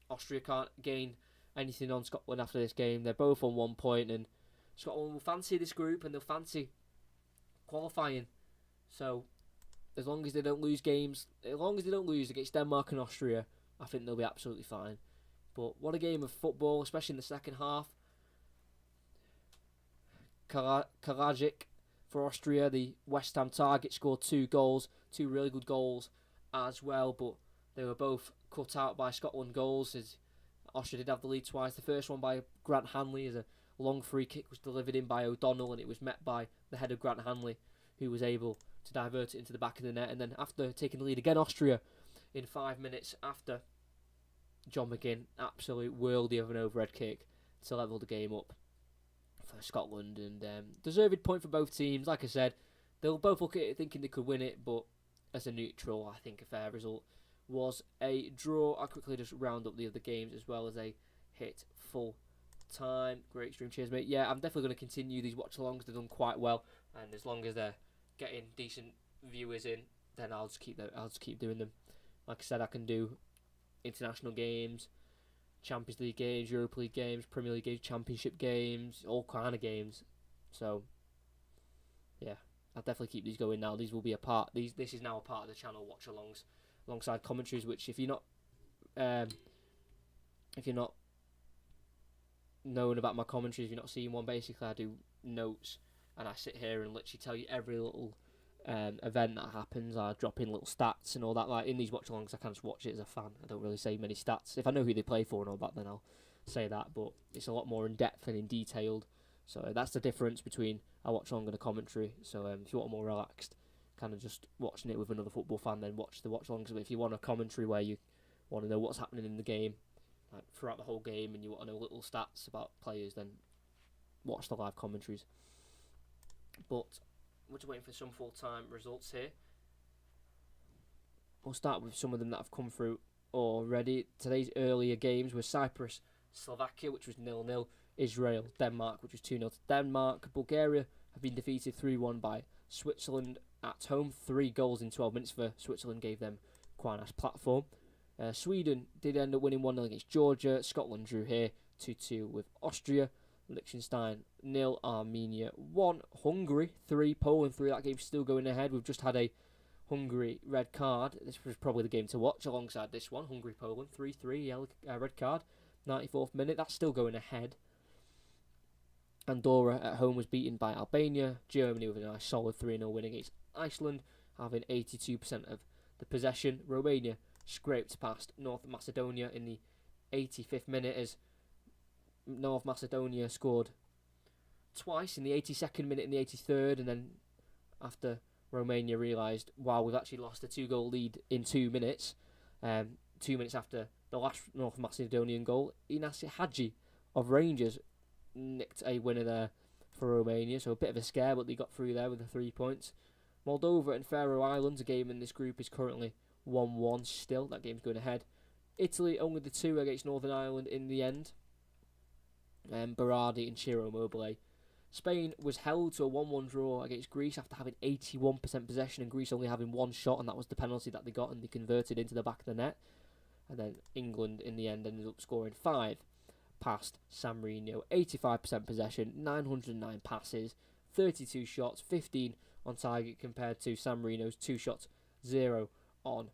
Austria can't gain anything on Scotland after this game. They're both on 1 point, and Scotland will fancy this group and they'll fancy qualifying. So as long as they don't lose games, as long as they don't lose against Denmark and Austria, I think they'll be absolutely fine. But what a game of football, especially in the second half. Karadzic for Austria, the West Ham target, scored 2 goals, 2 really good goals as well, but they were both cut out by Scotland goals as Austria did have the lead twice. The first one by Grant Hanley as a long free kick was delivered in by O'Donnell, and it was met by the head of Grant Hanley, who was able to divert it into the back of the net. And then after taking the lead again, Austria in 5 minutes after, John McGinn, absolute worldie of an overhead kick to level the game up for Scotland, and deserved point for both teams. Like I said, they'll both look at it thinking they could win it, but as a neutral, I think a fair result was a draw. I'll quickly just round up the other games as well as they hit full time. Great stream, cheers mate. Yeah, I'm definitely going to continue these watch-alongs. They've done quite well, and as long as they're getting decent viewers in, then I'll just keep doing them. Like I said, I can do international games, Champions League games, Europa League games, Premier League games, Championship games, all kind of games. So yeah, I'll definitely keep these going now. These will be a part. This is now a part of the channel, watch-alongs, alongside commentaries. Which if you're not knowing about my commentaries, if you're not seeing one, basically I do notes and I sit here and literally tell you every little event that happens. I drop in little stats and all that. Like in these watch-alongs, I can just watch it as a fan. I don't really say many stats. If I know who they play for and all that, then I'll say that. But it's a lot more in depth and in detailed. So that's the difference between a watch-along and a commentary. So if you want more relaxed, kind of just watching it with another football fan, then watch the watch-alongs. But if you want a commentary where you want to know what's happening in the game, like throughout the whole game, and you want to know little stats about players, then watch the live commentaries. But we're just waiting for some full-time results here. We'll start with some of them that have come through already. Today's earlier games were Cyprus, Slovakia, which was 0-0. Israel, Denmark, which was 2-0 to Denmark. Bulgaria have been defeated 3-1 by Switzerland at home. 3 goals in 12 minutes for Switzerland gave them quite a nice platform. Sweden did end up winning 1-0 against Georgia. Scotland drew here 2-2 with Austria. Liechtenstein 0, Armenia 1, Hungary 3, Poland 3. That game's still going ahead. We've just had a Hungary red card. This was probably the game to watch alongside this one. Hungary-Poland 3-3, yellow red card. 94th minute. That's still going ahead. Andorra at home was beaten by Albania. Germany with a nice solid 3-0 win against Iceland, having 82% of the possession. Romania scraped past North Macedonia in the 85th minute as North Macedonia scored twice in the 82nd minute and the 83rd, and then after Romania realised, wow, we've actually lost a 2-goal lead in 2 minutes, 2 minutes after the last North Macedonian goal, Inas Hadji of Rangers nicked a winner there for Romania, so a bit of a scare, but they got through there with the 3 points. Moldova and Faroe Islands, a game in this group, is currently 1-1 still. That game's going ahead. Italy only the 2 against Northern Ireland in the end. Berardi and Ciro Immobile. Spain was held to a 1-1 draw against Greece after having 81% possession and Greece only having 1 shot, and that was the penalty that they got and they converted into the back of the net. And then England in the end ended up scoring 5 past San Marino. 85% possession, 909 passes, 32 shots, 15 on target compared to San Marino's 2 shots, 0 on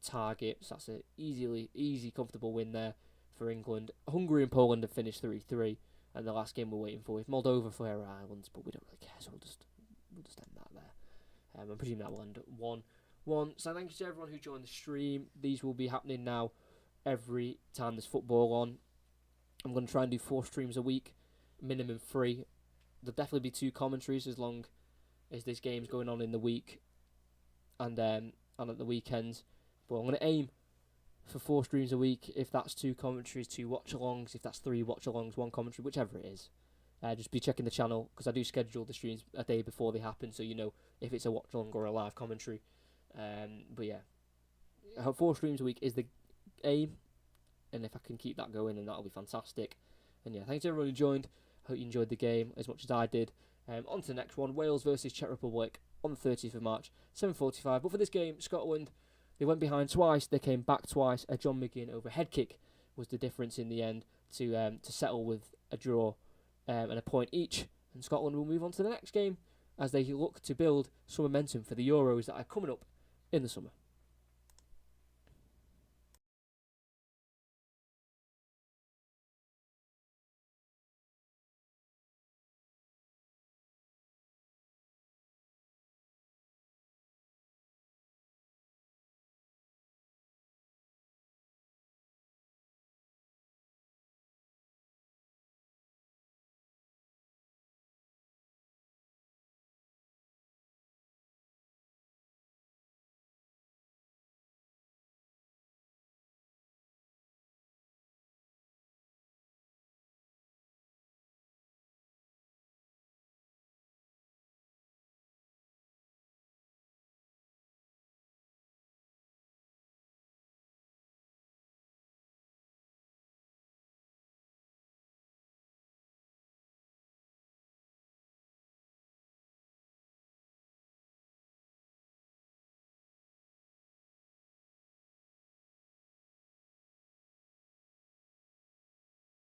target. So that's an easy, comfortable win there for England. Hungary and Poland have finished 3-3, and the last game we're waiting for is Moldova for Faroe Islands, but we don't really care, so we'll just end that there. I'm presuming that will end at 1-1. So thank you to everyone who joined the stream. These will be happening now every time there's football on. I'm going to try and do 4 streams a week, minimum 3. There'll definitely be 2 commentaries as long as this game's going on in the week and at the weekends. But I'm going to aim for 4 streams a week. If that's 2 commentaries, 2 watch-alongs. If that's 3 watch-alongs, 1 commentary, whichever it is. Just be checking the channel, because I do schedule the streams a day before they happen, so you know if it's a watch-along or a live commentary. But yeah, 4 streams a week is the aim. And if I can keep that going, then that'll be fantastic. And yeah, thanks to everyone who joined. Hope you enjoyed the game as much as I did. On to the next one, Wales versus Czech Republic on the 30th of March, 7:45. But for this game, Scotland, they went behind twice. They came back twice. A John McGinn over head kick was the difference in the end to settle with a draw and a point each. And Scotland will move on to the next game as they look to build some momentum for the Euros that are coming up in the summer.